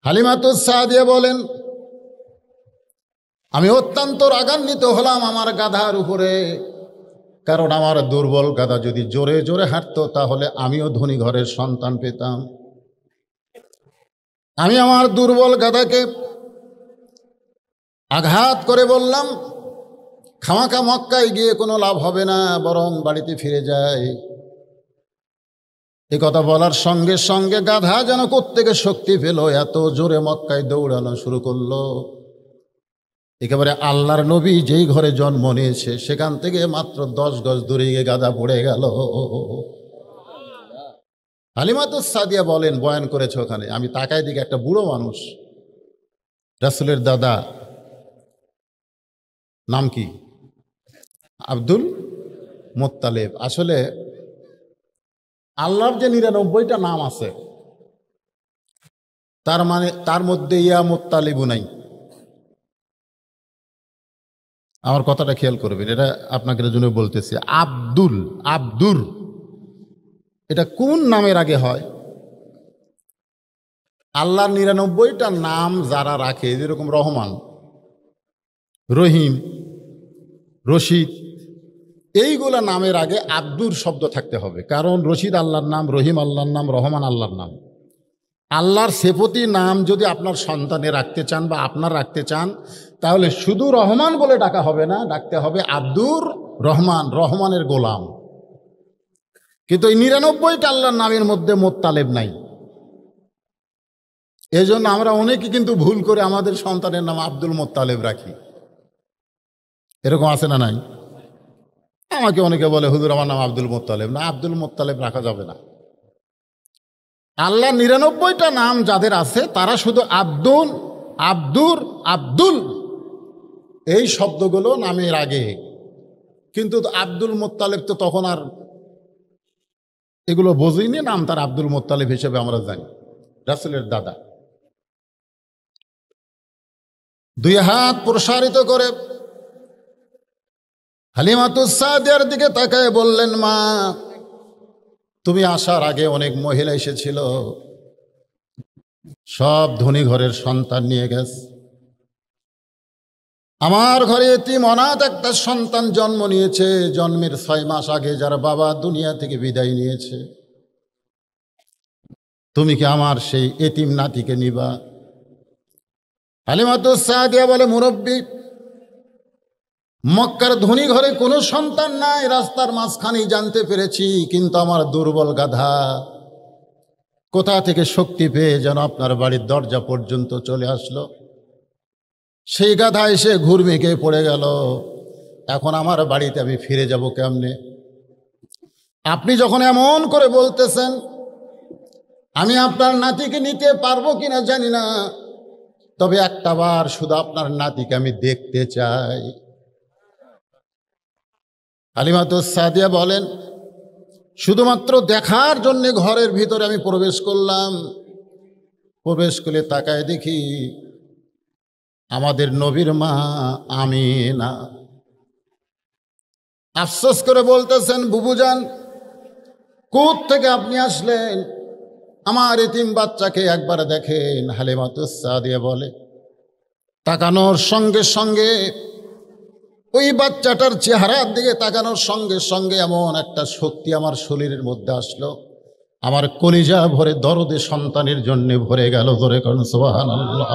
হালিমাতুস সাদিয়া বলেন, আমি অত্যন্ত রাগান্বিত হলাম আমার গাধার উপরে, কারণ আমার দুর্বল গাধা যদি জোরে জোরে হাঁটতো তাহলে আমিও ধনী ঘরের সন্তান পেতাম। আমি আমার দুর্বল গাধাকে আঘাত করে বললাম, খামাখা মক্কায় গিয়ে কোনো লাভ হবে না, বরং বাড়িতে ফিরে যায়। এ কথা বলার সঙ্গে সঙ্গে গাধা যেন কোত্থেকে শক্তি পেল, এত জোরে মক্কায় দৌড়ানো শুরু করলো। একেবারে আল্লাহর নবী যেই ঘরে জন্ম নিয়েছে সেখান থেকে মাত্র 10 গজ দূরে গিয়ে গাধা পড়ে গেল। হালিমাতুস সাদিয়া বলেন, বয়ান করেছে ওখানে, আমি তাকায় দিকে একটা বুড়ো মানুষ, রাসূলের দাদা, নাম কি? Abdul Muttalib. আসলে আল্লাহর যে 99টা নাম আছে তার মানে তার মধ্যে ইয়া মুত্তালিবু নাই। আমার কথাটা খেয়াল করবেন, এটা আপনাকে জন্য বলতেছি। আব্দুল, আব্দুর, এটা কোন নামের আগে হয়? আল্লাহর 99টা নাম যারা রাখে, যেরকম রহমান, রহিম, রশিদ, এইগুলা নামের আগে আব্দুর শব্দ থাকতে হবে। কারণ রশিদ আল্লাহর নাম, রহিম আল্লাহর নাম, রহমান আল্লাহর নাম। আল্লাহর সেপতি নাম যদি আপনার সন্তানে রাখতে চান বা আপনার রাখতে চান, তাহলে শুধু রহমান বলে ডাকা হবে না, ডাকতে হবে আব্দুর রহমান, রহমানের গোলাম। কিন্তু এই 99টা আল্লাহর নামের মধ্যে মোত্তালেব নাই। এই জন্য আমরা অনেকে কিন্তু ভুল করে আমাদের সন্তানের নাম আব্দুল মোত্তালেব রাখি। এরকম আছে না নাই? আমাকে অনেকে বলে, হুজুর আমার নাম আব্দুল মোত্তালেব। না, আব্দুল মোত্তালেব রাখা যাবে না। আল্লাহ 99টা নাম যাদের আছে তারা শুধু আব্দুল, আব্দুর, আব্দুল এই শব্দগুলো নামের আগে। কিন্তু আব্দুল মোত্তালেব তো তখন আর এগুলো বোঝেনি, নাম তার আব্দুল মোত্তালেব হিসেবে আমরা জানি, রাসূলের দাদা। 2 হাত প্রসারিত করে হালিমাতুস সাদিয়ার দিকে তাকায় বললেন, মা, তুমি আসার আগে অনেক মহিলা এসেছিল, সব ধনী ঘরের সন্তান নিয়ে গেছে। আমার ঘরে এতিম অনাথ একটা সন্তান জন্ম নিয়েছে, জন্মের 6 মাস আগে যার বাবা দুনিয়া থেকে বিদায় নিয়েছে। তুমি কি আমার সেই এতিম নাতিকে নিবা? হালিমাতুস সাদিয়া বলে, মুরব্বী, মক্কার ধনী ঘরে কোনো সন্তান নাই, রাস্তার মাঝখানেই জানতে পেরেছি। কিন্তু আমার দুর্বল গাধা কোথা থেকে শক্তি পেয়ে যেন আপনার বাড়ির দরজা পর্যন্ত চলে আসলো। সেই গাধা এসে ঘুরমেকে পড়ে গেল। এখন আমার বাড়িতে আমি ফিরে যাব কেমনে? আপনি যখন এমন করে বলতেছেন, আমি আপনার নাতিকে নিতে পারবো কিনা জানি না, তবে একটা বার শুধু আপনার নাতিকে আমি দেখতে চাই। হালিমাতুস সাদিয়া বলেন, শুধুমাত্র দেখার জন্য ঘরের ভিতরে আমি প্রবেশ করলাম। প্রবেশ করে তাকায় দেখি আমাদের নবীর মা আমিনা। আফসোস করে বলতেছেন, বুবুজান, কোথা থেকে আপনি আসলেন? আমার এতিম বাচ্চাকে একবার দেখেন। হালিমাতুস সাদিয়া বলে, তাকানোর সঙ্গে সঙ্গে ওই বাচ্চাটার চেহারার দিকে তাকানোর সঙ্গে সঙ্গে এমন একটা শক্তি আমার শরীরের মধ্যে আসলো, আমার কলিজা ভরে দরদে সন্তানের জন্য ভরে গেল। ধরে কারণ সুবহানাল্লাহ।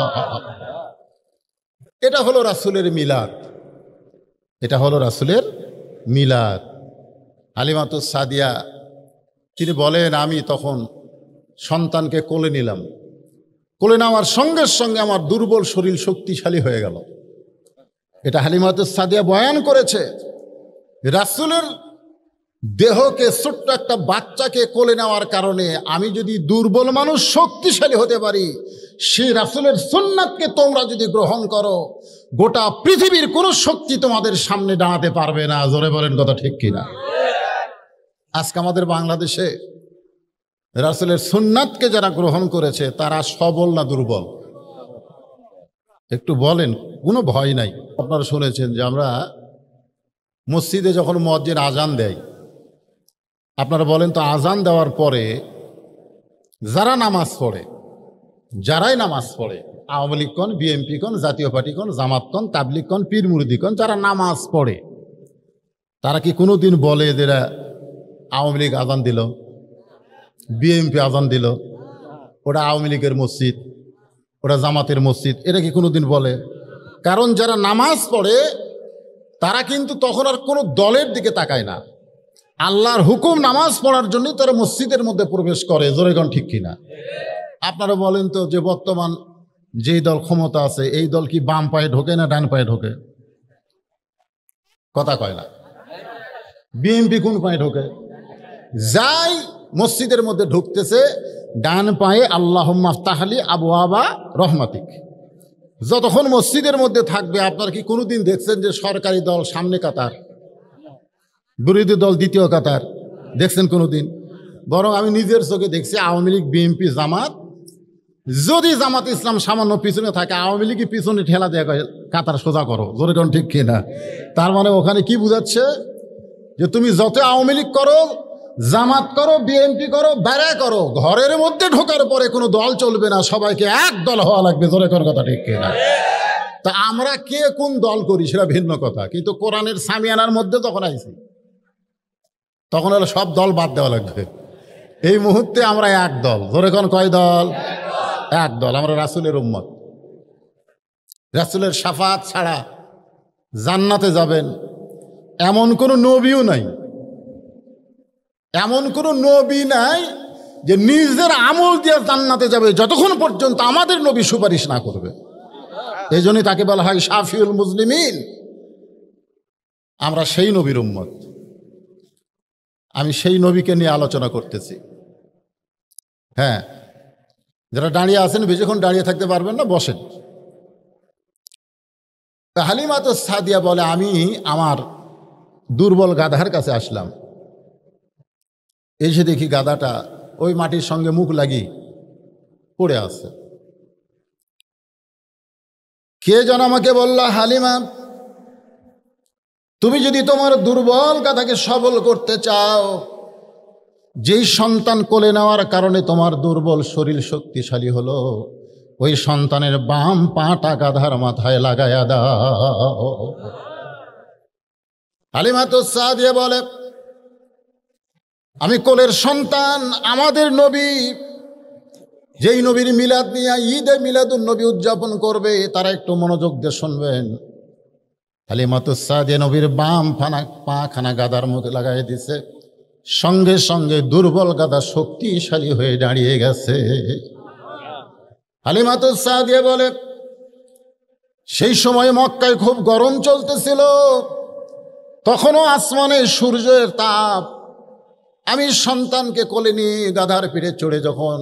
এটা হলো রাসূলের মিলাদ, এটা হলো রাসূলের মিলাদ। হালিমাতুস সাদিয়া তিনি বলেন, আমি তখন সন্তানকে কোলে নিলাম। কোলে নেওয়ার সঙ্গে সঙ্গে আমার দুর্বল শরীর শক্তিশালী হয়ে গেল। এটা হালিমাতুস সাদিয়া বয়ান করেছে। রাসূলের দেহকে, ছোট্ট একটা বাচ্চাকে কোলে নেওয়ার কারণে আমি যদি দুর্বল মানুষ শক্তিশালী হতে পারি, সেই রাসূলের সুন্নাতকে তোমরা যদি গ্রহণ করো, গোটা পৃথিবীর কোনো শক্তি তোমাদের সামনে দাঁড়াতে পারবে না। জোরে বলেন কথা ঠিক কিনা? আজকে আমাদের বাংলাদেশে রাসূলের সুন্নাতকে যারা গ্রহণ করেছে তারা সবল না দুর্বল? একটু বলেন, কোনো ভয় নাই। আপনারা শুনেছেন যে আমরা মসজিদে যখন মুয়াজ্জিন আজান দেয়, আপনারা বলেন তো, আজান দেওয়ার পরে যারা নামাজ পড়ে যারাই নামাজ পড়ে, আওয়ামী লীগ কন, বিএনপি কন, জাতীয় পার্টি কন, জামাত কন, তাবলিগ কন, পীর মুরিদি কন, যারা নামাজ পড়ে তারা কি কোনো দিন বলে যে এরা আওয়ামী লীগ আজান দিল, বিএনপি আজান দিল, ওটা আওয়ামী লীগের মসজিদ, ওটা জামাতের মসজিদ, এটা কি কোনো দিন বলে? কারণ যারা নামাজ পড়ে তারা কিন্তু তখন আর কোনো দলের দিকে তাকায় না। আল্লাহর হুকুম নামাজ পড়ার জন্যই তারা মসজিদের মধ্যে প্রবেশ করে। জোরেগণ ঠিক কিনা? আপনারা বলেন তো যে বর্তমান যেই দল ক্ষমতা আছে এই দল কি বাম পায়ে ঢোকে না ডান পায়ে ঢোকে? কথা কয় না। বিএনপি কোন পায়ে ঢোকে? যাই মসজিদের মধ্যে ঢুকতেছে ডান পায়ে আল্লাহুম্মা আফতাহলি আবওয়াবা রহমাতিক। যতক্ষণ মসজিদের মধ্যে থাকবে আপনারা কি কোনোদিন দেখছেন যে সরকারি দল সামনে কাতার, বিরোধী দল দ্বিতীয় কাতার দেখছেন কোনোদিন? বরং আমি নিজের চোখে দেখছি আওয়ামী লীগ, বিএনপি, জামাত, যদি জামাত ইসলাম সামান্য পিছনে থাকে আওয়ামী লীগই পিছনে ঠেলা দেয়া কাতার সোজা করো। জোরে কোন ঠিক কিনা? তার মানে ওখানে কি বুঝাচ্ছে যে তুমি যত আওয়ামী লীগ করো, জামাত করো, বিএনপি করো, বেড়া করো, ঘরের মধ্যে ঢোকার পরে কোনো দল চলবে না, সবাইকে এক দল হওয়া লাগবে। জোরে কোন কথা ঠিক কিনা? তা আমরা কে কোন দল করি সেটা ভিন্ন কথা, কিন্তু কোরআনের সামিয়ানার মধ্যে যখন আইছি তখন হলো সব দল বাদ দেওয়া লাগবে। এই মুহূর্তে আমরা এক দল। জোরে কোন কয় দল? এক দল। আমরা রাসূলের উম্মত। রাসূলের শাফাত ছাড়া জান্নাতে যাবেন এমন কোনো নবীও নাই, এমন কোনো নবী নাই যে নিজের আমল দিয়ে জান্নাতে যাবে যতক্ষণ পর্যন্ত আমাদের নবী সুপারিশ না করবে। এই জন্যই তাকে বলা হয় শাফিউল মুসলিমিন। আমরা সেই নবীর উম্মত। আমি সেই নবীকে নিয়ে আলোচনা করতেছি। হ্যাঁ, যারা দাঁড়িয়ে আছেন বেশিক্ষণ দাঁড়িয়ে থাকতে পারবেন না, বসেন। হালিমাতু সাদিয়া বলে আমি আমার দুর্বল গাধার কাছে আসলাম, এসে দেখি গাধাটা ওই মাটির সঙ্গে মুখ লাগিয়ে পড়ে আছে। কে যেন আমাকে বলল, হালিমা তুমি যদি তোমার দুর্বল গাধাকে সবল করতে চাও, যেই সন্তান কোলে নেওয়ার কারণে তোমার দুর্বল শরীর শক্তিশালী হলো, ওই সন্তানের বাম পাটা গাধার মাথায় লাগায়া দাও। হালিমাতু সাদিয়া বলে আমি কোলের সন্তান, আমাদের নবী যেই নবীর মিলাদ নিয়ে ঈদে মিলাদুন নবী উদযাপন করবে, তারা একটু মনোযোগ দিয়ে শুনবেন। হালিমাতু সাদিয়া নবীর বাম পা খানা গাদার মধ্যে লাগাই দিছে, সঙ্গে সঙ্গে দুর্বল গাদা শক্তিশালী হয়ে দাঁড়িয়ে গেছে। হালিমাতু সাদিয়া বলে সেই সময় মক্কায় খুব গরম চলতেছিল, তখনও আসমানে সূর্যের তাপ। আমি সন্তানকে কোলে নিয়ে গাধার পিঠে চড়ে যখন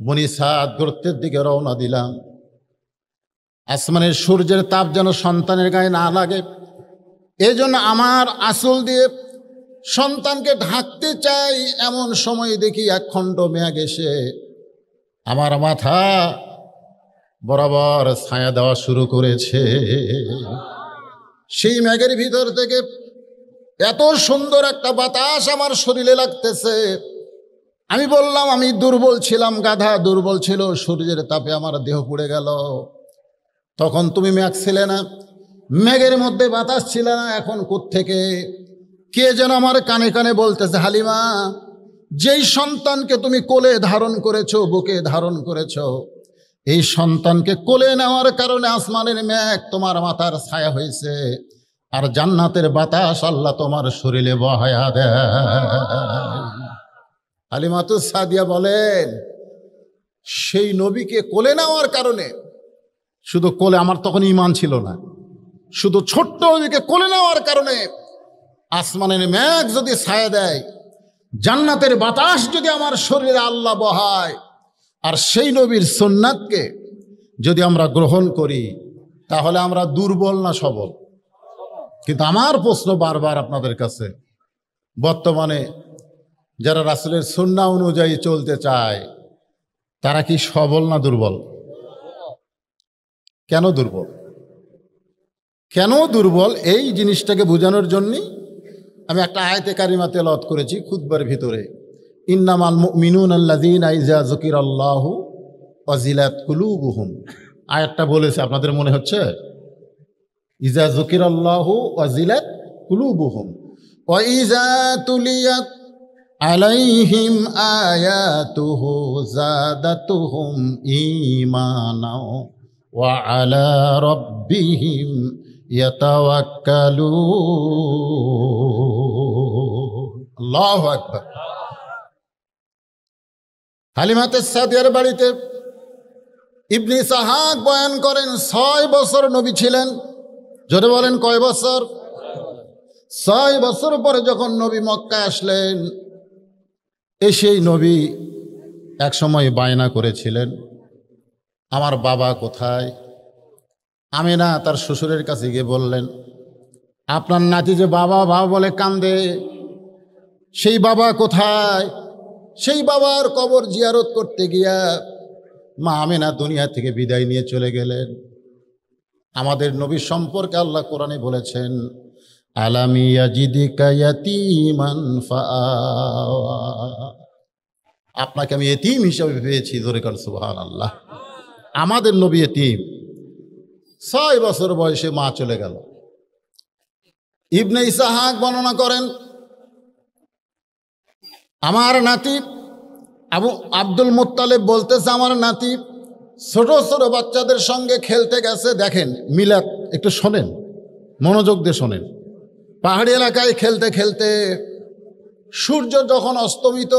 বনি সাদ গোত্রের দিকে রওনা দিলাম, আসমানের সূর্যের তাপ যেন সন্তানের গায়ে না লাগে, এই জন্য আমার আঁচল দিয়ে সন্তানকে ঢাকতে চাই। এমন সময় দেখি একখণ্ড মেঘ এসে আমার মাথা বরাবর ছায়া দেওয়া শুরু করেছে। সেই মেঘের ভিতর থেকে এত সুন্দর একটা বাতাস আমার শরীরে লাগতেছে। আমি বললাম আমি দুর্বল ছিলাম, গাধা দুর্বল ছিল, সূর্যের তাপে আমার দেহ পুড়ে গেল। তখন তুমি মেঘ ছিলে না, মেঘের মধ্যে বাতাস ছিল না, এখন কোত্থেকে কে যেন আমার কানে কানে বলতেছে, হালিমা যেই সন্তানকে তুমি কোলে ধারণ করেছো, বুকে ধারণ করেছো, এই সন্তানকে কোলে নেওয়ার কারণে আসমানের মেঘ তোমার মাথার ছায়া হয়েছে, আর জান্নাতের বাতাস আল্লাহ তোমার শরীরে বহায়া দেয়। হালিমাতু সাদিয়া বলেন সেই নবীকে কোলে নেওয়ার কারণে, শুধু কোলে, আমার তখন ঈমান ছিল না, শুধু ছোট্ট নবীকে কোলে নেওয়ার কারণে আসমানের মেঘ যদি ছায়া দেয়, জান্নাতের বাতাস যদি আমার শরীরে আল্লাহ বহায়, আর সেই নবীর সুন্নাতকে যদি আমরা গ্রহণ করি, তাহলে আমরা দুর্বল না সবল? কিন্তু আমার প্রশ্ন বারবার আপনাদের কাছে, বর্তমানে যারা রাসূলের সুন্নাহ অনুযায়ী চলতে চায় তারা কি সবল না দুর্বল? কেন দুর্বল? কেন দুর্বল এই জিনিসটাকে বোঝানোর জন্যই আমি একটা আয়াতে কারিমা তেলাওয়াত করেছি খুতবার ভিতরে। ইন্নামাল মুমিনুনা আল্লাযীনা ইযা যুকিরাল্লাহু ওয়াজিলাত কুলুবুহুম, আয়াতটা বলেছে আপনাদের মনে হচ্ছে? ইজা যুকিরাল্লাহু ওয়াজিলাত কুলুবুহুম ওয়া ইজা তুলিয়াত আলাইহিম আয়াতুহু যাদাতুহুম ঈমানাও ওয়া আলা রাব্বিহিম ইয়াতাওয়াক্কালুন। আল্লাহু আকবার। হালিমাতুস সাদিয়ার বাড়িতে ইবনে ইসহাক বয়ান করেন 6 বছর নবী ছিলেন। জোরে বলেন কয় বছর? 6 বছর পরে যখন নবী মক্কায় আসলেন, এসেই নবী এক সময় বায়না করেছিলেন, আমার বাবা কোথায়? আমিনা তার শ্বশুরের কাছে গিয়ে বললেন, আপনার নাতি যে বাবা বাবা বলে কান্দে, সেই বাবা কোথায়? সেই বাবার কবর জিয়ারত করতে গিয়া মা আমিনা দুনিয়া থেকে বিদায় নিয়ে চলে গেলেন। আমাদের নবী সম্পর্কে আল্লাহ কোরআনে বলেছেন, আলাম ইয়াজিদিকা ইয়াতীমান ফাআওয়া, আপনাকে আমি এতিম হিসাবে পেয়েছি। জোরে কর সুবহানাল্লাহ। আমাদের নবী এতিম, 6 বছর বয়সে মা চলে গেল। ইবনে ইসহাক বর্ণনা করেন, আমার নাতি আব্দুল মুত্তালিব বলতেছে, আমার নাতি ছোট ছোট বাচ্চাদের সঙ্গে খেলতে গেছে। দেখেন মিলাদ, একটু শোনেন, মনোযোগ দিয়ে শোনেন। পাহাড়ি এলাকায় খেলতে খেলতে সূর্য যখন অস্তমিত,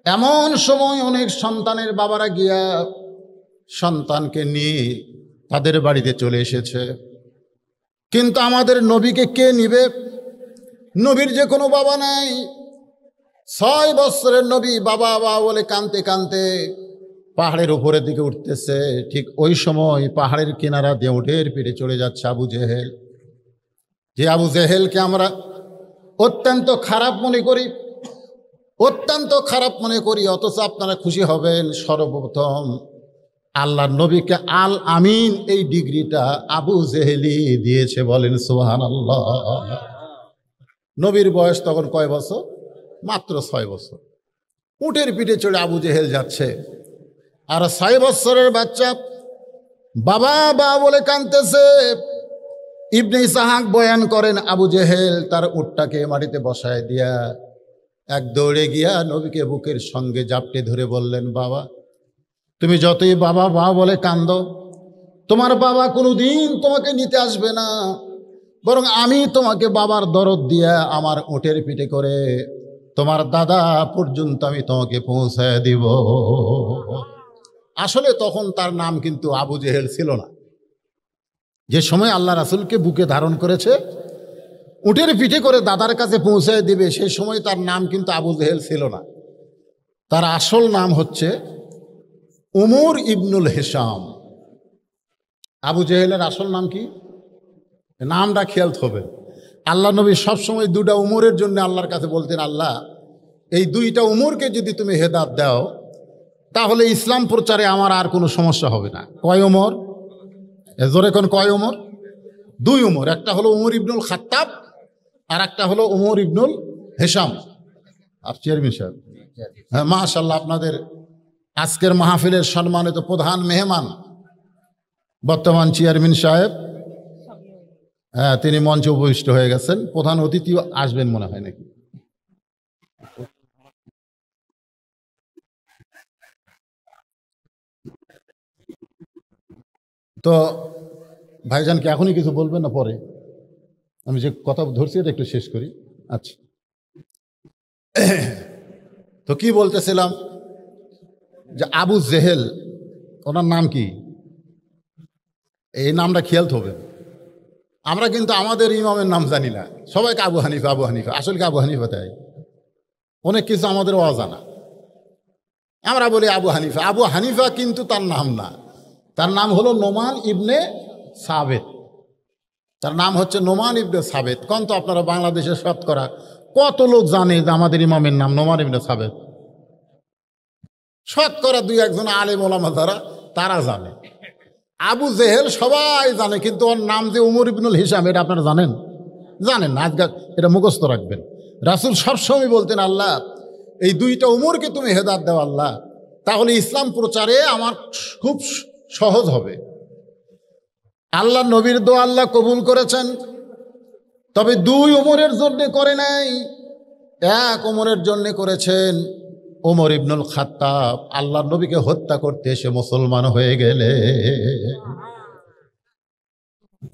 এমন সময় অনেক সন্তানের বাবারা গিয়া সন্তানকে নিয়ে তাদের বাড়িতে চলে এসেছে। কিন্তু আমাদের নবীকে কে নিবে? নবীর যে কোনো বাবা নাই। 6 বছরের নবী বাবা বাবা বলে কানতে কানতে পাহাড়ের উপরের দিকে উঠতেছে। ঠিক ওই সময় পাহাড়ের কিনারা দিয়ে উঠের পিঠে চলে যাচ্ছে আবু জেহেল। যে আবু জেহেলকে আমরা অত্যন্ত খারাপ মনে করি, অত্যন্ত খারাপ মনে করি, অথচ আপনারা খুশি হবেন, সর্বপ্রথম আল্লাহর নবীকে আল আমিন এই ডিগ্রিটা আবু জেহেলি দিয়েছে। বলেন সুবহানাল্লাহ। নবীর বয়স তখন কয় বছর? মাত্র 6 বছর। উটের পিঠে চড়ে আবু জেহেল যাচ্ছে, আর 6 বছরের বাচ্চা বাবা বাবা বলে কাঁদতেছে। ইবনে ইসহাক বয়ান করেন, আবু জেহেল তার উটটাকে মাটিতে বসায় দিয়া এক দৌড়ে গিয়া নবীকে বুকের সঙ্গে জাপটে ধরে বললেন, বাবা তুমি যতই বাবা বাবা বলে কান্দো, তোমার বাবা কোনোদিন তোমাকে নিতে আসবে না, বরং আমি তোমাকে বাবার দরদ দিয়া আমার উটের পিঠে করে তোমার দাদা পর্যন্ত আমি তোমাকে পৌঁছায় দিব। আসলে তখন তার নাম কিন্তু আবু জেহেল ছিল না। যে সময় আল্লাহ রাসূলকে বুকে ধারণ করেছে, উটের পিঠে করে দাদার কাছে পৌঁছায় দিবে, সেই সময় তার নাম কিন্তু আবু জেহেল ছিল না। তার আসল নাম হচ্ছে উমর ইবনুল হিসাম। আবু জেহেলের আসল নাম কি? নামটা খেয়াল হবে। আল্লাহ নবী সবসময় 2টা উমরের জন্য আল্লাহর কাছে বলতেন, আল্লাহ এই 2টা উমরকে যদি তুমি হেদায়েত দাও, তাহলে ইসলাম প্রচারে আমার আর কোনো সমস্যা হবে না। কয় উমর? জোরে কোন কয় উমর? 2 উমর। একটা হলো উমর ইবনুল খাত্তাব, আর একটা হলো উমর ইবনুল হিসাম। আর চেয়ারম্যান সাহেব, হ্যাঁ মাশাআল্লাহ, আপনাদের আজকের মাহফিলের সম্মানিত প্রধান মেহমান বর্তমান চেয়ারম্যান সাহেব, হ্যাঁ তিনি মঞ্চে উপবিষ্ট হয়ে গেছেন। প্রধান অতিথিও আসবেন মনে হয় নাকি? তো ভাইজান কি এখনই কিছু বলবেন না পরে? আমি যে কথা ধরছি এটা একটু শেষ করি। আচ্ছা, তো কি বলতেছিলাম, যে আবু জেহেল, ওনার নাম কি? এই নামটা খেয়াল হবে। আমরা কিন্তু আমাদের ইমামের নাম জানি না, সবাইকে আবু হানিফা আবু হানিফা। আসলে কি আবু হানিফা? তাই অনেক কিছু আমাদের অজানা। আমরা বলি আবু হানিফা। আবু হানিফা কিন্তু তার নাম না, তার নাম হলো নোমান ইবনে সাবেত। তার নাম হচ্ছে নোমান ইবনে সাবেত। কোন তো আপনারা বাংলাদেশের শতকরা কত লোক জানে যে আমাদের ইমামের নাম নোমান ইবনে সাবেত? শতকরা 2-1 জন আলেম ওলামা যারা, তারা জানে। আবু জেহেল সবাই জানে, কিন্তু ওর নাম যে উমর ইবনুল হিসাম, এটা আপনারা জানেন? জানেন না? আজকে এটা মুখস্থ রাখবেন। রাসূল সবসময় বলতেন, আল্লাহ এই 2টা উমরকে তুমি হেদায়েত দাও আল্লাহ, তাহলে ইসলাম প্রচারে আমার খুব সহজ হবে। আল্লাহ নবীর দোয়া আল্লাহ কবুল করেছেন, তবে 2 ওমরের জন্য করে নাই, 1 ওমরের জন্য করেছেন। ওমর ইবনুল খাত্তাব আল্লাহ নবীকে হত্যা করতে এসে মুসলমান হয়ে গেলে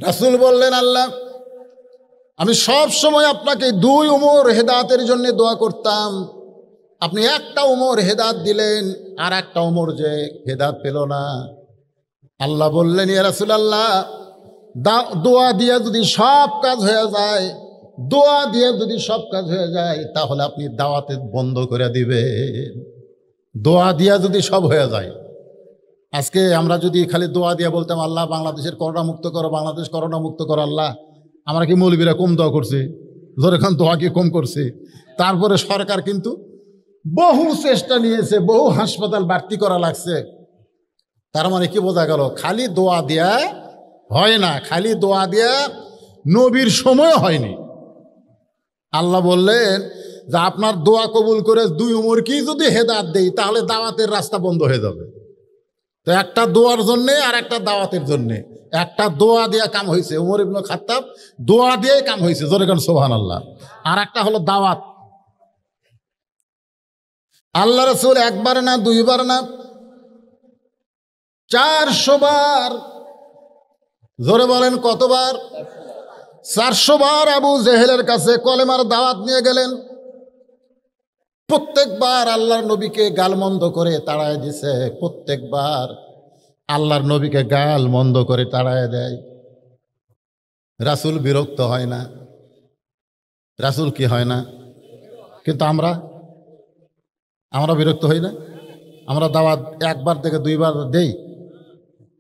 রাসূল বললেন, আল্লাহ আমি সব সময় আপনাকে 2 ওমর হেদায়েতের জন্য দোয়া করতাম, আপনি একটা ওমর হেদায়েত দিলেন, আর একটা ওমর যে হেদায়েত পেল না। আল্লাহ বললেন, ইয়া রাসূলুল্লাহ, দোয়া দিয়ে যদি সব কাজ হয়ে যায়, দোয়া দিয়ে যদি সব কাজ হয়ে যায়, তাহলে আপনি দাওয়াতে বন্ধ করে দিবেন। দোয়া দিয়া যদি সব হয়ে যায়, আজকে আমরা যদি খালি দোয়া দিয়া বলতাম আল্লাহ বাংলাদেশের করোনা মুক্ত করো, বাংলাদেশ করোনা মুক্ত করো, আল্লাহ আমরা কি মৌলবীরা কম দোয়া করছি? যখন দোয়া কি কম করছি? তারপরে সরকার কিন্তু বহু চেষ্টা নিয়েছে, বহু হাসপাতাল ভর্তি করা লাগছে। তার মানে কি বোঝা গেল? খালি দোয়া দিয়া হয় না, খালি দোয়া দিয়া নবীর সময় হয়নি। আল্লাহ বললেন যে আপনার দোয়া কবুল করে 2 ওমর কি যদি হেদায়েত দেই, তাহলে দাওয়াতের রাস্তা বন্ধ হয়ে যাবে। তো একটা দোয়ার জন্যে আর একটা দাওয়াতের জন্যে, একটা দোয়া দিয়ে কাম হয়েছে, ওমর ইবনে খাত্তাব দোয়া দিয়ে কাম হয়েছে, জোরে কোন সুবহানাল্লাহ। আর একটা হলো দাওয়াত। আল্লাহ রাসূল 1 বার না 2 বার না 400 বার, জোরে বলেন কতবার? 400 বার আবু জেহেলের কাছে কলেমার দাওয়াত নিয়ে গেলেন। প্রত্যেকবার আল্লাহর নবীকে গালমন্দ করে তাড়ায় দিছে, প্রত্যেকবার আল্লাহর নবীকে গাল মন্দ করে তাড়ায় দেয়। রাসূল বিরক্ত হয় না, রাসূল কি হয় না? কিন্তু আমরা বিরক্ত হই না? আমরা দাওয়াত 1 বার থেকে 2 বার দেই।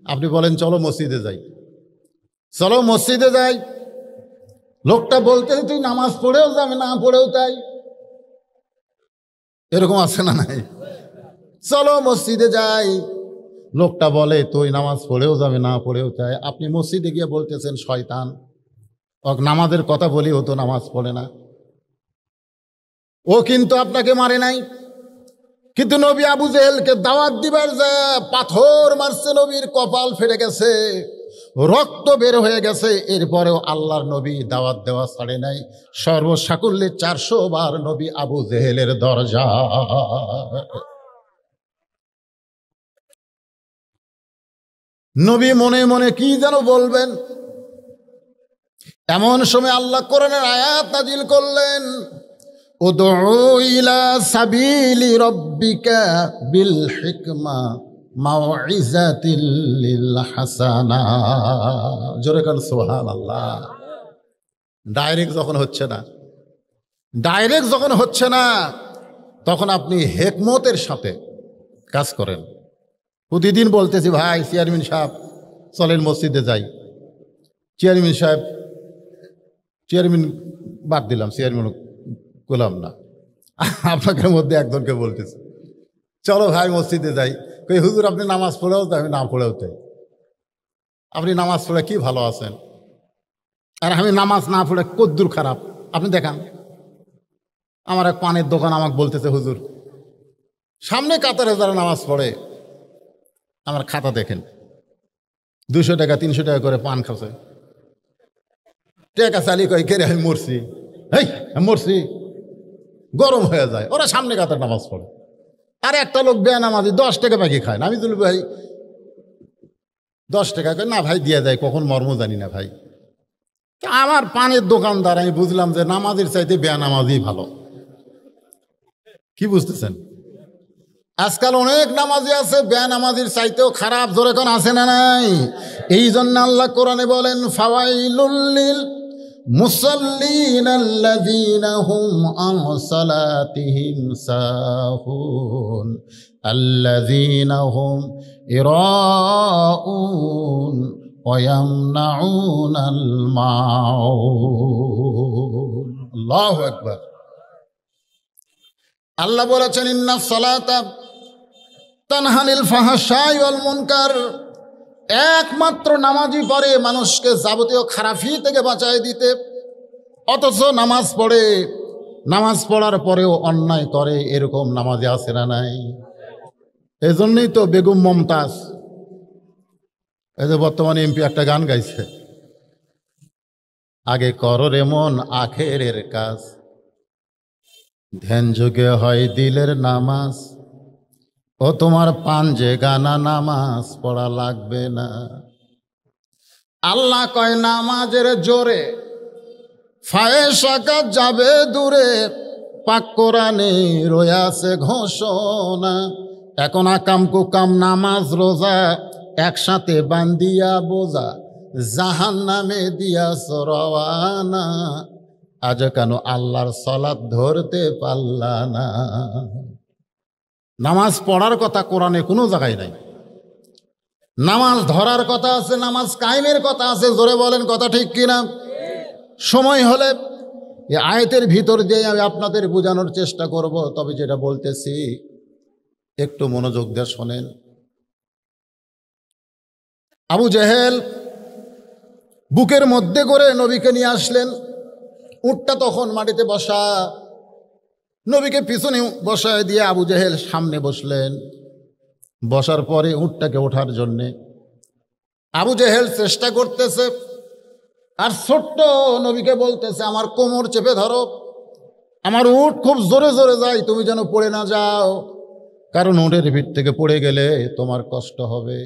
আপনি বলেন চলো মসজিদে যাই, চলো মসজিদে যাই, লোকটা বলতে তুই নামাজ পড়েও যাবে, না পড়েও তাই, এরকম আছে না নাই? চলো মসজিদে যাই, লোকটা বলে তুই নামাজ পড়েও যাবে, না পড়েও তাই। আপনি মসজিদে গিয়ে বলতেছেন শয়তান, নামাজের কথা বলি, ও তো নামাজ পড়ে না। ও কিন্তু আপনাকে মারে নাই, কিন্তু নবী আবু জেহেলকে দাওয়াত দিবার যে পাথর মারছে, নবীর কপাল ফেটে গেছে, রক্ত বের হয়ে গেছে। এরপরেও আল্লাহর নবী দাওয়াত দেওয়া ছাড়ে নাই। সর্বসাকুল্যে 400 বার নবী আবু জেহেলের দরজা। নবী মনে মনে কি যেন বলবেন, এমন সময় আল্লাহ কোরআনের আয়াত নাজিল করলেন, উদউ ইলা সাবিলি রাব্বিকা বিল হিকমা মাউইজাতিল লিল হাসানা। জোরে কান সুবহানাল্লাহ। ডাইরেক্ট যখন হচ্ছে না, তখন আপনি হিকমতের সাথে কাজ করেন। প্রতিদিন বলতেছি ভাই চেয়ারম্যান সাহেব চলেন মসজিদে যাই, চেয়ারম্যান বাদ দিলাম, চেয়ারম্যান করলাম না, আপনাদের মধ্যে একজনকে বলতেছি চলো ভাই মসজিদে যাই, কই হুজুর আপনি নামাজ পড়েও তাই, আমি না পড়েও তাই। আপনি নামাজ পড়ে কি ভালো আছেন, আর আমি নামাজ না পড়ে কদ্দুর খারাপ আপনি দেখান। আমার এক পানের দোকান আমাকে বলতেছে হুজুর সামনে কাতারে যারা নামাজ পড়ে আমার খাতা দেখেন, 200 টাকা 300 টাকা করে পান খাচ্ছে, টাকা চালি কই কে রে আমি মরছি, মরছি, গরম হয়ে যায়। ওরা সামনে কাতার নামাজ পড়ে, আর একটা লোক বেনামাজি 10 টাকা বাকি খায় না। আমি তুলি ভাই 10 টাকা করে, না ভাই দিয়ে যায়, কখন মর্ম জানি না ভাই। আমার পানের দোকানদার, আমি বুঝলাম যে নামাজের চাইতে বেনামাজি ভালো। কি বুঝতেছেন? আজকাল অনেক নামাজি আছে বেনামাজির চাইতেও খারাপ, জোরে কোন আছে না নাই? এই জন্য আল্লাহ কোরআনে বলেন, ফাওয়াইলুল লিল মুসাল্লিন আল্লাযীনা হুম আন সালাতিহিম সাহুন আল্লাযীনা হুম ইরাউন ওয়া ইয়ামনাউনাল মাউন। আল্লাহু আকবার। আল্লাহ বলেছেন, ইন্নাস সালাতা তানহানিল ফাহশাই ওয়াল মুনকার। একমাত্র নামাজই পারে মানুষকে যাবতীয় খারাপি থেকে বাঁচায় দিতে। অথচ নামাজ পড়ে, নামাজ পড়ার পরেও অন্যায় করে, এরকম নামাজে আছে না নাই? এই জন্যই তো বেগম মমতাজ এই যে বর্তমানে এমপি একটা গান গাইছে, আগে করো রে মন আখেরের কাজ, ধ্যান যুগে হয় দিলের নামাজ, ও তোমার পাঞ্জে গানা নামাজ পড়া লাগবে না। আল্লাহ কয় নামাজের জোরে ফায়েসাকাত যাবে দূরে, পাক কোরআনে রয়াছে ঘোষণা। এখন আকাম কুকাম নামাজ রোজা একসাথে বান্দিয়া বোঝা, জাহান নামে দিয়াছ রওয়ানা। আজ কেন আল্লাহর সালাত ধরতে পারলা না? নামাজ পড়ার কথা কোরআনে কোনো জায়গায় নাই, নামাজ ধরার কথা আছে, নামাজ কায়েমের কথা আছে। জোরে বলেন কথা ঠিক কিনা? সময় হলে এই আয়াতের ভিতর দিয়ে আমি আপনাদের বোঝানোর চেষ্টা করব, তবে যেটা বলতেছি একটু মনোযোগ দিয়ে শোনেন। আবু জেহেল বুকের মধ্যে করে নবীকে নিয়ে আসলেন, উটটা তখন মাটিতে বসা, নবীকে পিছনে বসায় দিয়ে আবু জেহেল সামনে বসলেন। বসার পরে উটটাকে ওঠার জন্যে আবু জেহেল চেষ্টা করতেছে, আর ছোট্ট নবীকে বলতেছে আমার কোমর চেপে ধরো, আমার উট খুব জোরে জোরে যায়, তুমি যেন পড়ে না যাও, কারণ উটের ভিড় থেকে পড়ে গেলে তোমার কষ্ট হবে।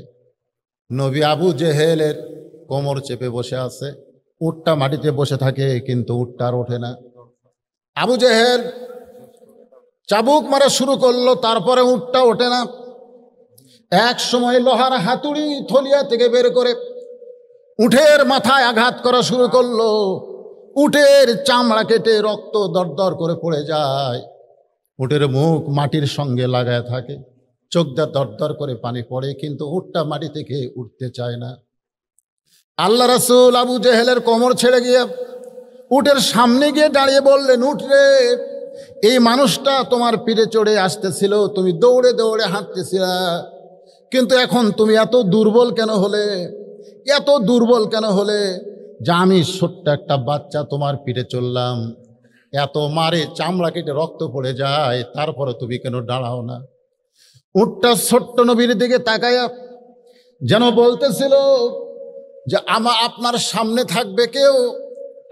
নবী আবু জেহেলের কোমর চেপে বসে আছে, উটটা মাটিতে বসে থাকে, কিন্তু উটটা আর ওঠে না। আবু জেহেল চাবুক মারা শুরু করলো, তারপরে উটটা ওঠে না। এক সময় লোহার হাতুড়ি থলিয়া থেকে বের করে উটের মাথায় আঘাত করা শুরু করলো। উটের চামড়া কেটে রক্ত দরদর করে পড়ে যায়, উটের মুখ মাটির সঙ্গে লাগায় থাকে, চোখ দিয়ে দরদর করে পানি পড়ে, কিন্তু উটটা মাটি থেকে উঠতে চায় না। আল্লাহ রাসূল আবু জেহেলের কোমর ছেড়ে গিয়ে উটের সামনে গিয়ে দাঁড়িয়ে বললেন, উঠ রে, এই মানুষটা তোমার পিঠে চড়ে আসতেছিল, তুমি দৌড়ে দৌড়ে হাঁটতেছিলা, কিন্তু এখন তুমি এত দুর্বল কেন হলে? এত দুর্বল কেন হলে যে আমি ছোট্ট একটা বাচ্চা তোমার পিঠে চললাম, এত মারে চামড়া কেটে রক্ত পড়ে যায়, তারপরে তুমি কেন দাঁড়াও না? উটটা ছোট্ট নবীর দিকে তাকায়া যেন বলতেছিল যে আপনার সামনে থাকবে কেউ,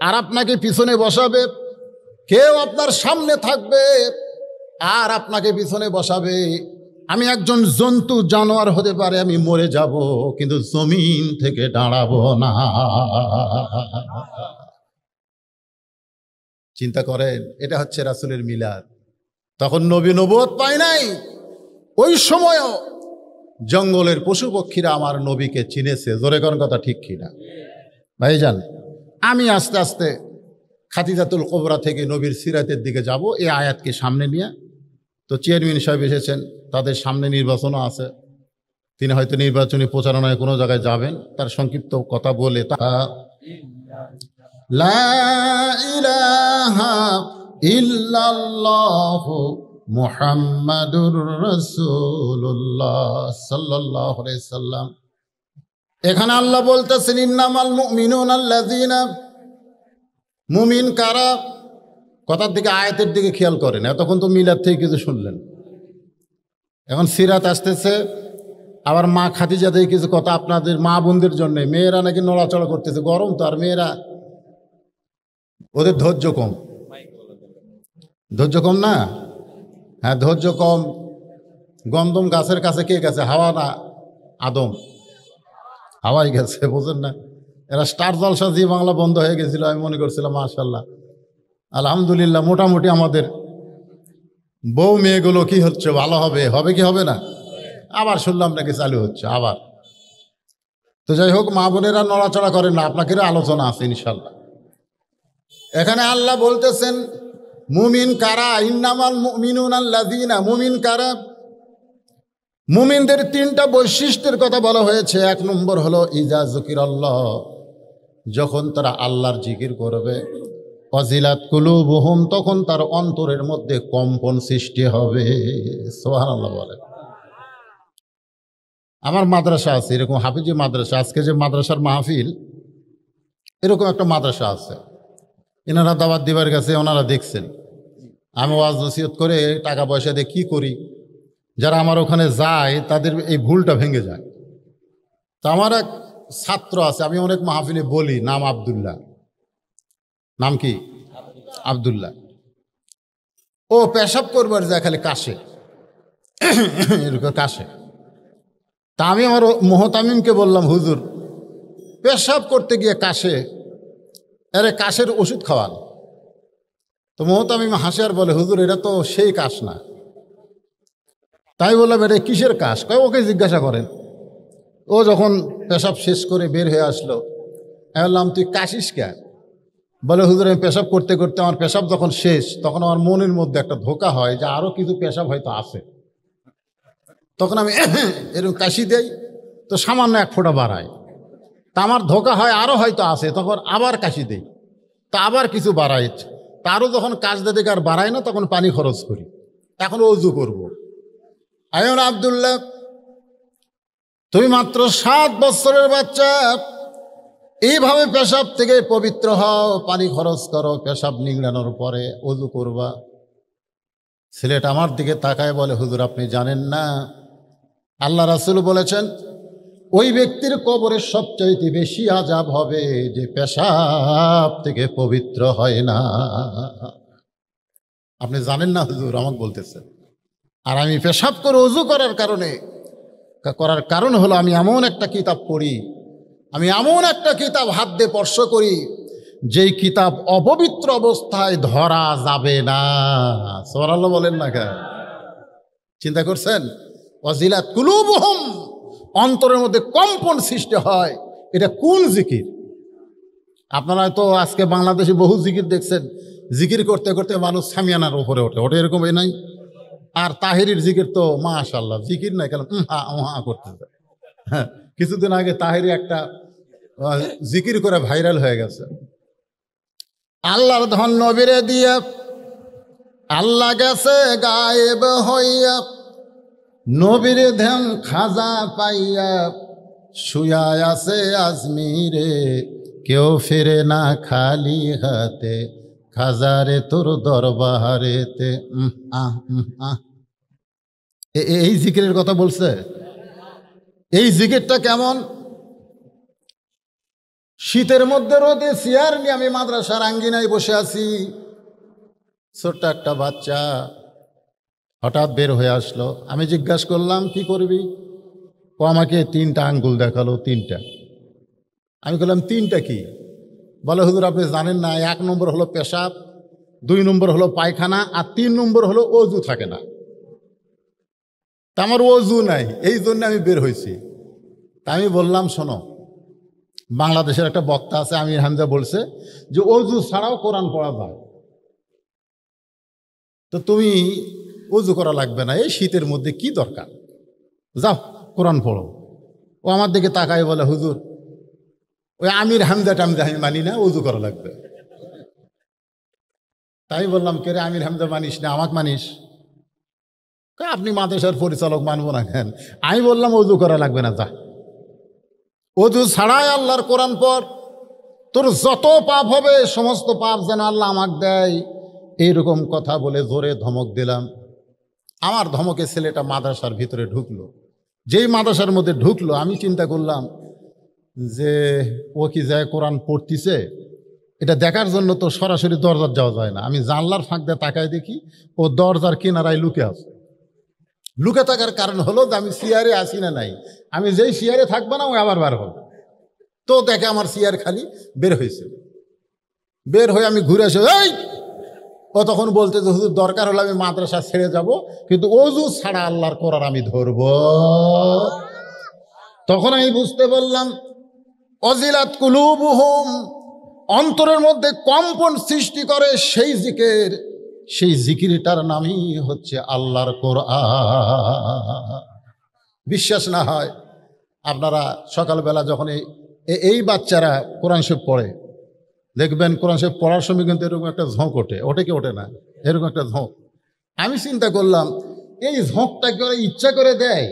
আর আপনাকে পিছনে বসাবে, কেউ আপনার সামনে থাকবে আর আপনাকে পিছনে বসাবে। আমি একজন জন্তু জানোয়ার হতে পারে, আমি মরে যাব, কিন্তু জমিন থেকে দাঁড়াবো না। চিন্তা করেন, এটা হচ্ছে রাসূলের মিলাদ। তখন নবী নবুয়ত পায় নাই, ওই সময়ও জঙ্গলের পশু পক্ষীরা আমার নবীকে চিনেছে। জোরে কোন কথা ঠিক কিনা ভাইজান? আমি আস্তে আস্তে খাদিজাতুল কুবরা থেকে নবীর সিরাতের দিকে যাব, এই আয়াতকে সামনে নিয়ে। তো চেয়ারম্যান সাহেব এসেছেন, তাদের সামনে নির্বাচনও আছে, তিনি হয়তো নির্বাচনী প্রচারণায় কোনো জায়গায় যাবেন, তার সংক্ষিপ্ত কথা বলে লা ইলাহা ইল্লাল্লাহু মুহাম্মাদুর রাসূলুল্লাহ সাল্লাল্লাহু আলাইহি সাল্লাম। এখানে আল্লাহ বলতেছেন ইন্নামাল মুমিনুনা আল্লাযীনা, মুমিন কারা? কথার দিকে, আয়াতের দিকে খেয়াল করেন। এতক্ষণ তো মিলাদ থেকে কিছু শুনলেন, এখন সিরাত আসতেছে। আবার মা খাদিজা থেকে কিছু কথা আপনাদের মা বোনদের জন্য। মেয়েরা নাকি নড়াচড়া করতেছে, গরম তো, আর মেয়েরা ওদের ধৈর্য কম। ধৈর্য কম না? হ্যাঁ, ধৈর্য কম। গন্ধম গাছের কাছে কে গেছে? হাওয়া না আদম? হাওয়াই গেছে, বোঝেন না? এরা স্টার জলসা জি বাংলা বন্ধ হয়ে গেছিল, আমি মনে করছিলাম মাশাআল্লাহ আলহামদুলিল্লাহ মোটামুটি আমাদের বউ মেয়েগুলো কি হচ্ছে, ভালো হবে, হবে কি হবে না? আবার শুনলাম নাকি চালু হচ্ছে আবার। তো যাই হোক, মা বোনেরা নড়াচড়া করেন না, আপনাকে আলোচনা আছে ইনশাল্লাহ। এখানে আল্লাহ বলতেছেন মুমিন কারা, ইন্নামাল মুমিনুনা আল্লাযীনা, মুমিন কারা? মুমিনদের তিনটা বৈশিষ্ট্যের কথা বলা হয়েছে। এক নম্বর হলো ইজা যুকিরাল্লাহ, যখন তারা আল্লাহর জিকির করবে, ওয়াজিলাত কুলুবুহুম, তখন তার অন্তরের মধ্যে কম্পন সৃষ্টি হবে। সুবহানাল্লাহ বলে। আমার মাদ্রাসা আছে এরকম, হাফিজি মাদ্রাসা। আজকে যে মাদ্রাসার মাহফিল, এরকম একটা মাদ্রাসা আছে, এনারা দাওয়াত দিবার গেছে, ওনারা দেখছেন আমি ওয়াজ নসিহত করে টাকা পয়সা দিয়ে কী করি, যারা আমার ওখানে যায় তাদের এই ভুলটা ভেঙে যায়। তো আমার এক ছাত্র আছে, আমি অনেক মাহফিলে বলি, নাম আব্দুল্লাহ। নাম কি? আব্দুল্লাহ। ও পেশাব করবার যায় খালি কাশে, এরকম কাশে। তা আমি আমার মোহতামিমকে বললাম, হুজুর পেশাব করতে গিয়ে কাশে, আরে কাশের ওষুধ খাওয়ান। তো মোহতামিম হাসে আর বলে, হুজুর এটা তো সেই কাশ না। তাই বললাম, এটা কিসের কাশ? কয় ওকে জিজ্ঞাসা করেন। ও যখন পেশাব শেষ করে বের হয়ে আসলো, আমি বললাম, তুই কাশিস কেন? বলে, হুজুর আমি পেশাব করতে করতে আমার পেশাব যখন শেষ, তখন আমার মনের মধ্যে একটা ধোঁকা হয় যে আরও কিছু পেশাব হয়তো আছে। তখন আমি এরকম কাশি দেই, তো সামান্য এক ফোঁটা বাড়ায়। তা আমার ধোঁকা হয় আরও হয়তো আছে, তখন আবার কাশি দেই, তা আবার কিছু বাড়ায়। তারও যখন কাজ দিকে আর বাড়ায় না, তখন পানি খরচ করি। এখন অজু করব। আয়ন আব্দুল্লাহ, তুমি মাত্র 7 বছরের বাচ্চা, এইভাবে পেশাব থেকে পবিত্র হও, পানি খরচ করো, পেশাব নিংড়ানোর পরে অজু করবা। ছেলেটা আমার দিকে তাকায় বলে, হুজুর আপনি জানেন না, আল্লাহ রাসূল বলেছেন ওই ব্যক্তির কবরে সবচাইতে বেশি আযাব হবে যে পেশাব থেকে পবিত্র হয় না। আপনি জানেন না হুজুর, আমাকে বলতেছেন। আর আমি পেশাব করে অজু করার কারণ হলো আমি এমন একটা কিতাব পড়ি, আমি এমন একটা কিতাব হাত দিয়ে স্পর্শ করি যেই কিতাব অপবিত্র অবস্থায় ধরা যাবে না। সুবহানাল্লাহ বলেন না কেন? চিন্তা করছেন? ওয়াজিলাত কুলুবুহুম, অন্তরের মধ্যে কম্পন সৃষ্টি হয়। এটা কোন জিকির? আপনারা তো আজকে বাংলাদেশে বহু জিকির দেখছেন, জিকির করতে করতে মানুষ সামিয়ানার উপরে ওঠে, ওঠে এরকম এই নাই? আর তাহেরির জিকির তো মাশাআল্লাহ, জিকির নাই কেন করতে। হ্যাঁ, কিছুদিন আগে তাহেরি একটা জিকির করে ভাইরাল হয়ে গেছে। আল্লাহর ধন নবীরে দিয়া, আল্লাহ গেছে গায়েব হইয়া, নবীর ধ্যান খাজা পাইয়া, শুয়া আছে আজমিরে, কেউ ফিরে না খালি হাতে, খাজারে তোর দরবারেতে। এই জিকিরের কথা বলছে। এই জিকিরটা কেমন? শীতের মধ্যে রোদে চেয়ার নিয়ে আমি মাদ্রাসার আঙ্গিনায় বসে আছি, ছোট্ট একটা বাচ্চা হঠাৎ বের হয়ে আসলো। আমি জিজ্ঞাসা করলাম, কি করবি? ও আমাকে 3টা আঙ্গুল দেখালো, 3টা। আমি বললাম, 3টা কি? বলে, হুজুর আপনি জানেন না, 1 নম্বর হলো পেশাব, 2 নম্বর হলো পায়খানা, আর 3 নম্বর হলো অজু থাকে না। তা আমার অজু নাই, এই জন্য আমি বের হয়েছি। তা আমি বললাম, শোনো, বাংলাদেশের একটা বক্তা আছে আমির হামজা, বলছে যে অজু ছাড়াও কোরআন পড়া যায়। তো তুমি অজু করা লাগবে না, এই শীতের মধ্যে কি দরকার, যাও কোরআন পড়ো। ও আমার দিকে তাকায় বলে, হুজুর ওই আমির হামজা টামজা আমি মানি না, অজু করা লাগবে। তাই বললাম, কে রে আমির হামজা মানিস না, আমাকে মানিস? আপনি মাদ্রাসার পরিচালক, মানবো না কেন? আমি বললাম, অজু করা লাগবে না, যা অজু ছাড়াই আল্লাহর কোরআন পড়, তোর যত পাপ হবে সমস্ত পাপ যেন আল্লাহ আমাকে দেয়। এইরকম কথা বলে জোরে ধমক দিলাম। আমার ধমকে ছেলেটা মাদ্রাসার ভিতরে ঢুকলো। যেই মাদ্রাসার মধ্যে ঢুকলো, আমি চিন্তা করলাম যে ও কি যায় কোরআন পড়তিছে, এটা দেখার জন্য তো সরাসরি দরজার যাওয়া যায় না। আমি জানলার ফাঁক দিয়ে তাকায় দেখি ও দরজার কিনারায় লুকে আছে। লুকে থাকার কারণ হলো যে আমি চেয়ারে আসি না নাই, আমি যেই চেয়ারে থাকবো না ও আবার বার হবে। তো দেখে আমার চেয়ার খালি, বের হয়েছে। বের হয়ে আমি ঘুরে এসে, এই, ও তখন বলতে যে হুজুর দরকার হলে আমি মাদ্রাসা ছেড়ে যাব, কিন্তু অজু ছাড়া আল্লাহর কোরআন আমি ধরব। তখন আমি বুঝতে পারলাম, অজিলাত কুলুবুহুম, অন্তরের মধ্যে কম্পন সৃষ্টি করে সেই জিকির, সেই জিকিরটার নামই হচ্ছে আল্লাহর কোরআন। বিশ্বাস না হয় আপনারা সকালবেলা যখন এই বাচ্চারা কোরআন শরীফ পড়ে, দেখবেন কোরআন শরীফ পড়ার সময় কিন্তু এরকম একটা ঝোঁক ওঠে, ওঠে কি ওঠে না? এরকম একটা ঝোঁক। আমি চিন্তা করলাম, এই ঝোঁকটা কি ওরা ইচ্ছা করে দেয়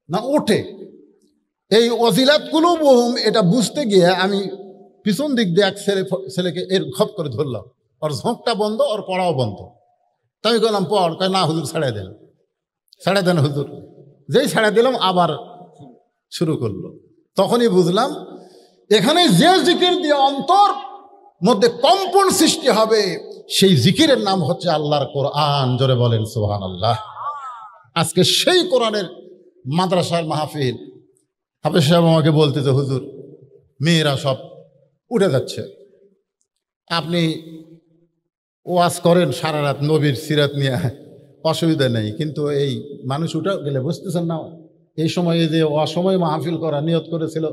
না ওঠে? এই অজিলাত কুলুবুহুম এটা বুঝতে গিয়ে আমি পিছন দিক দিয়ে এক ছেলেকে এর খপ করে ধরলাম, ওর ঝোঁকটা বন্ধ, ওর পড়াও বন্ধ। তাই আমি বললাম, পড়। কয় না হুজুর, ছাড়াই দেন। ছেড়ে দেন হুজুর। যেই ছেড়ে দিলাম আবার শুরু করলো। তখনই বুঝলাম এখানে যে জিকির দিয়ে অন্তর মধ্যে কম্পন সৃষ্টি হবে সেই জিকিরের নাম হচ্ছে আল্লাহর কোরআন। জোরে বলেন সুবহানাল্লাহ। আজকে সেই কোরআনের মাদ্রাসার মাহফিল। হাফেজ সাহেব আমাকে বলতেছে, হুজুর মেয়েরা সব উঠে যাচ্ছে, আপনি ওয়াজ করেন সারা রাত নবীর সিরাত নিয়ে, অসুবিধা নেই, কিন্তু এই মানুষ উঠে গেলে বুঝতেছেন না, এই সময়ে যে অসময় মাহফিল করা নিয়ত করেছিল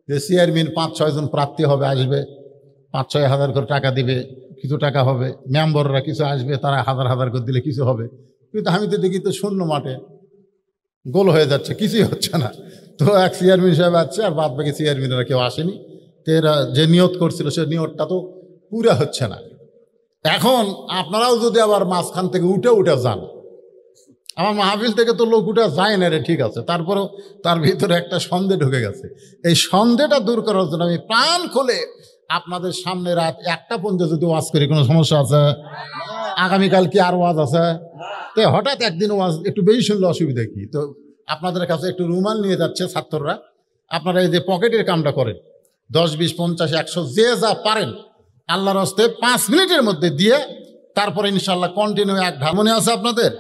যে চেয়ারম্যান 5-6 জন প্রার্থী হবে, আসবে 5-6 হাজার করে টাকা দিবে, কিছু টাকা হবে, মেম্বাররা কিছু আসবে, তারা হাজার হাজার করে দিলে কিছু হবে, কিন্তু আমি তো দেখি তো শূন্য মাঠে গোল হয়ে যাচ্ছে, কিছুই হচ্ছে না। তো এক চেয়ারম্যান সাহেব আসছে আর বাদ বাকি চেয়ারম্যানেরা কেউ আসেনি। তো এরা যে নিয়ত করছিল সে নিয়তটা তো পুরা হচ্ছে না। এখন আপনারাও যদি আবার মাঝখান থেকে উঠে যান, আমার মাহফিল থেকে তো লোক উঠে যায় না রে, ঠিক আছে, তারপরেও তার ভিতরে একটা সন্দেহ ঢুকে গেছে। এই সন্দেহটা দূর করার জন্য আমি প্রাণ খুলে আপনাদের সামনে রাত 1টা পর্যন্ত যদি ওয়াজ করি, কোনো সমস্যা আছে? আগামীকাল কি আর ওয়াজ আছে? তো হঠাৎ একদিন ওয়াজ একটু বেশি শুনলে অসুবিধা কি? তো আপনাদের কাছে একটু রুমাল নিয়ে যাচ্ছে ছাত্ররা, আপনারা এই যে পকেটের কামটা করেন, 10, 20, 50, 100 যে যা পারেন আল্লাহর হস্তে 5 মিনিটের মধ্যে দিয়ে তারপরে ইনশাল্লাহ কন্টিনিউ এক ঢাল। মনে আছে আপনাদের?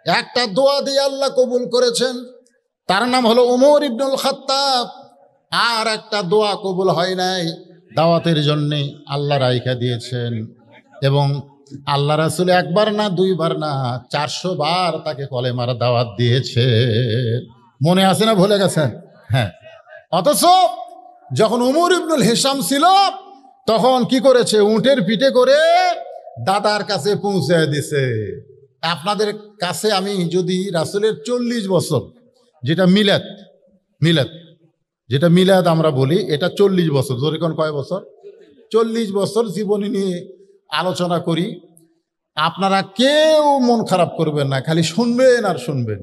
একটা দোয়া দিয়ে আল্লাহ কবুল করেছেন, তার নাম হলো উমর ইবনুল খাত্তাব। আর একটা দোয়া কবুল হয় নাই, দাওয়াতের জন্যে আল্লাহ রাইখা দিয়েছেন, এবং আল্লাহ রাসূল 1 বার না 2 বার না 400 বার তাকে কলেমার দাওয়াত দিয়েছে। মনে আছে না ভুলে গেছেন? হ্যাঁ। অথচ যখন উমর ইবনুল হিসাম ছিল তখন কি করেছে? উটের পিঠে করে দাদার কাছে পৌঁছে দিছে। আপনাদের কাছে আমি যদি রাসূলের 40 বছর, যেটা মিলাদ যেটা মিলাদ আমরা বলি, এটা 40 বছর, জোরে কোন কয় বছর? 40 বছর জীবনী নিয়ে আলোচনা করি, আপনারা কেউ মন খারাপ করবেন না, খালি শুনবেন আর শুনবেন।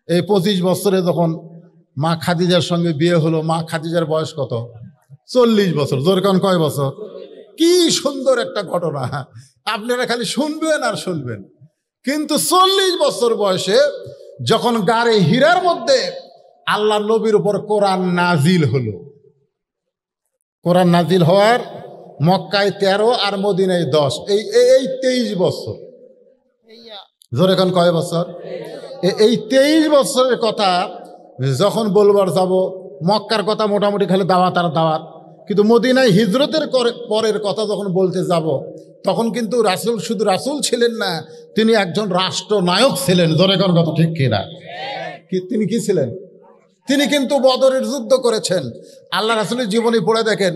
এই 25 বছরে যখন মা খাদিজার সঙ্গে বিয়ে হলো, মা খাদিজার বয়স কত? 40 বছর। জোরে কোন কয় বছর? কি সুন্দর একটা ঘটনা, আপনারা খালি শুনবেন আর শুনবেন। কিন্তু 40 বছর বয়সে যখন গারে হীরার মধ্যে আল্লাহ নবীর উপর কোরআন নাজিল হলো, কোরআন নাজিল হওয়ার মক্কায় 13 আর মদিনায় 10, এই 23 বছর। জোরে এখন কয় বছর? এই 23 বছরের কথা যখন বলবার যাব, মক্কার কথা মোটামুটি খালি দাওয়াত আর দাওয়াত, কিন্তু মদিনায় হিজরতের পরের কথা যখন বলতে যাব, তখন কিন্তু রাসূল শুধু রাসূল ছিলেন না, তিনি একজন রাষ্ট্রনায়ক ছিলেন। জোরে কোন কথা ঠিক কিনা? তিনি কি ছিলেন? তিনি কিন্তু বদরের যুদ্ধ করেছেন। আল্লাহ রাসূলের জীবনী পড়ে দেখেন,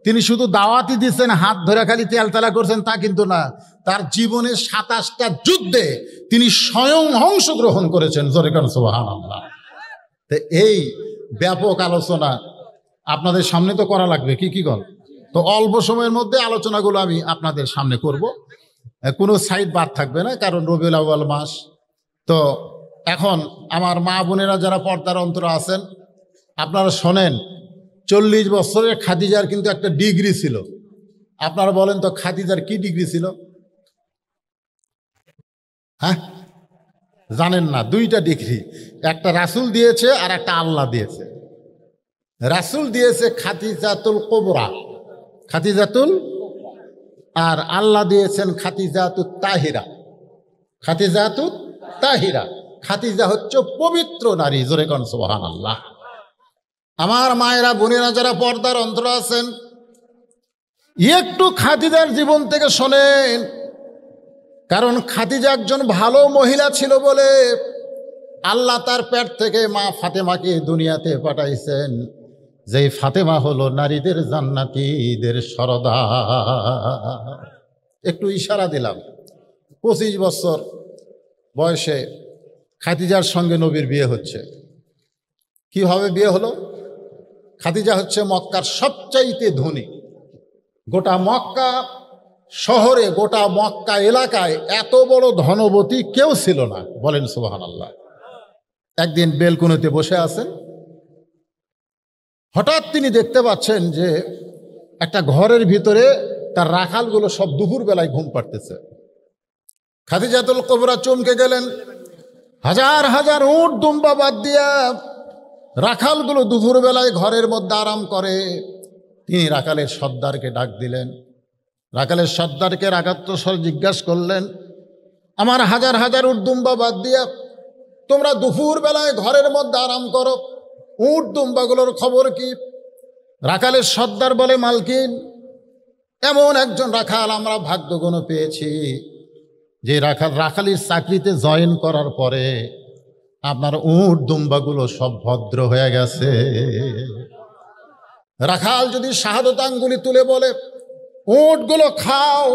তিনি শুধু দাওয়াতই দিচ্ছেন, হাত ধরে খালি তেলতেলা করছেন তা কিন্তু না, তার জীবনের 27টা যুদ্ধে তিনি স্বয়ং অংশগ্রহণ করেছেন। জোরে কোন সুবহানাল্লাহ। তো এই ব্যাপক আলোচনা আপনাদের সামনে তো করা লাগবে, কি কর। তো অল্প সময়ের মধ্যে আলোচনাগুলো আমি আপনাদের সামনে করব, কোনো সাইড বাদ থাকবে না, কারণ রবিউল আউয়াল মাস। তো এখন আমার মা বোনেরা যারা পর্দার অন্তরে আছেন, আপনারা শোনেন, 40 বছরের খাদিজার কিন্তু একটা ডিগ্রি ছিল। আপনারা বলেন তো খাদিজার কি ডিগ্রি ছিল? হ্যাঁ, জানেন না? 2টা ডিগ্রি, একটা রাসূল দিয়েছে আর একটা আল্লাহ দিয়েছে। রাসূল দিয়েছে খাদিজাতুল কুবরা, খাদিজাতুল, আর আল্লাহ দিয়েছেন খাদিজাতুত তাহিরা। খাদিজাতুত তাহিরা, খাদিজা হচ্ছে পবিত্র নারী। জোরে কোন সুবহানাল্লাহ। আমার মায়েরা বোনেরা যারা পর্দার অন্তর আছেন, একটু খাদিজার জীবন থেকে শোনেন, কারণ খাদিজা একজন ভালো মহিলা ছিল বলে আল্লাহ তার পেট থেকে মা ফাতেমাকে দুনিয়াতে পাঠাইছেন, যেই ফাতেমা হলো নারীদের জান্নাতীদের সরদার। একটু ইশারা দিলাম। 25 বছর বয়সে খাদিজার সঙ্গে নবীর বিয়ে হচ্ছে। কিভাবে বিয়ে হলো? খাদিজা হচ্ছে মক্কার সবচাইতে ধনী। গোটা মক্কা শহরে, গোটা মক্কা এলাকায় এত বড় ধনবতী কেউ ছিল না। বলেন সুবহানাল্লাহ। একদিন বেলকুনিতে বসে আছেন, হঠাৎ তিনি দেখতে পাচ্ছেন যে একটা ঘরের ভিতরে তার রাখালগুলো সব দুপুর বেলায় ঘুম পাড়তেছে। খাদিজাতুল কুবরা চমকে গেলেন, হাজার হাজার উট দুম্বা বাদ দিয়া রাখালগুলো দুপুরবেলায় ঘরের মধ্যে আরাম করে। তিনি রাখালের সর্দারকে ডাক দিলেন। রাখালের সর্দারকে রাগাত্মস্বর জিজ্ঞাসা করলেন, আমার হাজার হাজার উট দুম্বা বাদ দিয়া তোমরা দুপুরবেলায় ঘরের মধ্যে আরাম করো, উট দুম্বাগুলোর খবর কি? রাখালের সর্দার বলে, মালকিন, এমন একজন রাখাল আমরা ভাগ্যগুণ পেয়েছি যে রাখালির চাকরিতে জয়েন করার পরে আপনার উট দুম্বাগুলো সব ভদ্র হয়ে গেছে। রাখাল যদি শাহাদত আঙ্গুলি তুলে বলে, উটগুলো খাও,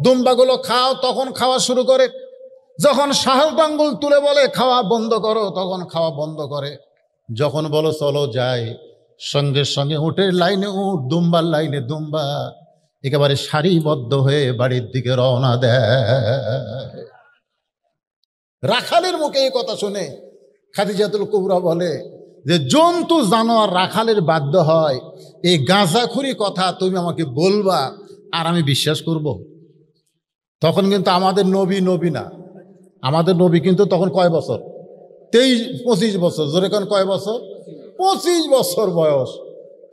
দুম্বাগুলো খাও, তখন খাওয়া শুরু করে। যখন শাহাদত আঙ্গুল তুলে বলে খাওয়া বন্ধ করো, তখন খাওয়া বন্ধ করে। যখন বলো চলো যাই, সঙ্গে সঙ্গে উটের লাইনে উট, দুম্বার লাইনে দুম্বা, একেবারে সারিবদ্ধ হয়ে বাড়ির দিকে রওনা দেয়। রাখালের মুখে এই কথা শুনে খাদিজাতুল কুবরা বলে যে জন্তু জানোয়ার রাখালের বাধ্য হয়, এই গাঁজাখুরি কথা তুমি আমাকে বলবা আর আমি বিশ্বাস করব? তখন কিন্তু আমাদের নবী না, আমাদের নবী কিন্তু তখন কয় বছর? 23-25 বছর। জোরে কোন কয় বছর? 25 বছর বয়স।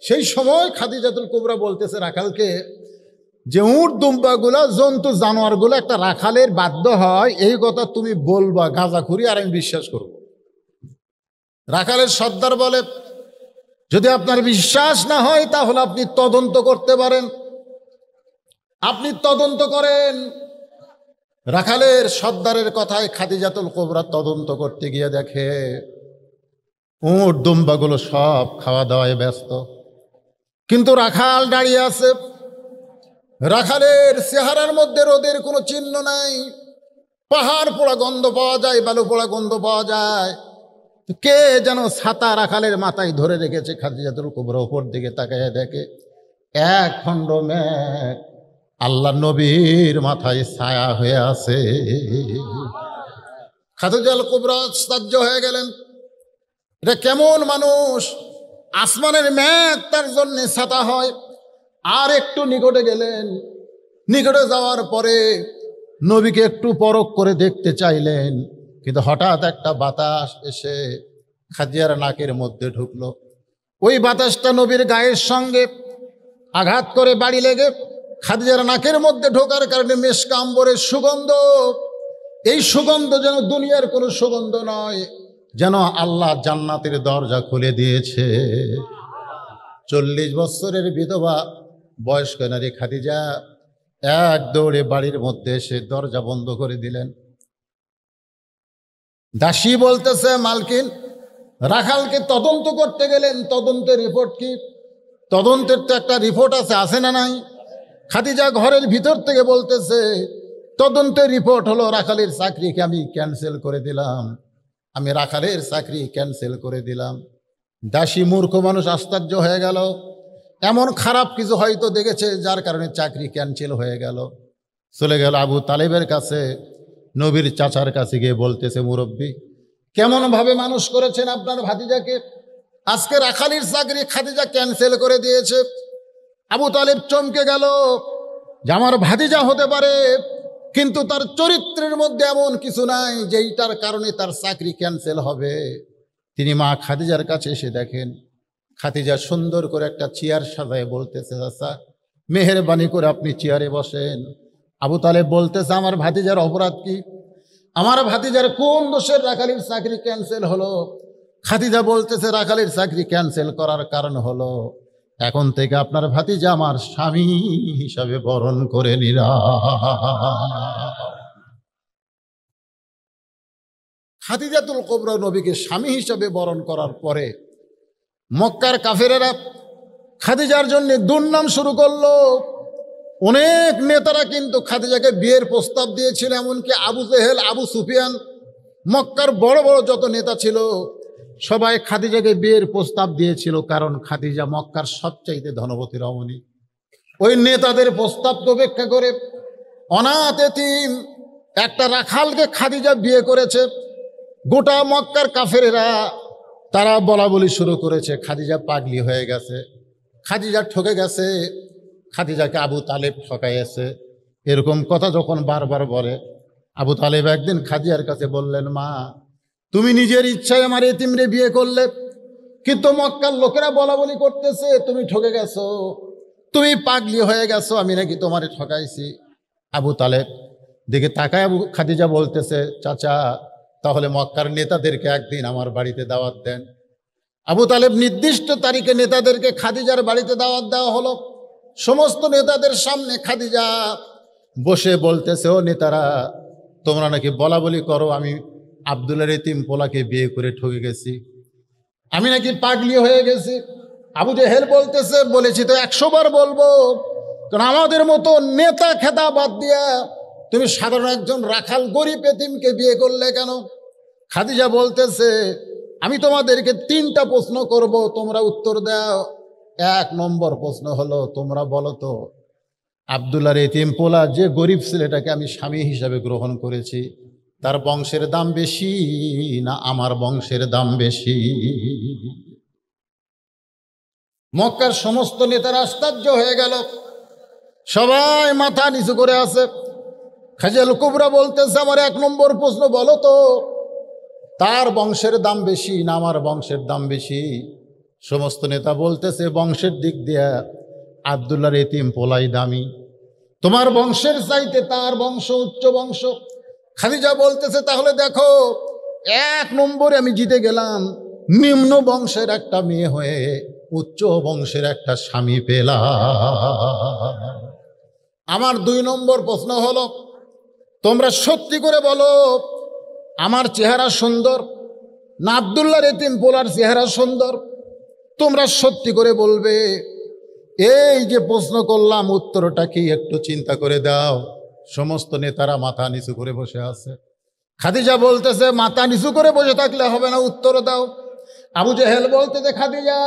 সেই সময় খাদিজাতুল কুবরা বলতেছে রাখালকে যে উট দুম্বাগুলা, জন্তু জানোয়ারগুলো একটা রাখালের বাধ্য হয়, এই কথা তুমি বলবা গাঁজাখুরি আর আমি বিশ্বাস করব। রাখালের সর্দার বলে, যদি আপনার বিশ্বাস না হয় তাহলে আপনি তদন্ত করতে পারেন, আপনি তদন্ত করেন। রাখালের সর্দারের কথায় খাদিজাতুল কুবরা তদন্ত করতে গিয়ে দেখে উট দুম্বাগুলো সব খাওয়া দাওয়ায় ব্যস্ত, কিন্তু রাখাল দাঁড়িয়ে আছে। রাখালের চেহারার মধ্যে রোদের কোনো চিহ্ন নাই। পাহাড় পোড়া গন্ধ পাওয়া যায়, বালু পোড়া গন্ধ পাওয়া যায়। কে যেন ছাতা রাখালের মাথায় ধরে রেখেছে। খাদিজাতুল কুবরা উপর দিকে তাকায় দেখে এক খণ্ড মেঘ আল্লাহ নবীর মাথায় ছায়া হয়ে আছে। খাদিজাতুল কুবরা আশ্চর্য হয়ে গেলেন, এটা কেমন মানুষ? আসমানের মেঘ তার জন্য ছাতা হয়। আর একটু নিকটে গেলেন। নিকটে যাওয়ার পরে নবীকে একটু পরখ করে দেখতে চাইলেন, কিন্তু হঠাৎ একটা বাতাস এসে খাদিজার নাকের মধ্যে ঢুকলো। ওই বাতাসটা নবীর গায়ের সঙ্গে আঘাত করে বাড়ি লেগে খাদিজার নাকের মধ্যে ঢোকার কারণে মেশক আম্বরের সুগন্ধ, এই সুগন্ধ যেন দুনিয়ার কোনো সুগন্ধ নয়, যেন আল্লাহ জান্নাতের দরজা খুলে দিয়েছে। 40 বছরের বিধবা বয়স্ক নারী খাদিজা এক দৌড়ে বাড়ির মধ্যে এসে দরজা বন্ধ করে দিলেন। দাসী বলতেছে, মালকিন, রাখালকে তদন্ত করতে গেলেন, তদন্তের রিপোর্ট কি? তদন্তের তো একটা রিপোর্ট আছে না নাই? খাদিজা ঘরের ভিতর থেকে বলতেছে, তদন্তের রিপোর্ট হলো রাখালের চাকরিকে আমি ক্যান্সেল করে দিলাম, আমি রাখালের চাকরি ক্যান্সেল করে দিলাম। দাসী মূর্খ মানুষ আশ্চর্য হয়ে গেল, এমন খারাপ কিছু হয়তো দেখেছে যার কারণে চাকরি ক্যান্সেল হয়ে গেল। চলে গেল আবু তালেবের কাছে, নবীর চাচার কাছে গিয়ে বলতেছে, মুরব্বী, কেমন ভাবে মানুষ করেছেন আপনার ভাতিজাকে, আজকে রাখালির চাকরি খাদিজা ক্যান্সেল করে দিয়েছে। আবু তালেব চমকে গেল যে আমার ভাতিজা হতে পারে, কিন্তু তার চরিত্রের মধ্যে এমন কিছু নাই যেইটার কারণে তার চাকরি ক্যান্সেল হবে। তিনি মা খাদিজার কাছে এসে দেখেন খাদিজা সুন্দর করে একটা চেয়ার সাজায় বলতেছে, চাচা মেহেরবানি করে আপনি চেয়ারে বসেন। আবু তালেব বলতেছে, আমার ভাতিজার অপরাধ কি? আমার ভাতিজার কোন দোষের রাখালির চাকরি ক্যান্সেল হলো? খাদিজা বলতেছে, রাখালির চাকরি ক্যান্সেল করার কারণ হলো এখন থেকে আপনার ভাতিজা আমার স্বামী হিসাবে বরণ করে নিরা। খাদিজাতুল কুবরা নবীকে স্বামী হিসাবে বরণ করার পরে মক্কার কাফেরেরা খাদিজার জন্য দুর্নাম শুরু করলো। অনেক নেতারা কিন্তু খাদিজাকে বিয়ের প্রস্তাব দিয়েছিল, এমনকি আবু জেহেল, আবু সুফিয়ান, মক্কার বড় বড় যত নেতা ছিল সবাই খাদিজাকে বিয়ের প্রস্তাব দিয়েছিল, কারণ খাদিজা মক্কার সবচাইতে ধনবতী রমণী। ওই নেতাদের প্রস্তাবকে উপেক্ষা করে অনাথ এতিম একটা রাখালকে খাদিজা বিয়ে করেছে। গোটা মক্কার কাফেরেরা তারা বলা বলি শুরু করেছে খাদিজা পাগলি হয়ে গেছে, খাদিজা ঠকে গেছে, খাদিজাকে আবু তালেব ঠকাইছে। এরকম কথা যখন বারবার বলে, আবু তালেব একদিন খাদিজার কাছে বললেন, মা তুমি নিজের ইচ্ছায় আমার এতিমরে বিয়ে করলে, কিন্তু মক্কার লোকেরা বলা বলি করতেছে তুমি ঠকে গেছো, তুমি পাগলি হয়ে গেছো, আমি নাকি তোমারে ঠকাইছি। আবু তালেব দিকে তাকায় আবু খাদিজা বলতেছে, চাচা তাহলে মক্কার নেতাদেরকে একদিন আমার বাড়িতে দাওয়াত দেন। আবু তালেব নির্দিষ্ট তারিখে নেতাদেরকে খাদিজার বাড়িতে দাওয়াত দেওয়া হলো। সমস্ত নেতাদের সামনে খাদিজা বসে বলতেছে, ও নেতারা, তোমরা নাকি বলা বলি করো আমি আব্দুল্লাহর এতিম পোলাকে বিয়ে করে ঠকে গেছি, আমি নাকি পাগলি হয়ে গেছি। আবু জেহেল বলতেছে, বলেছি তো 100 বার বলবো, কারণ আমাদের মতো নেতা খেতা বাদ দিয়া তুমি সাধারণ একজন রাখাল গরিব এতিমকে বিয়ে করলে কেন? খাদিজা বলতেছে, আমি তোমাদেরকে 3টা প্রশ্ন করব, তোমরা উত্তর দাও। 1 নম্বর প্রশ্ন হলো, তোমরা বলো তো আব্দুল্লাহর এতিম পোলা যে গরিব ছেলেটাকে আমি স্বামী হিসাবে গ্রহণ করেছি, তার বংশের দাম বেশি না আমার বংশের দাম বেশি? মক্কার সমস্ত নেতারা আশ্চর্য হয়ে গেল, সবাই মাথা নিচু করে আছে। খাদিজাতুল কুবরা বলতেছে, আমার 1 নম্বর প্রশ্ন, বলো তো তার বংশের দাম বেশি না আমার বংশের দাম বেশি? সমস্ত নেতা বলতেছে, বংশের দিক দিয়ে আব্দুল্লাহর এতিম পোলাই দামি, তোমার বংশের চাইতে তার বংশ উচ্চ বংশ। খাদিজা বলতেছে, তাহলে দেখো 1 নম্বরে আমি জিতে গেলাম, নিম্ন বংশের একটা মেয়ে হয়ে উচ্চ বংশের একটা স্বামী পেলাম। আমার 2 নম্বর প্রশ্ন হলো, তোমরা সত্যি করে বলো আমার চেহারা সুন্দর না আব্দুল্লাহর এতিম পোলার চেহারা সুন্দর? তোমরা সত্যি করে বলবে। এই যে প্রশ্ন করলাম, উত্তরটা কি একটু চিন্তা করে দাও। সমস্ত নেতারা মাথা নিচু করে বসে আছে। খাদিজা বলতেছে, মাথা নিচু করে বসে থাকলে হবে না, উত্তর দাও। আবু জেহেল বলতেছে, খাদিজা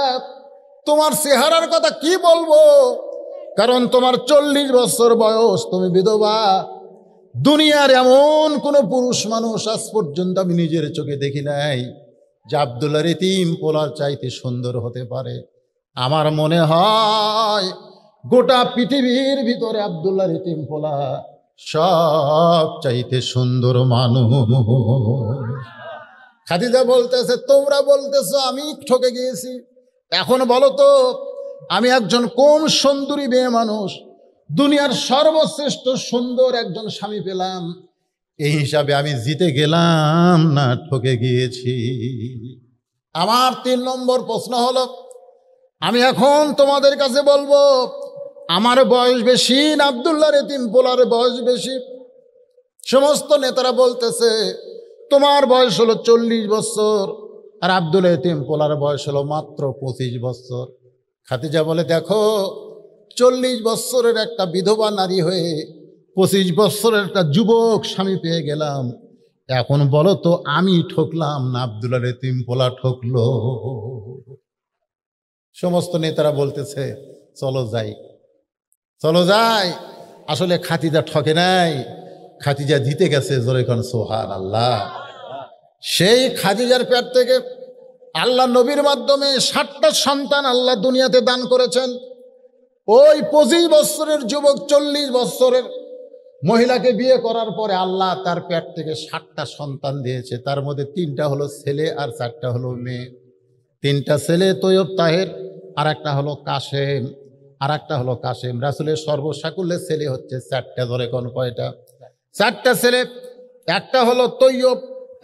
তোমার চেহারার কথা কি বলবো, কারণ তোমার 40 বছর বয়স, তুমি বিধবা। দুনিয়ার এমন কোন পুরুষ মানুষ আজ পর্যন্ত আমি নিজের চোখে দেখি নাই যে আব্দুল্লাহর এতিম পোলার চাইতে সুন্দর হতে পারে। আমার মনে হয় গোটা পৃথিবীর ভিতরে আব্দুল্লাহর এতিম পোলা সব চাইতে সুন্দর মানুষ। খাদিজা বলতেছে, তোমরা বলতেছো আমি ঠকে গিয়েছি, এখন বলো তো আমি একজন কোন সুন্দরী মেয়ে মানুষ দুনিয়ার সর্বশ্রেষ্ঠ সুন্দর একজন স্বামী পেলাম, এই হিসাবে আমি জিতে গেলাম না ঠকে গিয়েছি? আমার 3 নম্বর প্রশ্ন হলো, আমি এখন তোমাদের কাছে বলবো আমার বয়স বেশি না আব্দুল্লাহর এতিম পোলার বয়স বেশি? সমস্ত নেতারা বলতেছে, তোমার বয়স হলো 40 বছর আর আব্দুল এতিম পোলার বয়স হলো মাত্র 25 বছর। খাদিজা বলে, দেখো 40 বছরের একটা বিধবা নারী হয়ে 25 বছরের একটা যুবক স্বামী পেয়ে গেলাম, এখন বলো তো আমি ঠকলাম না আব্দুল্লাহর এতিম পোলা ঠকলো? সমস্ত নেতারা বলতেছে, চলো যাই, চলো যাই। আসলে খাদিজা ঠকে নাই, খাদিজা জিতে গেছে। জোরে কোন সুবহানাল্লাহ। সেই খাদিজার পেট থেকে আল্লাহ নবীর মাধ্যমে 60টা সন্তান আল্লাহ দুনিয়াতে দান করেছেন। ওই 25 বছরের যুবক 40 বছরের মহিলাকে বিয়ে করার পরে আল্লাহ তার পেট থেকে 60টা সন্তান দিয়েছে। তার মধ্যে 3টা হলো ছেলে আর 4টা হলো মেয়ে। 3টা ছেলে তৈয়ব তাহের, আর একটা হলো কাসেম, আর একটা হলো কাসেম। রাসূলের সর্বসাকুল্যের ছেলে হচ্ছে 4টা। ধরে কোন কয়টা? 4টা ছেলে। একটা হলো তৈয়ব,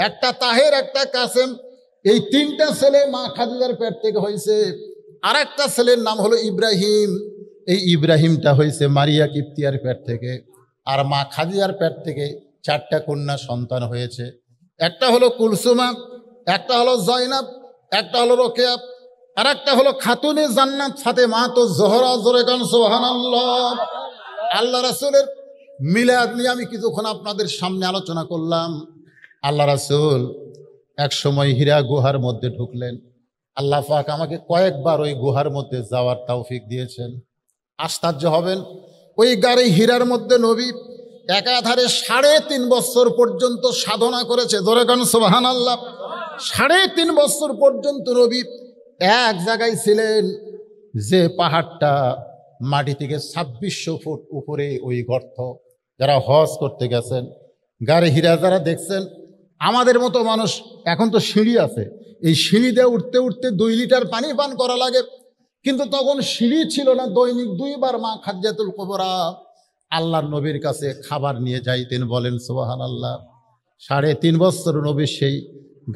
একটা তাহের, একটা কাসেম। এই 3টা ছেলে মা খাদিজার পেট থেকে হয়েছে। আর একটা ছেলের নাম হলো ইব্রাহিম। এই ইব্রাহিমটা হয়েছে মারিয়া কিপ্তিয়ার পেট থেকে। আর মা খাদিজার পেট থেকে 4টা কন্যা সন্তান হয়েছে। একটা হলো কুলসুমা, একটা হলো জয়নাব, একটা হলো রোকেয়া, আর একটা হলো খাতুনে জান্নাত ফাতেমা তো জোহরা। জোরে কান সুবহানাল্লাহ। আল্লাহ রাসূলের মিলাদ নিয়ে আমি কিছুক্ষণ আপনাদের সামনে আলোচনা করলাম। আল্লাহ রাসূল এক সময় হীরা গুহার মধ্যে ঢুকলেন। আল্লাহ পাক আমাকে কয়েকবার ওই গুহার মধ্যে যাওয়ার তৌফিক দিয়েছেন। আশ্চর্য হবেন, ওই গাড়ি হীরার মধ্যে নবী একাধারে 3.5 বছর পর্যন্ত সাধনা করেছে। ধরে কান সুবহানাল্লাহ। 3.5 বছর পর্যন্ত নবী এক জায়গায় ছিলেন, যে পাহাড়টা মাটি থেকে 2600 ফুট উপরে ওই গর্ত। যারা হজ করতে গেছেন, গাড়ি হীরা যারা দেখছেন, আমাদের মতো মানুষ এখন তো সিঁড়ি আছে, এই সিঁড়ি দিয়ে উঠতে উঠতে 2 লিটার পানি পান করা লাগে, কিন্তু তখন সিঁড়ি ছিল না। দৈনিক 2 বার মা খাদিজাতুল কুবরা আল্লাহর নবীর কাছে খাবার নিয়ে যাইতেন। বলেন সুবহানাল্লাহ। 3.5 বছর নবী সেই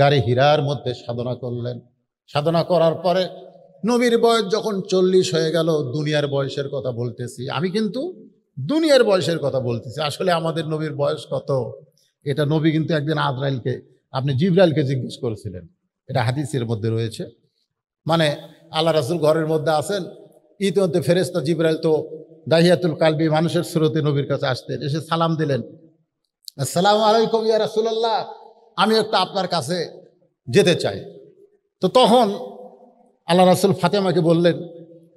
গাড়ি হীরার মধ্যে সাধনা করলেন। সাধনা করার পরে নবীর বয়স যখন 40 হয়ে গেল, দুনিয়ার বয়সের কথা বলতেছি আমি, কিন্তু দুনিয়ার বয়সের কথা বলতেছি। আসলে আমাদের নবীর বয়স কত, এটা নবী কিন্তু একদিন আজরাইলকে, আপনি জিবরাইলকে জিজ্ঞেস করেছিলেন, এটা হাদিসের মধ্যে রয়েছে। মানে আল্লাহ রাসূল ঘরের মধ্যে আছেন, ইতিমধ্যে ফেরেশতা জিবরাইল তো দাহিয়াতুল কালবি মানুষের সুরতে নবীর কাছে আসতেন, এসে সালাম দিলেন, আসসালামু আলাইকুম ইয়া রাসূলুল্লাহ, আমি একটা আপনার কাছে যেতে চাই। তো তখন আল্লাহ রাসূল ফাতেমাকে বললেন,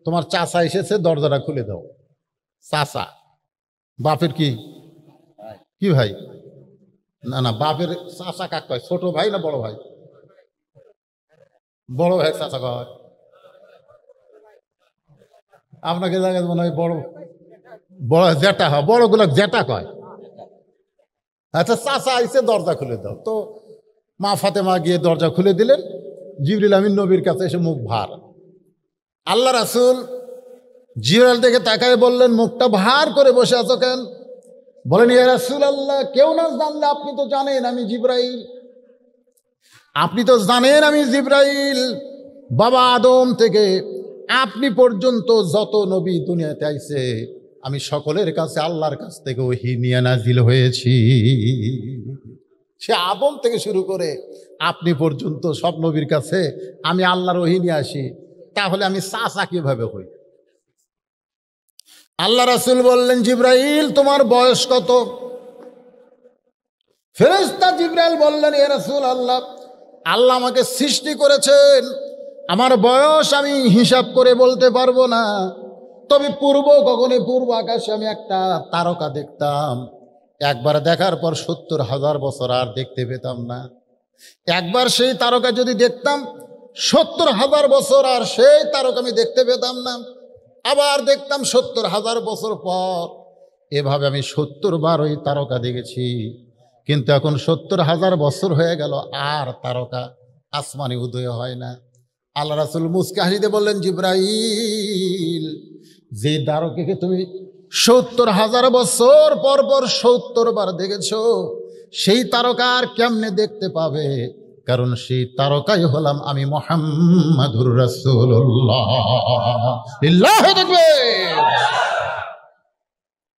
তোমার চাচা এসেছে, দরজাটা খুলে দাও। চাচা বাপের কি কি ভাই? না না, বাপের চাচা কাক কয়? ছোট ভাই না বড় ভাই? বড় ভাই চাচা কয়। আপনাকে জায়গায় মনে হয় বড় বড় জেঠা হয়, বড়গুলো জেঠা কয়। আচ্ছা, চাচা আইসে, দরজা খুলে দাও। তো মা ফাতেমা গিয়ে দরজা খুলে দিলেন। জিবরিল আমিন নবীর কাছে এসে মুখ ভার। আল্লাহ রাসূল জিবরাইল দেখে তাকায় বললেন, মুখটা ভার করে বসে আছো কেন? বলেন, ইয়া রাসূলুল্লাহ, কেউ না জানলে আপনি তো জানেন আমি জিবরাইল, আপনি তো জানেন আমি জিবরাইল। বাবা আদম থেকে আপনি পর্যন্ত যত নবী দুনিয়াতে আইছে, আমি সকলের কাছে আল্লাহর কাছ থেকে ওহী নিয়ে নাজিল হয়েছি। সে আদম থেকে শুরু করে আপনি পর্যন্ত সব নবীর কাছে আমি আল্লাহর ওহী নিয়ে আসি, তাহলে আমি চাচা কিভাবে হই? আল্লাহ রাসূল বললেন, জিবরাইল তোমার বয়স কত? ফেরেশতা জিবরাইল বললেন, ইয়া রাসূলুল্লাহ, আল্লাহ আমাকে সৃষ্টি করেছেন, আমার বয়স আমি হিসাব করে বলতে পারবো না। তবে পূর্ব আকাশে আমি একটা তারকা দেখতাম, একবার দেখার পর 70,000 বছর আর দেখতে পেতাম না। একবার সেই তারকা যদি দেখতাম 70,000 বছর আর সেই তারকা আমি দেখতে পেতাম না। আবার দেখতাম 70,000 বছর পর। এভাবে আমি 70 বার ওই তারকা দেখেছি, কিন্তু এখন 70,000 বছর হয়ে গেল আর তারকা আসমানে উদয় হয় না। আল্লাহ রাসূল মুস্কে হাসিতে বললেন, জিবরাইল, যে তারকাকে তুমি 70,000 বছর পর পর 70 বার দেখেছো, সেই তারকা আর কেমনে দেখতে পাবে? কারণ সেই তারকাই হলাম আমি, মুহাম্মাদুর রাসূলুল্লাহ। লিল্লাহি তাকবীর।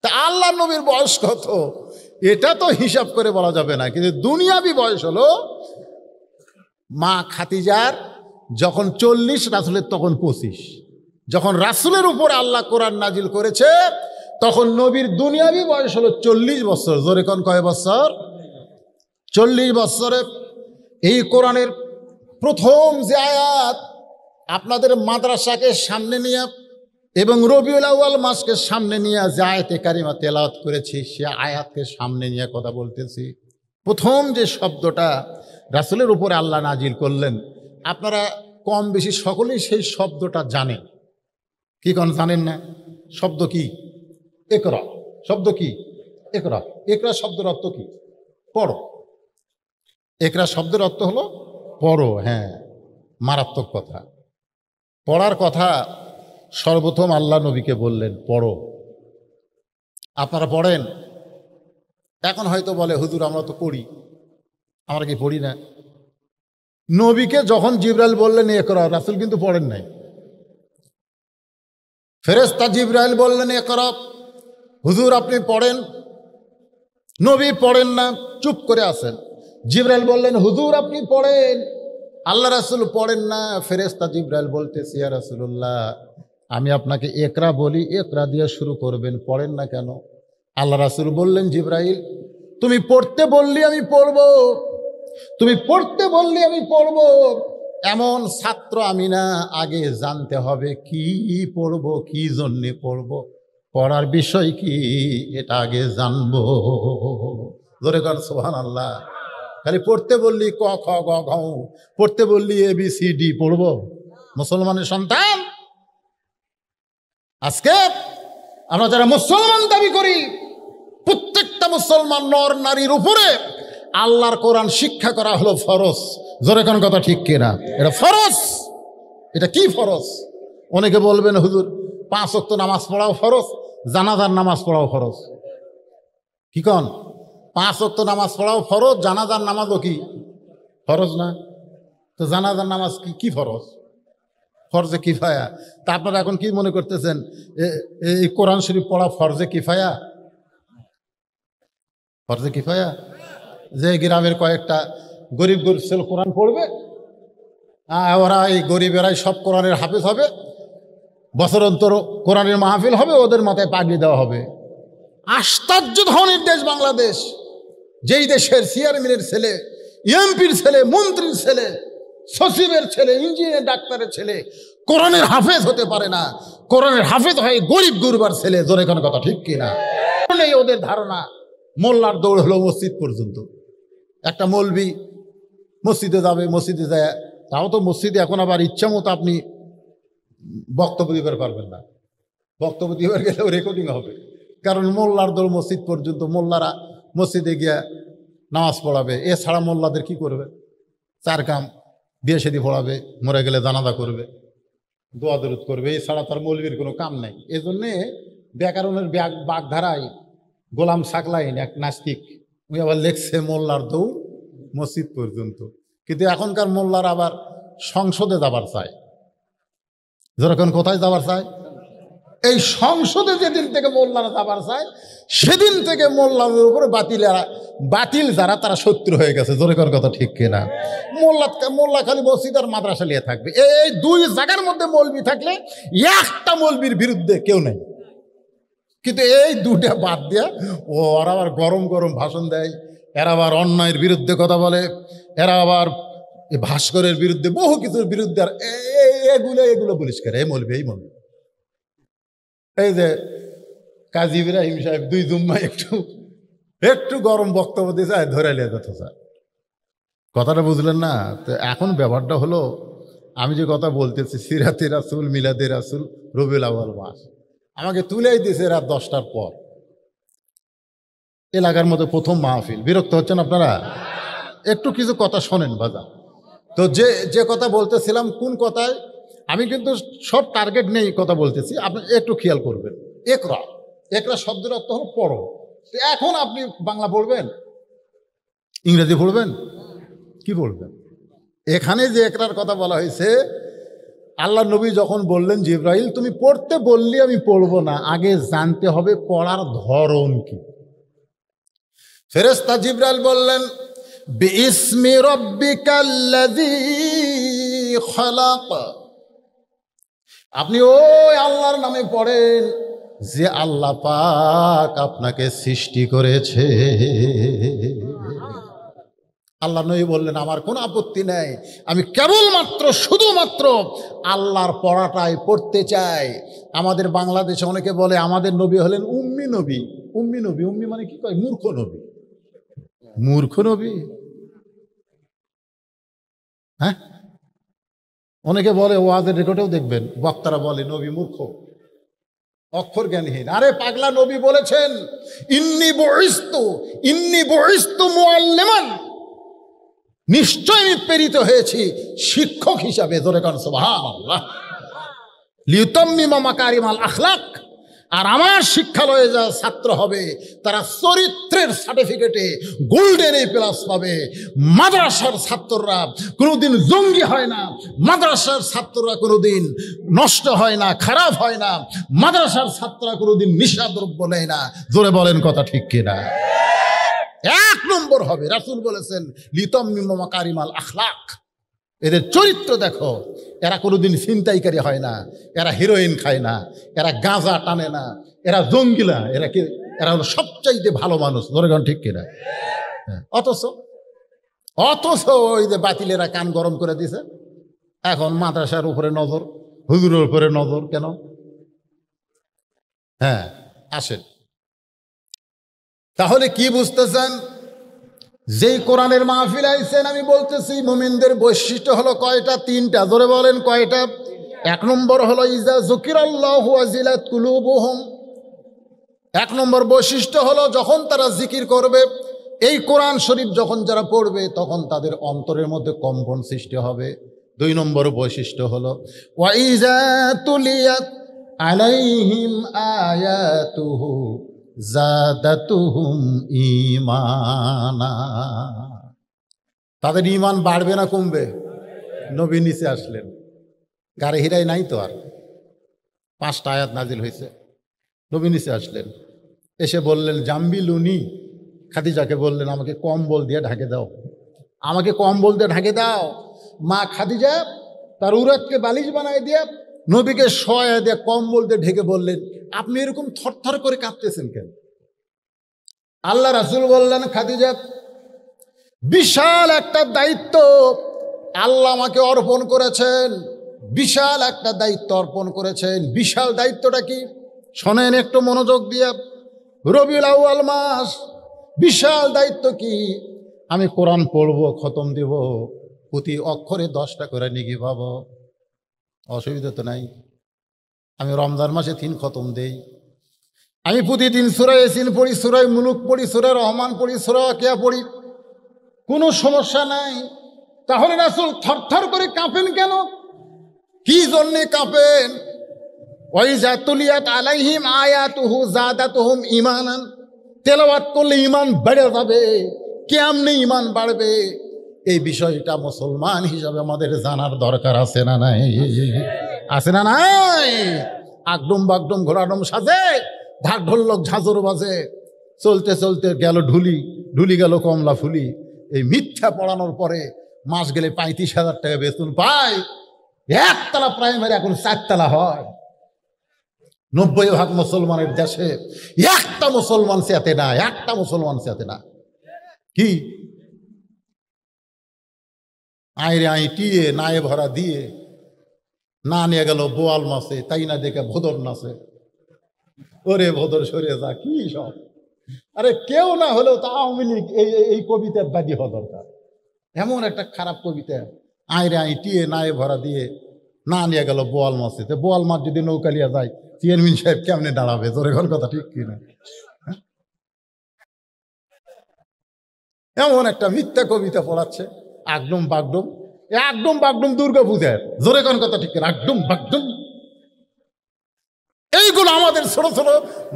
তা আল্লাহ নবীর বয়স কত এটা তো হিসাব করে বলা যাবে না, কিন্তু দুনিয়াবি বয়স হলো মা খাদিজার যখন 40, রাসূলের তখন 25। যখন রাসূলের উপর আল্লাহ কোরআন নাজিল করেছে, তখন নবীর দুনিয়াবি বয়স হলো 40 বছর। জোরে কোন কয় বছর? 40 বছরে এই কোরআনের প্রথম যে আয়াত আপনাদের মাদ্রাসাকে সামনে নিয়ে এবং রবিউল আউয়াল মাসকে সামনে নিয়ে যে আয়াতে কারিমা তেলাওয়াত করেছি, সে আয়াতকে সামনে নিয়ে কথা বলতেছি। প্রথম যে শব্দটা রাসূলের উপরে আল্লাহ নাজিল করলেন, আপনারা কম বেশি সকলেই সেই শব্দটা জানেন। কি কোন জানেন না? শব্দ কি? ইকরা। শব্দ কি? ইকরা। ইকরা শব্দের অর্থ কি? পড়ো। ইকরা শব্দের অর্থ হলো পড়ো। হ্যাঁ, মারাত্মক কথা। পড়ার কথা সর্বপ্রথম আল্লাহ নবীকে বললেন, পড়ো। আপনারা পড়েন? এখন হয়তো বলে, হুজুর আমরা তো পড়ি। আমরা কি পড়ি না? নবীকে যখন জিবরাইল বললেন ইকরা, রাসূল কিন্তু পড়েন নাই। ফেরেশতা জিবরাইল বললেন ইকরা, হুজুর আপনি পড়েন। নবী পড়েন না, চুপ করে আছেন। জিবরাইল বললেন, হুজুর আপনি পড়েন। আল্লাহ রাসূল পড়েন না। ফেরেশতা জিবরাইল বলতেছে, ইয়া রাসূলুল্লাহ, আমি আপনাকে ইকরা বলি, ইকরা দিয়ে শুরু করবেন, পড়েন না কেন? আল্লাহ রাসূল বললেন, জিবরাইল তুমি পড়তে বললি আমি পড়ব, তুমি পড়তে বললি আমি পড়ব। এমন ছাত্র আমি না, আগে জানতে হবে কি পড়ব, কি জন্যে পড়ব, পড়ার বিষয় কি এটা আগে জানবো। ধরে কর সুবহানাল্লাহ। খালি পড়তে বললি ক খ গ ঘ, পড়তে বললি ABCD পড়ব? মুসলমানের সন্তান, আজকে আমরা যারা মুসলমান দাবি করি, প্রত্যেকটা মুসলমান নর নারীর উপরে আল্লাহর কোরআন শিক্ষা করা হলো ফরজ। জোরে কোন কথা ঠিক কিনা? এটা ফরজ। এটা কি ফরজ? অনেকে বলবেন হুজুর 5 ওয়াক্ত নামাজ পড়াও ফরজ, জানাজার নামাজ পড়াও ফরজ। কি কন? 5 ওয়াক্ত নামাজ পড়াও ফরজ, জানাজার নামাজও কি ফরজ না? তো জানাজার নামাজ কি ফরজ? ফরজে কিফায়া। তা আপনারা এখন কি মনে করতেছেন এই কোরআন শরীফ পড়া ফরজে কিফায়া? ফরজে কিফায়া যে গ্রামের কয়েকটা গরিব গরিব ছেলে কোরআন পড়বে, ওরা এই গরিবেরাই সব কোরআনের হাফেজ হবে, বছর অন্তর কোরআনের মাহফিল হবে, ওদের মাথায় পাগড়ি দেওয়া হবে। আশ্চর্য ধরনের দেশ বাংলাদেশ, যেই দেশের চেয়ারম্যানের ছেলে, এমপির ছেলে, মন্ত্রীর ছেলে, সচিবের ছেলে, ইঞ্জিনিয়ার ডাক্তারের ছেলে কোরআনের হাফেজ হতে পারে না। কোরআনের হাফেজ হয় গরিব গুরবার ছেলে। জোরে কোনো কথা ঠিক কিনা? নেই ওদের ধারণা মোল্লার দৌড় হলো মসজিদ পর্যন্ত। একটা মৌলবি মসজিদে যাবে, মসজিদে যায়, তাও তো মসজিদে এখন আবার ইচ্ছা মতো আপনি বক্তব্য দিতে পারবেন না। বক্তব্য দিবার গেলেও রেকর্ডিং হবে, কারণ মোল্লার দৌড় মসজিদ পর্যন্ত। মোল্লারা মসজিদে গিয়া নামাজ পড়াবে, এছাড়া মোল্লাদের কি করবে? 4 কাম, বিয়ে শাদী পড়াবে, মরে গেলে জানাজা করবে, দোয়া দরুদ করবে, এছাড়া তার মৌলবীর কোনো কাম নাই। এজন্যে ব্যাকরণের বাগধারায় গোলাম সাকলাইন এক নাস্তিক, উনি আবার লেখছে মোল্লার দৌড় মসজিদ পর্যন্ত। কিন্তু এখনকার মোল্লার আবার সংসদে যাবার চায়। যেরকম কোথায় যাবার চায়? এই সংসদে যেদিন থেকে মোল্লারা যাবার চায়, সেদিন থেকে মোল্লাদের উপরে বাতিল যারা তারা শত্রু হয়ে গেছে। জোরে কোন কথা ঠিক কিনা? মোল্লা খালি মসজিদ আর মাদ্রাসা নিয়ে থাকবে। এই 2 জায়গার মধ্যে মৌলবি থাকলে একটা মৌলবির বিরুদ্ধে কেউ নেই। কিন্তু এই 2টা বাদ দিয়া ওরা আবার গরম গরম ভাষণ দেয়, এরা আবার অন্যায়ের বিরুদ্ধে কথা বলে, এরা আবার ভাস্করের বিরুদ্ধে, বহু কিছুর বিরুদ্ধে। আর এগুলো পরিষ্কার এই মৌলবি, এই মৌলবি। এই যে কাজী ইব্রাহিম সাহেব 2 জুম্মা একটু গরম বক্তব্য দিয়ে যায়, ধরে লিয়ে যেতে চায়। কথাটা বুঝলেন না? তো এখন ব্যাপারটা হলো, আমি যে কথা বলতেছি সিরাতে রাসূল, মিলাদে রাসূল, রবিউল আউয়াল মাস, আমাকে তুলেই দিয়েছে রাত 10টার পর। এলাকার মধ্যে প্রথম মাহফিল। বিরক্ত হচ্ছেন আপনারা? একটু কিছু কথা শোনেন বাজা। তো যে কথা বলতেছিলাম, কোন কথায় আমি কিন্তু সব টার্গেট নেই কথা বলতেছি, আপনি একটু খেয়াল করবেন। একরা শব্দের অর্থ হলো পড়ো। এখন আপনি বাংলা পড়বেন, ইংরেজি পড়বেন, কি পড়বেন? এখানে যে একরার কথা বলা হয়েছে, আল্লাহ নবী যখন বললেন জিবরাইল তুমি পড়তে বললি আমি পড়বো না, আগে জানতে হবে পড়ার ধরন কি। ফেরেশতা জিবরাইল বললেন বিইসমি রাব্বিকাল্লাযী খালাক, আপনি ওই আল্লাহর নামে পড়েন যে আল্লাহ পাক আপনাকে সৃষ্টি করেছে। আল্লাহ নবী বললেন আমার কোনো আপত্তি নেই, আমি কেবলমাত্র শুধুমাত্র আল্লাহর পড়াটাই পড়তে চাই। আমাদের বাংলাদেশে অনেকে বলে আমাদের নবী হলেন উম্মি নবী। উম্মি নবী, উম্মি মানে কি কয়? মূর্খ নবী। মূর্খ নবী? হ্যাঁ, অনেকে বলে, ওয়াজের রেকর্ডেও দেখবেন বক্তারা বলে নবী মূর্খ, অক্ষর জ্ঞানহীন। আরে পাগলা, নবী বলেছেন ইন্নী বুইস্তু মুআল্লিমান, নিশ্চয় আমি প্রেরিত হয়েছি শিক্ষক হিসাবে। জোরে কান সুবহানাল্লাহ। লিউতাম্মিমা মাকারিমাল আখলাক, আর আমার শিক্ষালয়ে যা ছাত্র হবে তারা চরিত্রের সার্টিফিকেটে গোল্ডেন A+ পাবে। মাদ্রাসার ছাত্ররা কোনোদিন জঙ্গি হয় না, মাদ্রাসার ছাত্ররা কোনোদিন নষ্ট হয় না, খারাপ হয় না, মাদ্রাসার ছাত্ররা কোনোদিন নিশাদ্রব্য নেয় না। জোরে বলেন কথা ঠিক কিনা? 1 নম্বর হবে। রাসূল বলেছেন লিতাম্মিমা মাকারিমাল আখলাক, এদের চরিত্র দেখো। এরা কোনোদিন ছিনতাইকারী হয় না, এরা হিরোইন খায় না, এরা গাঁজা টানে না, এরা জঙ্গিলা, এরা হলো সবচাইতে ভালো মানুষ। ধরে গান ঠিক কিনা? অথচ ওই যে বাতিলেরা কান গরম করে দিছে। এখন মাদ্রাসার উপরে নজর, হুজুরের উপরে নজর কেন? হ্যাঁ, আসেন। তাহলে কি বুঝতেছেন? যেই কোরআনের মাহফিল আইছেন, আমি বলতেছি মুমিনদের বৈশিষ্ট্য হলো কয়টা? 3টা। জোরে বলেন কয়টা? 1 নম্বর হলো ইজা যুকিরাল্লাহু ওয়াজিলাত কুলুবুহুম। 1 নম্বর বৈশিষ্ট্য হলো যখন তারা জিকির করবে এই কোরআন শরীফ যখন যারা পড়বে তখন তাদের অন্তরের মধ্যে কম্পন সৃষ্টি হবে। 2 নম্বর বৈশিষ্ট্য হলো ওয়াইজা তুলিয়াত আলাইহিম আয়াতুহু জাদাতুহুম ঈমানা। তাদের ঈমান বাড়বে না কমবে? নবী নিচে আসলেন, গাড়ি হিরাই নাই তো, আর 5টা আয়াত নাজিল হয়েছে। নবী নিচে আসলেন, এসে বললেন জাম্বিলুনি, খাদিজাকে বললেন আমাকে কম্বল দিয়ে ঢাকে দাও, আমাকে কম্বল দিয়ে ঢাকে দাও। মা খাদিজা তার উরাতকে বালিশ বানায় দিয়ে নবীকে শোয়া দিয়ে কম্বল দিয়ে ঢেকে বললেন আপনি এরকম থরথর করে কাঁপতেছেন কেন? আল্লাহ রাসূল বললেন খাদিজা, বিশাল একটা দায়িত্ব আল্লাহ আমাকে অর্পণ করেছেন, বিশাল একটা দায়িত্ব অর্পণ করেছেন। বিশাল দায়িত্বটা কি শোনেন একটু মনোযোগ দিয়ে। রবিউল আউয়াল মাস, বিশাল দায়িত্ব কি? আমি কোরআন পড়ব, খতম দিব, প্রতি অক্ষরে 10টা করে নেকি পাবো, অসুবিধা তো নাই। আমি রমজান মাসে 3 খতম দেই, আমি প্রতিদিন সূরা ইয়াসিন পড়ি, সূরা মুলুক পড়ি, সূরা রহমান পড়ি, সূরা ওয়াকিয়া পড়ি, কোনো সমস্যা নাই। তাহলে রাসূল থরথর করে কাঁপেন কেন? কি জন্যে কাঁপেন? ওয়াইজা তুলিয়াত আলাইহিম আয়াতুহু জাদাতুহুম ঈমানান, তেলাওয়াত করলে ঈমান বেড়ে যাবে। কেমনে ঈমান বাড়বে এই বিষয়টা মুসলমান হিসাবে আমাদের জানার দরকার আছে না নাই? আছে না নাই? আগডুম বাগডুম ঘোড়াডুম সাজে, ঢাক ঢোলক ঝাঁঝর বাজে, চলতে চলতে গেল ঢুলি, ঢুলি গেল কমলা ফুলি। এই মিথ্যা পড়ানোর পরে মাস গেলে 35,000 টাকা বেতন পায়, 1তলা প্রাইমারি এখন 4তলা হয়। 90% মুসলমানের দেশে একটা মুসলমান চেতে না, একটা মুসলমান চেতে না। কি আইরে আই টিয়ে নায়ে ভরা দিয়ে না নিয়ে গেল বোয়াল মাছে, তাই না দেখে ভোদর নাচে। ওরে ভোদর সরে যা, কি সব! আরে কেউ না হলেও তো আওয়ামী লীগ এই কবিতার বাদী হওয়া দরকার। এমন একটা খারাপ কবিতা, আইরে আই টিয়ে নায়ে ভরা দিয়ে না নিয়ে গেল বোয়াল মাছে। তো বোয়াল মাছ যদি নৌকা লিয়া যায়, চেয়ারম্যান সাহেব কেমনে দাঁড়াবে? জোরে ঘর কথা ঠিক কিনা? এমন একটা মিথ্যা কবিতা পড়াচ্ছে, আগডুম বাগডুম, একদম বাগডুম দুর্গা পূজার। জোরে কোন কথা ঠিক কিনা? আগডুম বাগডুম। এইগুলো আমাদের ছোট ছোট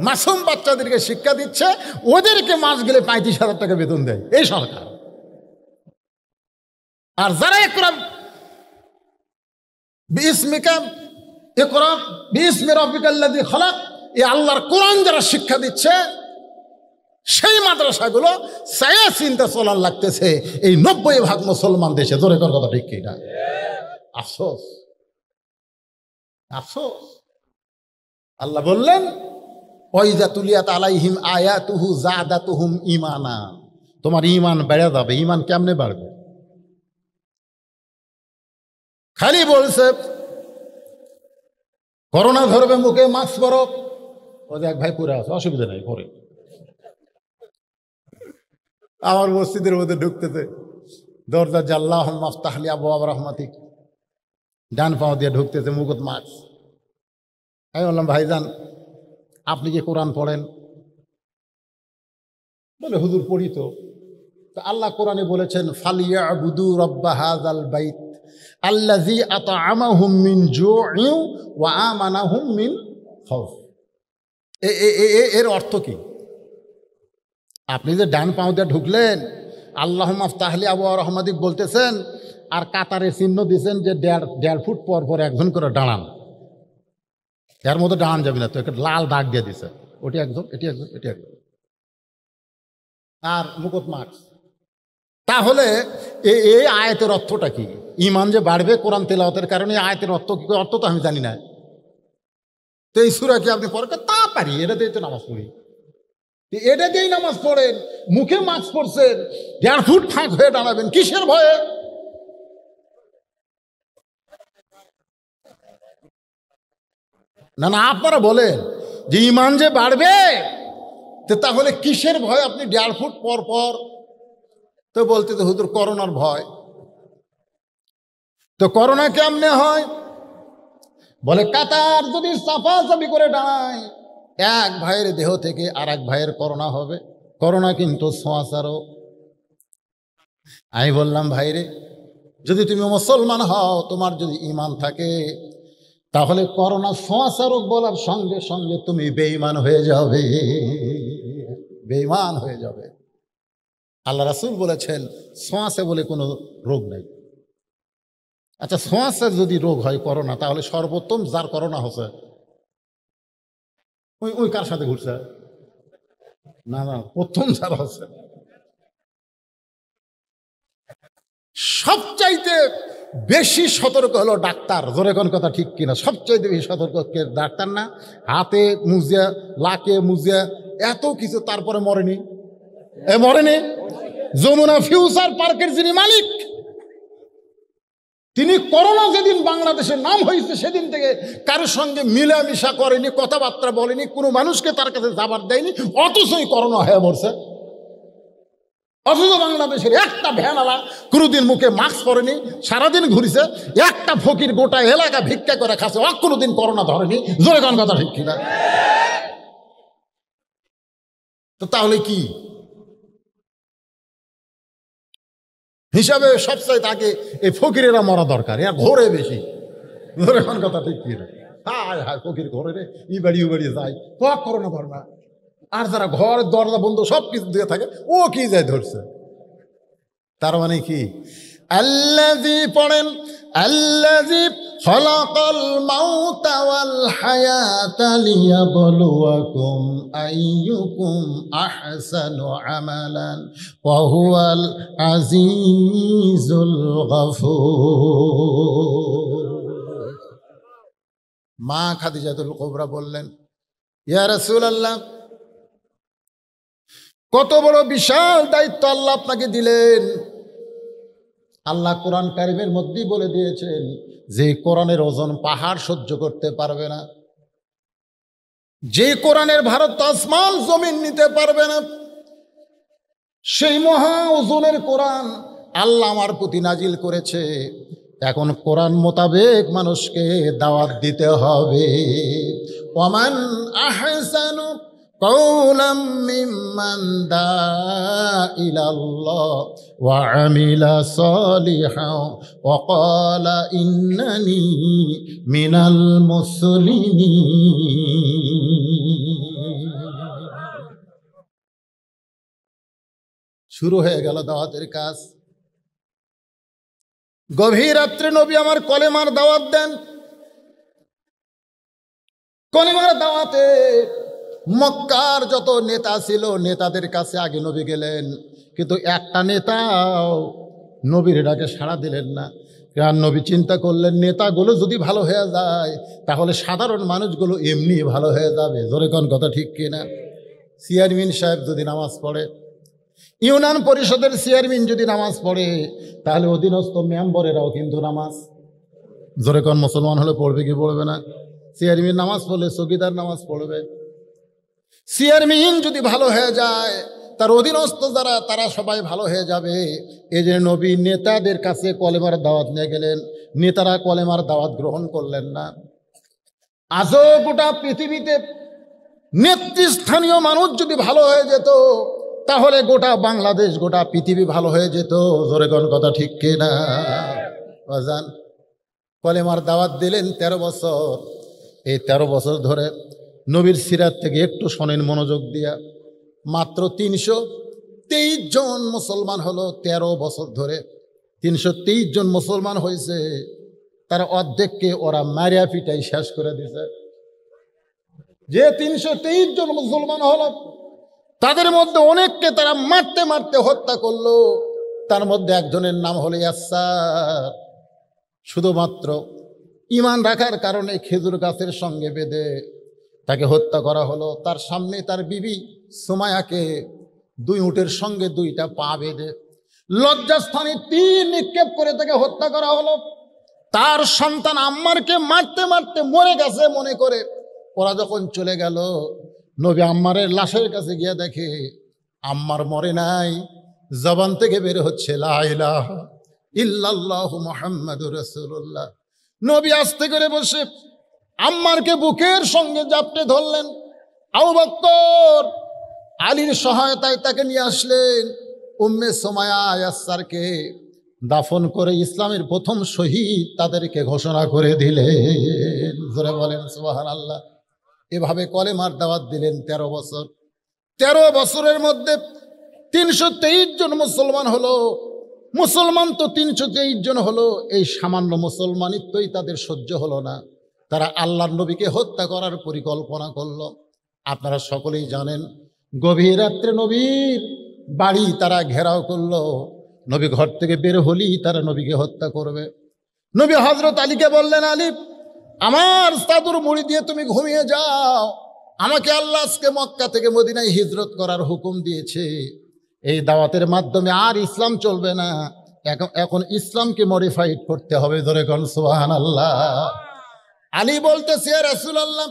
মাসুম বাচ্চাদেরকে শিক্ষা দিচ্ছে, ওদেরকে মাস গেলে 35,000 টাকা বেতন দেয় এই সরকার। আর যারা ইকরা বিসমিকা ইকরা বিসমি রাব্বিকাল্লাযী খালাক, এই আল্লাহর কোরআন যারা শিক্ষা দিচ্ছে, সেই মাদ্রাসাগুলো ছায়া চিন্তা চলার লাগতেছে এই 90% মুসলমান দেশে। জোরে কর কথা ঠিক কিনা? আফসোস, আফসোস। আল্লাহ বললেন ওয়াইজা তুলিয়াত আলাইহিম আয়াতুহু জাদাতুহুম ঈমানা, তোমার ঈমান বেড়ে যাবে। ঈমান কেমনে বাড়বে? খালি বলছে করোনা ধরবে মুখে মাস্ক পরো। ও দেখ ভাই পুরা আছে, অসুবিধা নাই, পরে আমার মসজিদের মধ্যে ঢুকতেছে, দরজা জাল্লাহ মাফতাহলি আবওয়াব রাহমাতিক, ডান পাও দিয়ে ঢুকতেছে, মুখত মাস্ক। আমি বললাম ভাইজান আপনি কি কোরআন পড়েন? বলে হুজুর পড়ি তো। আল্লাহ কোরআনে বলেছেন ফালিয়াবুদু রাব্বা হাযাল বাইত আল্লাযী আত'আমাহুম মিন জু'ইন ওয়া আমানাহুম মিন খাউফ। এর অর্থ কি? আপনি যে ডান পাও দিয়ে ঢুকলেন, আল্লাহুম্মা আফতাহলি আবওয়াব রাহমাতিক বলতেছেন, আর কাতারে চিহ্ন দিয়েছেন যে 1.5 ফুট পর পর একজন করে দাঁড়ান, এর মধ্যে দাঁড়ান যাবে না তো, একটা লাল দাগ দিয়ে দিছে, ওটি একজন, এটি একজন, এটি একজন, আর মুকুট মাস্ক। তাহলে এই আয়াতের অর্থটা কি? ঈমান যে বাড়বে কোরআন তেলাওয়াতের কারণে, আয়াতের অর্থ কি? অর্থ তো আমি জানি না। তো এই সূরা কি আপনি পড়তে? তা পারি, এটা দিয়ে তো নামাজ পড়ি, এটা দিয়েই নামাজ পড়েন, মুখে মাস্ক পড়ছেন, 1.5 ফুট ফাঁক হয়ে দাঁড়াবেন, কিসের ভয়ে? না না, আপনারা বলেন যে ঈমান যে বাড়বে, তো তাহলে কিসের ভয় আপনি 1.5 ফুট পর পর? তো বলতে তো হুজুর করোনার ভয়। তো করোনা কেমনে হয়? বলে কাতার যদি সাফাসাফি করে দাঁড়ায়, এক ভাইয়ের দেহ থেকে আর এক ভাইয়ের করোনা হবে। করোনা কিন্তু ছোঁয়াচারও, আমি বললাম, ভাইরে, যদি তুমি মুসলমান হও, তোমার যদি ঈমান থাকে, তাহলে করোনা ছোঁয়াচে রোগ বলার সঙ্গে সঙ্গে তুমি বেঈমান হয়ে যাবে, বেঈমান হয়ে যাবে। আল্লাহ রাসূল বলেছেন ছোঁয়াচে বলে কোনো রোগ নাই। আচ্ছা, ছোঁয়াচে যদি রোগ হয় করোনা, তাহলে সর্বোত্তম যার করোনা হচ্ছে ওই ওই কার সাথে ঘুরছে? না না, প্রথম যার হচ্ছে, সবচাইতে বেশি সতর্ক হলো ডাক্তার। জোরে কোন কথা ঠিক কিনা? সবচাইতে বেশি সতর্ক কে? ডাক্তার না? হাতে মুজিয়া, লাকে মুজিয়া, এত কিছু, তারপরে মরেনি। মরেনি। যমুনা ফিউচার পার্কের যিনি মালিক, তিনি করোনা যেদিন বাংলাদেশের নাম হয়েছে সেদিন থেকে কারোর সঙ্গে মিলামিশা করেনি, কথাবার্তা বলেনি, কোনো মানুষকে তার কাছে যাবার দেয়নি, অথচই করোনা হয়ে মরছে। অথচ বাংলাদেশের একটা ভ্যানওয়ালা কোনোদিন মুখে মাস্ক পরেনি, সারাদিন ঘুরেছে, একটা ফকির গোটা এলাকা ভিক্ষা করে খাচ্ছে, কোনোদিন করোনা ধরেনি। জোরে কোন কথা ঠিক কিনা? তো তাহলে কি হিসাবে সবচাইতে আগে এই ফকিরেরা মরা দরকার, এরা ঘোরে বেশি। জোরে কোন কথা ঠিক কিনা? হায় হায়, ফকির ঘোরে রে, ই বাড়ি ও বাড়ি যায়, তো করোনা ধরে না। আর যারা ঘর দরজা বন্ধ সব কিছু দিয়ে থাকে, ও কি যায় ধরছে। তার মানে কি? আল্লাযী পড়েন, আল্লাযী খালাকাল মাউতা ওয়াল হায়াতা লিয়াবলুয়াকুম আইয়ুকুম আহসানু আমালান ওয়া হুয়াল আজিজুল গফুর। মা খাদিজাতুল কুবরা বললেন, ইয়া রাসূলুল্লাহ, কত বড় বিশাল দায়িত্ব আল্লাহ আপনাকে দিলেন। আল্লাহ কোরআন কারিমের মধ্যেই বলে দিয়েছেন যে কোরআনের ওজন পাহাড় সহ্য করতে পারবে না, যে কোরআনের ভারত আসমান জমিন নিতে পারবে না, সেই মহা ওজনের কোরআন আল্লাহ আমার প্রতি নাজিল করেছে। এখন কোরআন মোতাবেক মানুষকে দাওয়াত দিতে হবে। ওয়ামান আহসানু قولا ممن دعا إلى الله وعمل صالحا وقال إنني من المسلمين। শুরু হয়ে গেল দাওয়াতের কাজ। গভীর রাত্রে নবী আমার কলেমার দাওয়াত দেন। কলেমার দাওয়াতে মক্কার যত নেতা ছিল নেতাদের কাছে আগে নবী গেলেন, কিন্তু একটা নেতাও নবীর ডাকে সাড়া দিলেন না। কারণ নবী চিন্তা করলেন, নেতাগুলো যদি ভালো হয়ে যায় তাহলে সাধারণ মানুষগুলো এমনি ভালো হয়ে যাবে। জোরে কোন কথা ঠিক কিনা? চেয়ারম্যান সাহেব যদি নামাজ পড়ে, ইউনিয়ন পরিষদের চেয়ারম্যান যদি নামাজ পড়ে, তাহলে অধীনস্থ মেম্বরেরাও কিন্তু নামাজ, জোরে কোন মুসলমান হলে পড়বে কি পড়বে না? চেয়ারম্যান নামাজ পড়লে চৌকিদার নামাজ পড়বে। চেয়ারম্যান যদি ভালো হয়ে যায়, তার অধীনস্থ যারা তারা সবাই ভালো হয়ে যাবে। এই যে নবী নেতাদের কাছে কলেমার দাওয়াত নিয়ে গেলেন, নেতারা কলেমার দাওয়াত গ্রহণ করলেন না। আজও গোটা পৃথিবীতে নেতৃস্থানীয় মানুষ যদি ভালো হয়ে যেত, তাহলে গোটা বাংলাদেশ, গোটা পৃথিবী ভালো হয়ে যেত। জোরে কোন কথা ঠিক কিনা? বাজান, কলেমার দাওয়াত দিলেন 13 বছর। এই 13 বছর ধরে নবীর সিরাত থেকে একটু শোনেন মনোযোগ দিয়া, মাত্র 323 জন মুসলমান হলো 13 বছর ধরে। 323 জন মুসলমান হয়েছে, তার অর্ধেককে ওরা মারিয়া পিটাই শেষ করে দিছে। যে 323 জন মুসলমান হলো, তাদের মধ্যে অনেককে তারা মারতে মারতে হত্যা করলো। তার মধ্যে একজনের নাম হলো ইয়াসার। শুধুমাত্র ঈমান রাখার কারণে খেজুর গাছের সঙ্গে বেঁধে তাকে হত্যা করা হলো। তার সামনে তার বিবি সুমায়াকে 2 উটের সঙ্গে 2টা পা বেঁধে লজ্জাস্থানে তীর নিক্ষেপ করে তাকে হত্যা করা হলো। তার সন্তান আম্মারকে মারতে মারতে মরে গেছে মনে করে ওরা যখন চলে গেল, নবী আম্মারের লাশের কাছে গিয়ে দেখে আম্মার মরে নাই, জবান থেকে বের হচ্ছে লা ইলাহা ইল্লাল্লাহু মুহাম্মাদুর রাসূলুল্লাহ। নবী আস্তে করে বসে আম্মারকে বুকের সঙ্গে জাপটে ধরলেন। আবু বকর আলীর সহায়তায় তাকে নিয়ে আসলেন। উম্মে সুমাইয়া ইয়াসসারকে দাফন করে ইসলামের প্রথম শহীদ তাদেরকে ঘোষণা করে দিলেন। জোরে বলেন সুবহানাল্লাহ। এভাবে কলেমার দাওয়াত দিলেন 13 বছর। 13 বছরের মধ্যে 323 জন মুসলমান হলো। মুসলমান তো 323 জন হলো, এই সামান্য মুসলমানিত্বই তাদের সহ্য হলো না। তারা আল্লাহর নবীকে হত্যা করার পরিকল্পনা করলো। আপনারা সকলেই জানেন, গভীর রাত্রে নবীর বাড়ি তারা ঘেরাও করলো। নবী ঘর থেকে বের হলেই তারা নবীকে হত্যা করবে। নবী হযরত আলীকে বললেন, আলী, আমার চাদর মুড়ি দিয়ে তুমি ঘুমিয়ে যাও। আমাকে আল্লাহ আজকে মক্কা থেকে মদিনায় হিজরত করার হুকুম দিয়েছে। এই দাওয়াতের মাধ্যমে আর ইসলাম চলবে না, এখন ইসলামকে মডিফাইড করতে হবে। ধরে কোন সুবহানাল্লাহ। আলী বলতেছে, ইয়া রাসূলুল্লাহ,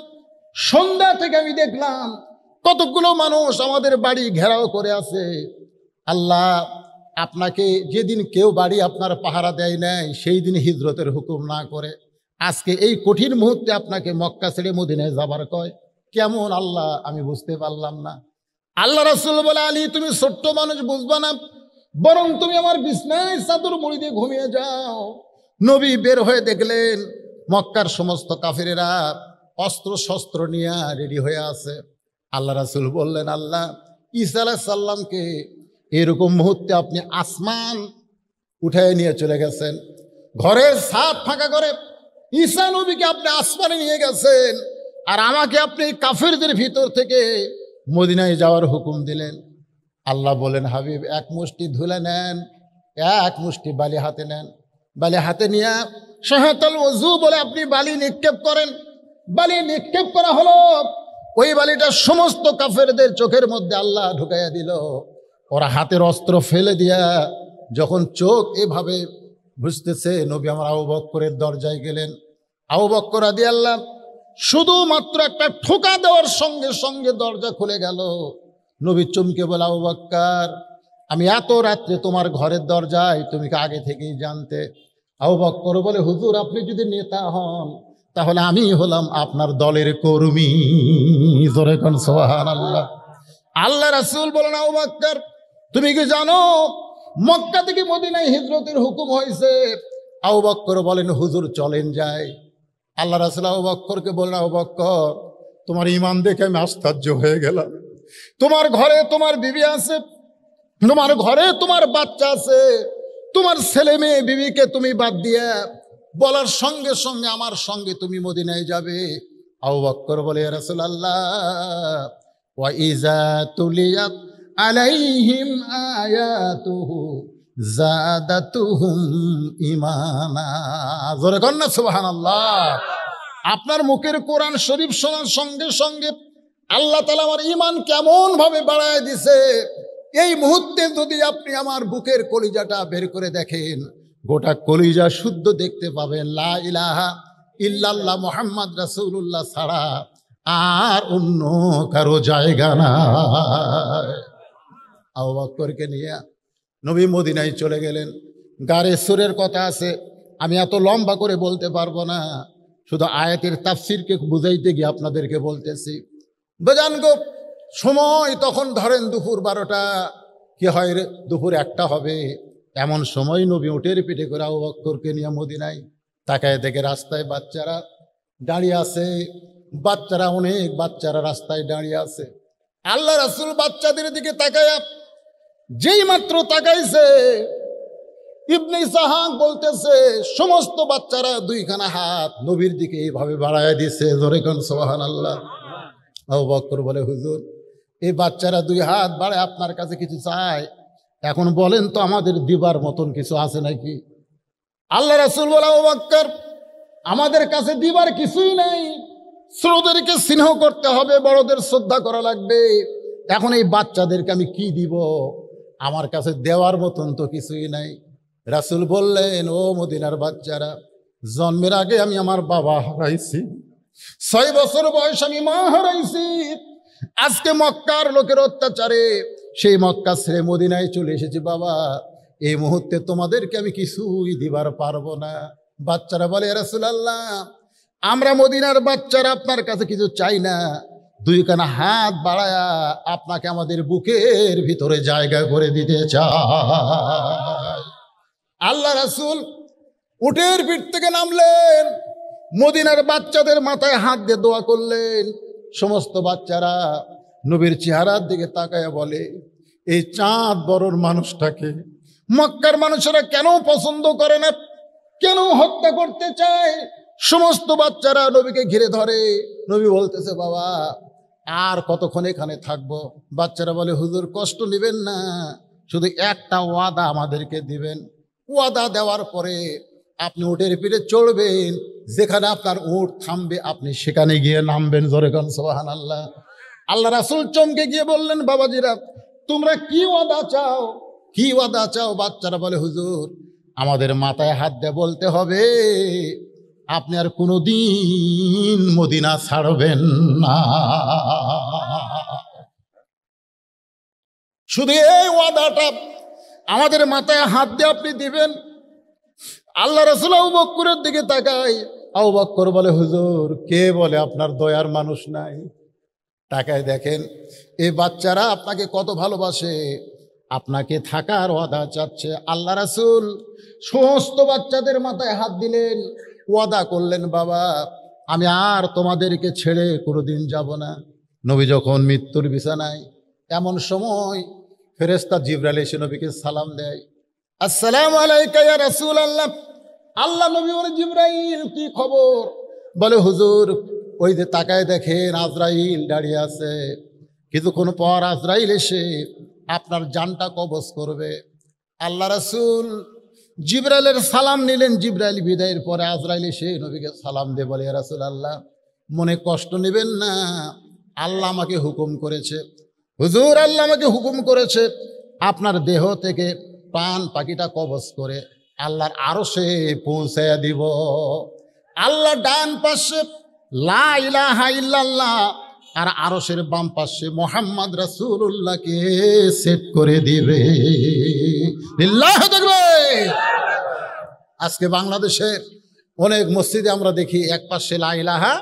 সন্ধ্যা থেকে আমি দেখলাম কতগুলো মানুষ আমাদের বাড়ি ঘেরাও করে আছে। আল্লাহ আপনাকে যেদিন কেউ বাড়ি আপনার পাহারা দেয় নাই, সেই দিন হিজরতের হুকুম না করে আজকে এই কঠিন মুহূর্তে আপনাকে মক্কা ছেড়ে মদিনায় যাবার কয়, কেমন আল্লাহ আমি বুঝতে পারলাম না। আল্লাহ রাসূল বলে, আলী, তুমি ছোট্ট মানুষ, বুঝবা না, বরং তুমি আমার বিছনায় চাদর মুড়ি দিয়ে ঘুমিয়ে যাও। নবী বের হয়ে দেখলেন মক্কার সমস্ত কাফেরেরা অস্ত্র শস্ত্র নিয়ে রেডি হয়ে আছে। আল্লাহ রাসূল বললেন, আল্লাহ ঈসা আলাইহিস সালামকে এরকম মুহূর্তে আপনি আসমান উঠায় নিয়ে চলে গেছেন, ঘরের ছাদ ফাঁকা করে ঈসা নবীকে আপনি আসমানে নিয়ে গেছেন, আর আমাকে আপনি কাফেরদের ভিতর থেকে মদিনায় যাওয়ার হুকুম দিলেন। আল্লাহ বলেন, হাবিব, এক মুষ্টি ধুলে নেন, এক মুষ্টি বালি হাতে নেন। বালি হাতে নিয়ে শাহাদাতুল ওযু বলে আপনি বালি নিক্ষেপ করেন। বালি নিক্ষেপ করা হলো। ওই বালিটা সমস্ত কাফেরদের চোখের মধ্যে আল্লাহ ঢুকাইয়া দিল। ওরা হাতের অস্ত্র ফেলে দিয়া যখন চোখ এভাবে বুঝতেছে, নবী আমার আবু বকরের দরজায় গেলেন। আবু বকর রাদিয়াল্লাহু শুধুমাত্র একটা ঠোকা দেওয়ার সঙ্গে সঙ্গে দরজা খুলে গেল। নবী চমকে বলে, আবু বকর, আমি এত রাত্রে তোমার ঘরের দরজায়, তুমি কি আগে থেকেই জানতে? আবু বকর বলে, হুজুর, আপনি যদি নেতা হন তাহলে আমি হলাম আপনার দলের কর্মী। জোরে কোন সুবহানাল্লাহ। আল্লাহ রাসূল বলেন, আবু বকর, তুমি কি জানো মক্কা থেকে মদিনায় হিজরতের হুকুম হয়েছে? আবু বকর বলেন, হুজুর, চলেন যাই। আল্লাহ রাসূল আবু বকরকে বললেন, আবু বকর, তোমার ঈমান দেখে আমি আশ্চর্য হয়ে গেলাম। তোমার ঘরে তোমার বিবি আছে, তোমার ঘরে তোমার বাচ্চা আছে, তোমার ছেলে মেয়ে বিবিকে তুমি বাদ দিয়ে বলার সঙ্গে সঙ্গে আমার সঙ্গে তুমি মদিনায় যাবে। আবু বকর বলে, ইয়া রাসূলুল্লাহ, ওয়া ইযা তুলিয়াত আলাইহিম আয়াতুহু যাদাতুহুম ঈমানা। জোরে কর না সুবহানাল্লাহ। আপনার মুখের কোরআন শরীফ শোনার সঙ্গে সঙ্গে আল্লাহ তাআলা আমার ঈমান কেমন ভাবে বাড়ায় দিছে। এই মুহূর্তে যদি আপনি আমার বুকের কলিজাটা বের করে দেখেন, গোটা কলিজা শুদ্ধ দেখতে পাবেন। লা ইলাহা ইল্লাল্লাহ মুহাম্মদ রাসূলুল্লাহ ছাড়া আর অন্য কারো জায়গা নাই। আবু বকরকে নিয়ে নবী মদিনায় চলে গেলেন। গারে সুরের কথা আছে, আমি এত লম্বা করে বলতে পারবো না, শুধু আয়াতের তাফসিরকে বুঝাইতে গিয়ে আপনাদেরকে বলতেছি। বেজান গো, সময় তখন ধরেন দুপুর 12টা, কি হয় রে, দুপুর 1টা হবে, এমন সময় নবী উটের পিঠে করে আবু বকরকে নিয়ে মদিনায়। তাকায় দেখে রাস্তায় বাচ্চারা দাঁড়িয়ে আছে। বাচ্চারা, অনেক বাচ্চারা রাস্তায় দাঁড়িয়ে আছে। আল্লাহ রাসূল বাচ্চাদের দিকে তাকায়, যেই মাত্র তাকাইছে, ইবনে ইসহাক বলতেছে সমস্ত বাচ্চারা 2খানা হাত নবীর দিকে এইভাবে বাড়ায় দিছে। জোরে কোন সুবহানাল্লাহ। আবু বকর বলে, হুজুর, এই বাচ্চারা 2 হাত বাড়ায় আপনার কাছে কিছু চায়, এখন বলেন তো আমাদের দিবার মতন কিছু আছে নাকি? আল্লাহ রাসূল বলে, আবু বকর, আমাদের কাছে দিবার কিছুই নাই। ছোটদেরকে স্নেহ করতে হবে, বড়দের শ্রদ্ধা করা লাগবে। এখন এই বাচ্চাদেরকে আমি কি দিব? আমার কাছে দেওয়ার মতন তো কিছুই নাই। রাসূল বললেন, ও মদিনার বাচ্চারা, জন্মের আগে আমি আমার বাবা হারাইছি, 6 বছর বয়স আমি মা হারাইছি। আজকে মক্কার লোকের অত্যাচারে সেই মক্কা ছেড়ে মদিনায় চলে এসেছি বাবা। এই মুহূর্তে তোমাদেরকে আমি কিছুই দিবার পারবো না। বাচ্চারা বলে, ইয়া রাসূলুল্লাহ, আমরা মদিনার বাচ্চারা আপনার কাছে কিছু চাই না, দুইখানা হাত বাড়ায়া আপনাকে আমাদের বুকের ভিতরে জায়গা করে দিতে চায়। আল্লাহ রাসূল উটের পিঠ থেকে নামলেন, মদিনার বাচ্চাদের মাথায় হাত দিয়ে দোয়া করলেন। সমস্ত বাচ্চারা নবীর চেহারার দিকে তাকায়া বলে, এই চাঁদ বড়র মানুষটাকে মক্কার মানুষেরা কেন পছন্দ করে না, কেন হত্যা করতে চায়? সমস্ত বাচ্চারা নবীকে ঘিরে ধরে। নবী বলতেছে, বাবা আর কতক্ষণ এখানে থাকবো? বাচ্চারা বলে, হুজুর কষ্ট নেবেন না, শুধু একটা ওয়াদা আমাদেরকে দিবেন। ওয়াদা দেওয়ার পরে আপনি উটের পিঠে চড়বেন, যেখানে আপনার উট থামবে আপনি সেখানে গিয়ে নামবেন। জোরে কোন সুবহানাল্লাহ। আল্লাহ রাসূল চমকে গিয়ে বললেন, বাবাজিরা তোমরা কি ওয়াদা চাও, কি ওয়াদা চাও? বাচ্চারা বলে, হুজুর আমাদের মাথায় হাত দিয়ে বলতে হবে আপনি আর কোনোদিন মদিনা ছাড়বেন না। শুধু এই ওয়াদাটা আমাদের মাথায় হাত দিয়ে আপনি দিবেন। আল্লাহ রাসূল আবু বকরের দিকে তাকায়। আবু বকর বলে, হুজুর কে বলে আপনার দয়ার মানুষ নাই? তাকায় দেখেন এই বাচ্চারা আপনাকে কত ভালোবাসে, আপনাকে থাকার ওয়াদা চাচ্ছে। আল্লাহ রাসূল সমস্ত বাচ্চাদের মাথায় হাত দিলেন, ওয়াদা করলেন, বাবা আমি আর তোমাদেরকে ছেড়ে কোনোদিন যাব না। নবী যখন মৃত্যুর বিছানায়, এমন সময় ফেরেশতা জিবরাইল এসে নবীকে সালাম দেয়, আসসালামু আলাইকা ইয়া রাসূলুল্লাহ। আল্লাহ নবী বলে, জিবরাইল কি খবর? বলে, হুজুর ওই যে তাকায় দেখেন আজরাইল দাঁড়িয়ে আছে, কিছুক্ষণ পর আজরাইল এসে আপনার জানটা কবজ করবে। আল্লাহ রাসূল জিবরাইলের সালাম নিলেন। জিবরাইল বিদায়ের পরে আজরাইল এসে নবীকে সালাম দিয়ে বলে, ইয়া রাসূলুল্লাহ মনে কষ্ট নেবেন না, আল্লাহ আমাকে হুকুম করেছে, হুজুর আল্লাহ আমাকে হুকুম করেছে আপনার দেহ থেকে প্রাণ পাখিটা কবজ করে আল্লাহর আরশে পৌঁছায়া দিব। আল্লাহ ডান পাশে লা ইলাহা ইল্লাল্লাহ আর আরশের বাম পাশে মুহাম্মদ রাসূলুল্লাহকে সেট করে দিবে। লিল্লাহি তাকবীর। আজকে বাংলাদেশের অনেক মসজিদে আমরা দেখি এক পাশে লা ইলাহা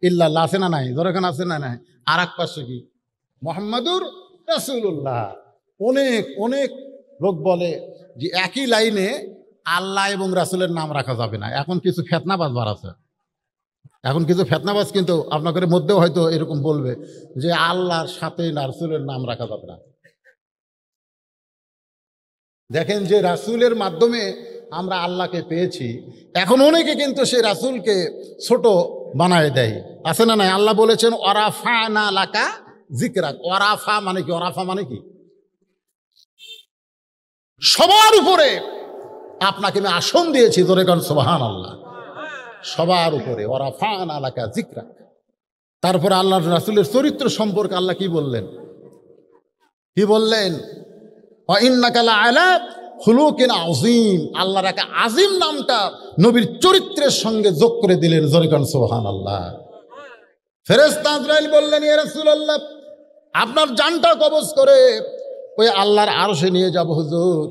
ইল্লাল্লাহ আছে না নাই? যেখানে আছে না নাই? আর এক পাশে কি? মুহাম্মাদুর রাসূলুল্লাহ। অনেক অনেক লোক বলে যে একই লাইনে আল্লাহ এবং রাসূলের নাম রাখা যাবে না। এখন কিছু ফেতনাবাজ বার আছে, এখন কিছু ফেতনাবাজ কিন্তু আপনাদের মধ্যেও হয়তো এরকম বলবে যে আল্লাহর সাথে রাসূলের নাম রাখা যাবে না। দেখেন যে রাসূলের মাধ্যমে আমরা আল্লাহকে পেয়েছি, এখন অনেকে কিন্তু সেই রাসূলকে ছোট বানায় দেয়, আছে না নাই? আল্লাহ বলেছেন ওয়ারাফানা লাকা যিকরাক। ওয়ারাফা মানে কি? ওয়ারাফা মানে কি? সবার উপরে আপনাকে আমি আসন দিয়েছি। জোরে কোন সুবহানাল্লাহ। সবার উপরে ওয়ারাফানা লাকা যিকরাক। তারপরে আল্লাহর রাসূলের চরিত্র সম্পর্কে আল্লাহ কি বললেন? কি বললেন? ওয়া ইন্নাকা লাআলা খুলুকিন আযীম। আল্লাহর একটা আজিম নামটা নবীর চরিত্রের সঙ্গে যোগ করে দিলেন। জোরে কোন সুবহানাল্লাহ। ফেরেশতা আজরাইল বললেন, ইয়া রাসূলুল্লাহ আপনার জানটা কবজ করে ওই আল্লাহর আরশে নিয়ে যাব হুজুর,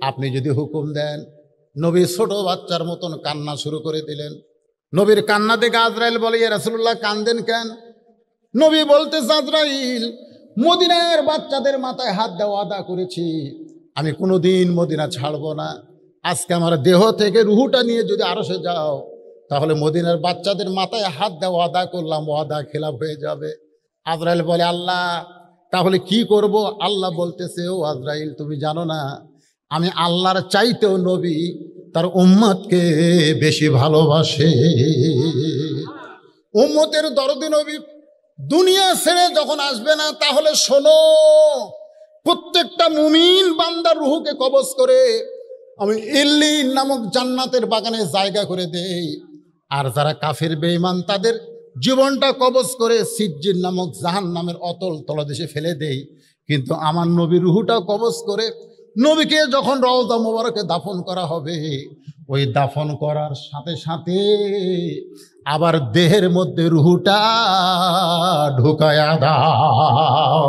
আপনি যদি হুকুম দেন। নবী ছোট বাচ্চার মতন কান্না শুরু করে দিলেন। নবীর কান্না দেখে আজরাইল বলে, ইয়া রাসূলুল্লাহ কান্দেন কেন? নবী বলতেছে, আজরাইল মদিনার বাচ্চাদের মাথায় হাত দেওয়া ওয়াদা করেছি, আমি কোনোদিন মদিনা ছাড়বো না। আজকে আমার দেহ থেকে রুহুটা নিয়ে যদি আরশে যাও, তাহলে মদিনার বাচ্চাদের মাথায় হাত দেওয়া ওয়াদা করলাম, ওয়াদা খেলাফ হয়ে যাবে। আজরাইল বলে, আল্লাহ তাহলে কি করব? আল্লাহ বলতেছে, ও আজরাইল তুমি জানো না আমি আল্লাহর চাইতেও নবী তার উম্মতকে বেশি ভালোবাসে। উম্মতের দরদি নবী দুনিয়া ছেড়ে যখন আসবে না, তাহলে শোনো, প্রত্যেকটা মুমিন বান্দার রুহুকে কবজ করে আমি ইল্লিন নামক জান্নাতের বাগানে জায়গা করে দেই। আর যারা কাফের বেঈমান তাদের জীবনটা কবজ করে সিজ্জিন নামক জাহান্নামের অতল তলদেশে ফেলে দেই। কিন্তু আমার নবীর রুহুটা কবজ করে নবীকে যখন রওজা মোবারকে দাফন করা হবে, ওই দাফন করার সাথে সাথে আবার দেহের মধ্যে রুহুটা ঢুকায়া দাও।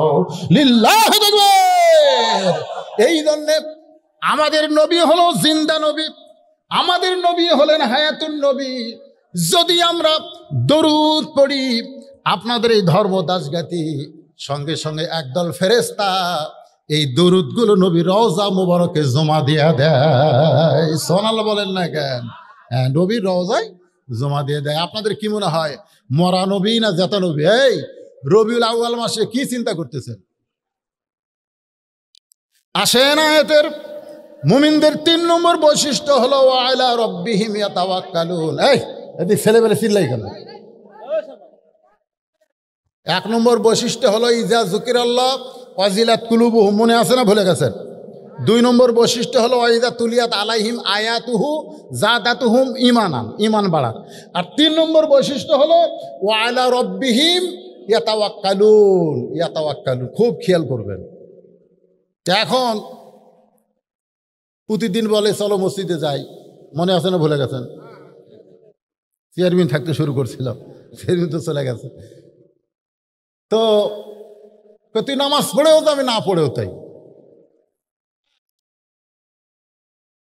লিল্লাহি তাকবীর। এই জন্যে আমাদের নবী হলো জিন্দা নবী, আমাদের নবী হলেন হায়াতুন নবী। যদি আমরা দরুদ পড়ি, আপনাদের এই ধর্ম দাসগাতি সঙ্গে সঙ্গে একদল ফেরেশতা এই দরুদগুলো নবী রওজা মুবারকে জমা দিয়া দেয়। সুবহানাল্লাহ বলেন না কেন? হ্যাঁ, নবীর রওজায় জমা দিয়ে দেয়। আপনাদের কি মনে হয় মরা নবী না জেতা নবী? এই রবিউল আউয়াল মাসে কি চিন্তা করতেছেন? আসেন আয়াতের মুমিনদের 3 নম্বর বৈশিষ্ট্য হলো ওয়াইলা রব্বিহিম ইয়াতাওয়াক্কালুন। এই এদি ছেলেবেলে চিল্লাই কেন? 1 নম্বর বৈশিষ্ট্য হলো ইজা যুকিরাল্লাহ ওয়াজিলাত কুলুবুহুম, মনে আছে না ভুলে গেছেন? 2 নম্বর বৈশিষ্ট্য হলো ওয়াইদা তুলিয়াত আলাইহিম আয়াতুহু জাদাতুহুম ঈমানান, ঈমান বাড়ার। আর 3 নম্বর বৈশিষ্ট্য হলো ওয়াইলা রব্বিহিম ইয়াতাওয়াক্কালুন, ইয়াতাওয়াক্কালুন। খুব খেয়াল করবেন। এখন প্রতিদিন বলে চলো মসজিদে যাই, মনে আছে না ভুলে গেছেন? চেয়ারম্যান থাকতে শুরু করছিল, চেয়ারম্যান তো চলে গেছে। তো তুই নামাজ পড়েও যাবি, না পড়েও তাই।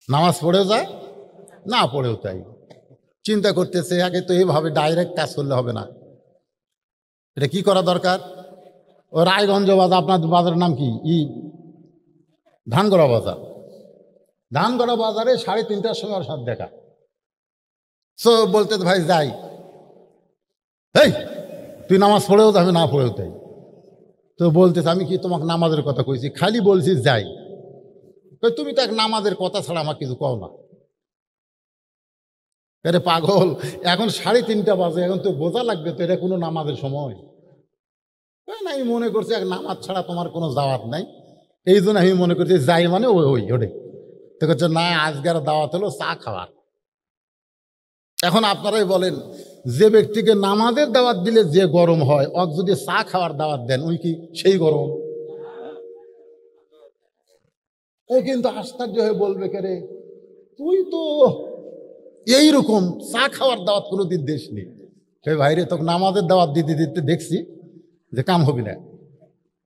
নামাজ পড়েও যায়, না পড়েও তাই। চিন্তা করতেছে আগে তো এইভাবে ডাইরেক্ট কাজ করলে হবে না, এটা কি করা দরকার? ও রায়গঞ্জ বাজার, আপনার বাজারের নাম কি? ধানগড়া বাজার। ধানগড়া বাজারে 3:30টার সময় ওর সাথে দেখা। সো বলতে ভাই যাই। এই তুই নামাজ পড়েও যাবি, না পড়েও তাই। তো বলতেছে আমি কি তোমাকে নামাজের কথা কইছি? খালি বলছি যাই। তুমি তো এক নামাজের কথা ছাড়া আমার কিছু কও না। আরে পাগল, এখন 3:30 বাজে, এখন তো বোঝা লাগবে তো এটা কোনো নামাজের সময় না। আমি মনে করছি এক নামাজ ছাড়া তোমার কোনো যাওয়াত নাই, এই জন্য আমি মনে করছি যাই মানে ওই ওটাই। তো হচ্ছে না, আজকের দাওয়াত হলো চা খাওয়ার। এখন আপনারাই বলেন, যে ব্যক্তিকে নামাজের দাওয়াত দিলে যে গরম হয়, অক যদি চা খাওয়ার দাওয়াত দেন ওই কি সেই গরম? ও কিন্তু আশ্চর্য হয়ে বলবে কে, তুই তো এইরকম চা খাওয়ার দাওয়াত কোনোদিন দেশ নেই। সেই ভাইরে তোকে নামাজের দাওয়াত দিতে দিতে দেখছি যে কাম হবি না,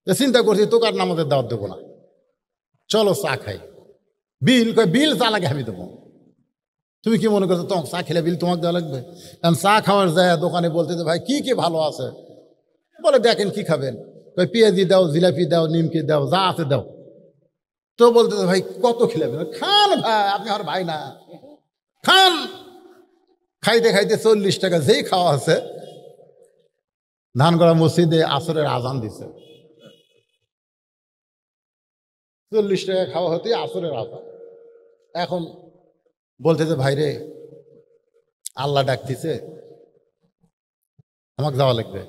চিন্তা করছি তোকে আর নামাজের দাওয়াত দেবো না, চলো চা খাই। বিল চা লাগে আমি দেবো। তুমি কি মনে করছো তোমাকে চা খেলে বিল তোমাকে দেওয়া লাগবে? কারণ চা খাওয়ার যায় দোকানে বলতে ভাই কি কি ভালো আছে, বলে দেখেন কি খাবেন, পেঁয়াজি দাও, জিলাপি দাও, নিমকি দাও, যা আছে দাও। তো বলতে ভাই কত খেলাবেন? খান ভাই, আপনি আমার ভাই না, খান। খাইতে খাইতে 40 টাকা যেই খাওয়া আছে। ধানগড়া মসজিদে আসরের আজান দিছে, 40 টাকা খাওয়া হতে আসরের আজান। এখন বলতেছে ভাইরে আল্লাহ ডাকতেছে, আমাকে যাওয়া লাগবে।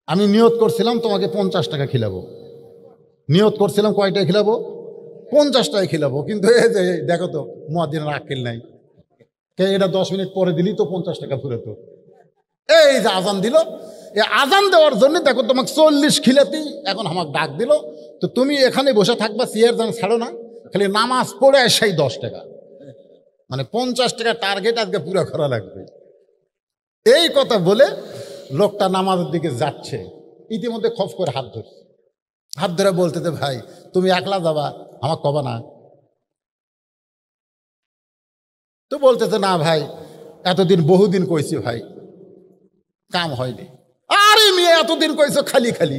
আমি নিয়ত করছিলাম তোমাকে 50 টাকা খিলাবো, নিয়ত করছিলাম কয়টায় খিলাবো? 50 টাকায় খিলাবো। কিন্তু এই যে দেখো তো মুয়াজ্জিনের আক্কেল নাই, এটা 10 মিনিট পরে দিলি তো 50 টাকা ফুরাতো। এই যে আজান দিল, এই আজান দেওয়ার জন্য দেখো তোমাকে 40 খিলাতেই এখন আমাকে ডাক দিল। তো তুমি এখানে বসে থাকবা, চেয়ার যেন ছাড়ো না, খালি নামাজ পড়ে সেই 10 টাকা, মানে 50 টাকা টার্গেট আজকে পুরো করা লাগবে। এই কথা বলে লোকটা নামাজের দিকে যাচ্ছে, ইতিমধ্যে খপ করে হাত ধরছে। হাত ধরে বলতেছে ভাই তুমি একলা যাবা, আমার কবা না? তো বলতেছে না ভাই এতদিন বহুদিন কইছি ভাই, কাম হয়নি। আরে মেয়ে এতদিন কইছো খালি খালি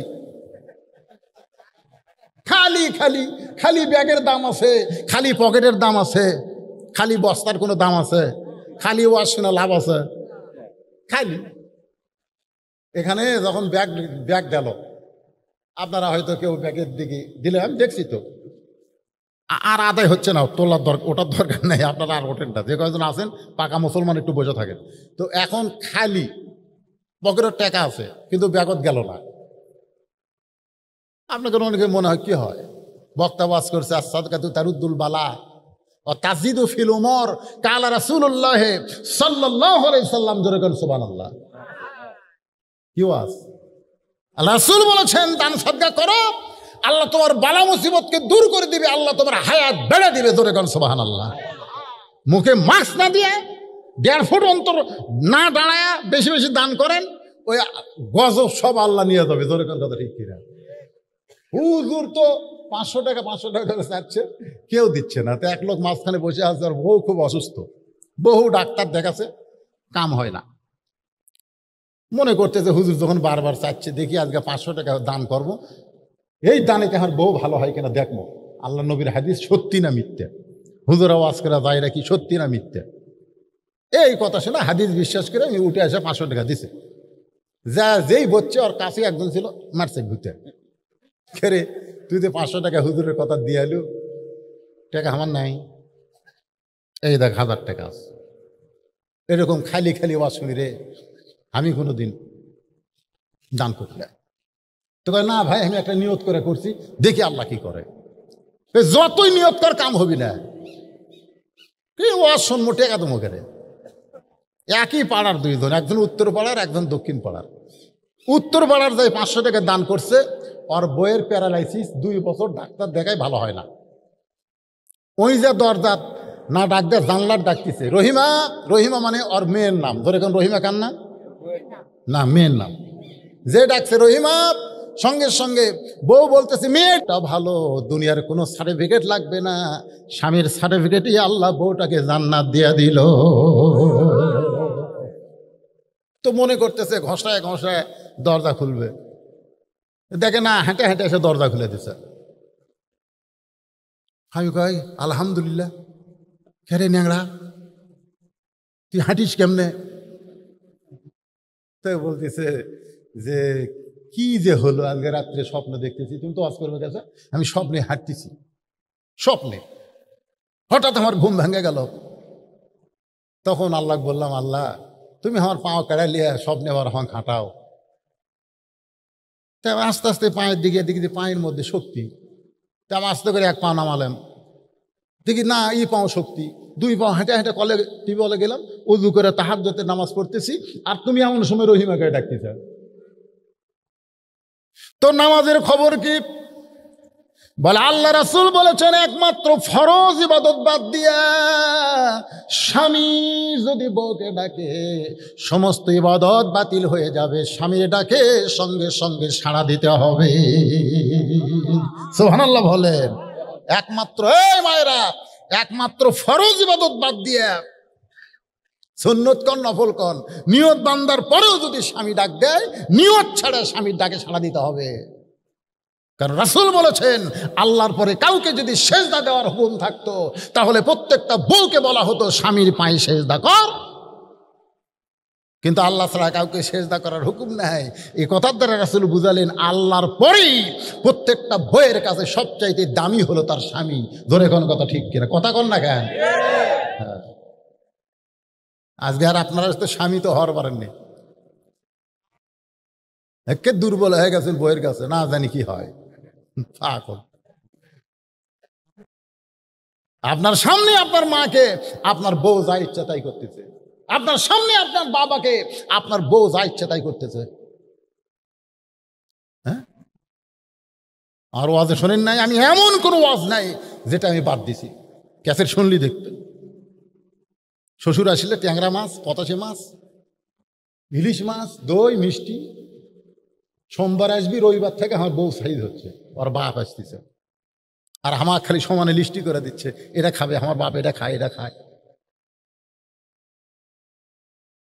খালি খালি খালি ব্যাগের দাম আছে, খালি পকেটের দাম আছে, খালি বস্তার কোনো দাম আছে, খালি ওয়াশ শুনে লাভ আছে, খালি। এখানে যখন ব্যাগ গেল, আপনারা হয়তো কেউ ব্যাগের দিকে দিলে, আমি দেখছি তো আর আদায় হচ্ছে না, তোলার দরকার, ওটার দরকার নেই, আপনারা আর ওঠেন না। যে কয়েকজন আছেন পাকা মুসলমান একটু বসে থাকেন। তো এখন খালি পকেটের টাকা আছে কিন্তু ব্যাগত গেল না। আপনাদের অনেকে মনে হয় কি হয়, বক্তা ওয়াজ করছে আস-সাদকাতু তারুদ্দুল বালা ও তাজিদু ফিল উমর কালা রাসূলুল্লাহ সাল্লাল্লাহু আলাইহি সাল্লাম, জোরে করেন সুবহানাল্লাহ। কি ওয়াজ? আল্লাহ রাসূল বলেছেন দান সাদকা করো, আল্লাহ তোমার বালা মুসিবতকে দূর করে দিবে, আল্লাহ তোমার হায়াত বেড়ে দিবে, জোরে করেন সুবহানাল্লাহ। মুখে মাস্ক না দিয়ে 1.5 ফুট অন্তর না দাঁড়ায়া বেশি বেশি দান করেন, ওই গজব সব আল্লাহ নিয়ে যাবে, জোরে করেন কথা ঠিক কিনা? হুজুর তো 500 টাকা করে চাচ্ছে, কেউ দিচ্ছে না। তো এক লোক মাঝখানে বসে আছে, আর বউ খুব অসুস্থ, বহু ডাক্তার দেখাছে, কাম হয় না। মনে করতে যে হুজুর যখন বারবার চাচ্ছে, দেখি আজকে 500 টাকা দান করব, এই দানে কি আমার বউ ভালো হয় কিনা দেখবো আল্লাহ নবীর হাদিস সত্যি না মিথ্যে, হুজুর আওয়াজ করে দায়রা কি সত্যি না মিথ্যে। এই কথা শুনে হাদিস বিশ্বাস করে আমি উঠে আসে 500 টাকা দিছে। যা যেই বলছে ওর কাছে একজন ছিল, মারছে ঘুরতে, খেরে তুই যে 500 টাকা হুজুরের কথা দিয়ে এলু, টাকা আমার নাই, এই দেখ 1000 টাকা আছে। এরকম খালি খালি ওয়াজ শুনি রে, আমি কোনোদিন দান করি না। তো কয় না ভাই, আমি একটা নিয়ত করে করছি, দেখি আল্লাহ কি করে। যতই নিয়ত কর কাম হবি না, কি ওয়াজ শুনবো, টেকা তো মুখে। একই পাড়ার দুইজন, একজন উত্তর পাড়ার, একজন দক্ষিণ পাড়ার। উত্তর পাড়ার যাই 500 টাকা দান করছে, ওর বইয়ের প্যারালাইসিস, 2 বছর ডাক্তার দেখায় ভালো হয় না। ওই যে দরজা না ডাক দেয়, জানলার ডাকতেছে রহিমা, রহিমা মানে ওর মেয়ের নাম, ধরে এখন রহিমা কার নাম না, মেয়ের নাম। যে ডাকছে রহিমা, সঙ্গে সঙ্গে বউ বলতেছে মেয়েটা ভালো, দুনিয়ার কোনো সার্টিফিকেট লাগবে না, স্বামীর সার্টিফিকেটই আল্লাহ বউটাকে জান্নাত দিয়া দিল। তো মনে করতেছে ঘষায় ঘষায় দরজা খুলবে, দেখে না হেঁটে হেঁটে এসে দরজা খুলে দিছে। আমি কই আলহামদুলিল্লাহ। খেরে ন্যাংরা, তুই হাঁটিস কেমনে? তো বলতেছে যে কি যে হলো, আজকে রাত্রে স্বপ্ন দেখতেছি, তুমি তো ওয়াজ করবে গেছে, আমি স্বপ্নে হাঁটতেছি, স্বপ্নে হঠাৎ আমার ঘুম ভেঙে গেল। তখন আল্লাহ বললাম, আল্লাহ তুমি আমার পাও কেড়া লিয়ে স্বপ্নে আবার আমাকে হাঁটাও। তাই আস্তে আস্তে পায়ের দিকে দেখি যে পায়ের মধ্যে শক্তি, তা আমি আস্তে করে 1 পা নামালাম, দেখি না এই পাও শক্তি, 2 পা হেঁটে হেঁটে কলে টিউবওয়েলে গেলাম, উজু করে তাহাজ্জুদে নামাজ পড়তেছি, আর তুমি এমন সময় রহিমাকে ডাকতেছ। তো নামাজের খবর কি? বলে আল্লাহ রাসূল বলেছেন, একমাত্র ফরজ ইবাদত বাদ দিয়া স্বামী যদি বউকে ডাকে, সমস্ত ইবাদত বাতিল হয়ে যাবে। স্বামীর ডাকে সঙ্গে সঙ্গে সাড়া দিতে হবে। সুবহানাল্লাহ বলেন। একমাত্র, এই মায়েরা, একমাত্র ফরজ ইবাদত বাদ দিয়া সুন্নত কন নফল কন, নিয়ত বান্দার পরেও যদি স্বামী ডাক দেয়, নিয়ত ছাড়া স্বামীর ডাকে সাড়া দিতে হবে। কারণ রাসূল বলেছেন, আল্লাহর পরে কাউকে যদি সেজদা দেওয়ার হুকুম থাকতো, তাহলে প্রত্যেকটা বউকে বলা হতো স্বামীর পায়ে সেজদা কর। কিন্তু আল্লাহ ছাড়া কাউকে সেজদা করার হুকুম নাই। এই কথার দ্বারা রাসূল বুঝালেন, আল্লাহর পরেই প্রত্যেকটা বউয়ের কাছে সবচাইতে দামি হলো তার স্বামী। ধরে কোন কথা ঠিক কিনা? কথা কন না কেন? হ্যাঁ। আজকে আর আপনারা তো স্বামী তো হওয়ার পারেননি, একে দুর্বল হয়ে গেছেন বইয়ের কাছে, না জানি কি হয়। আপনার সামনে আপনার মাকে আপনার বউ যা ইচ্ছা তাই করতেছে, আপনার সামনে আপনার বাবাকে আপনার বউ যা ইচ্ছা তাই করতেছে। হ্যাঁ, আর ওয়াজে শোনেন নাই, আমি এমন কোনো ওয়াজ নাই যেটা আমি বাদ দিছি। ক্যাসেট শুনলি দেখতে, শ্বশুর আসলে ট্যাংরা মাছ, পটাশে মাছ, ইলিশ মাছ, দই মিষ্টি। সোমবার আসবি, রবিবার থেকে আমার বউ সাইজ হচ্ছে, ওর বাপ আসতেছে, আর আমার খালি সমানে লিস্টি করে দিচ্ছে, এটা খাবে আমার বাপ, এটা খায়, এটা খায়।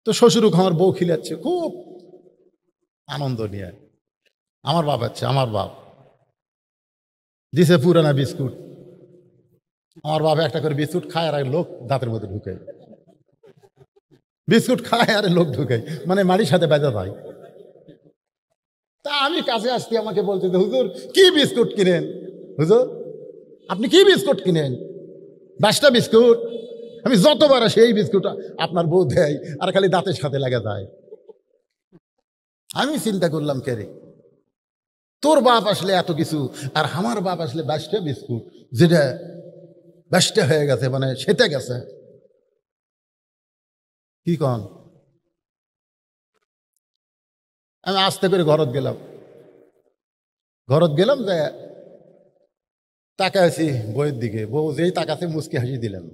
তো শ্বশুরও আমার বউ খিলাচ্ছে খুব আনন্দ নিয়ে। আমার বাপ আছে, আমার বাপ দিছে পুরানা বিস্কুট, আমার বাবা একটা করে বিস্কুট খায় আর লোক দাঁতের মধ্যে ঢুকে, বিস্কুট খায় আর লোক ঢুকে, মানে মাড়ির সাথে বেজা যায়। তা আমি কাছে আসছি, আমাকে বলতে, হুজুর কি বিস্কুট কিনেন? হুজুর আপনি কি বিস্কুট কিনেন? 10টা বিস্কুট। আমি যতবার আসি এই বিস্কুট আপনার বউ দেয়, আর খালি দাঁতের সাথে লাগা যায়। আমি চিন্তা করলাম, কে রে, তোর বাপ আসলে এত কিছু, আর আমার বাপ আসলে 22টা বিস্কুট, যেটা 22টা হয়ে গেছে, মানে সেতে গেছে। কি কন? আমি আস্তে করে ঘরত গেলাম, যে তাকাইছি বইয়ের দিকে, বউ যেই তাকাছে মুচকি হাসি দিলেন।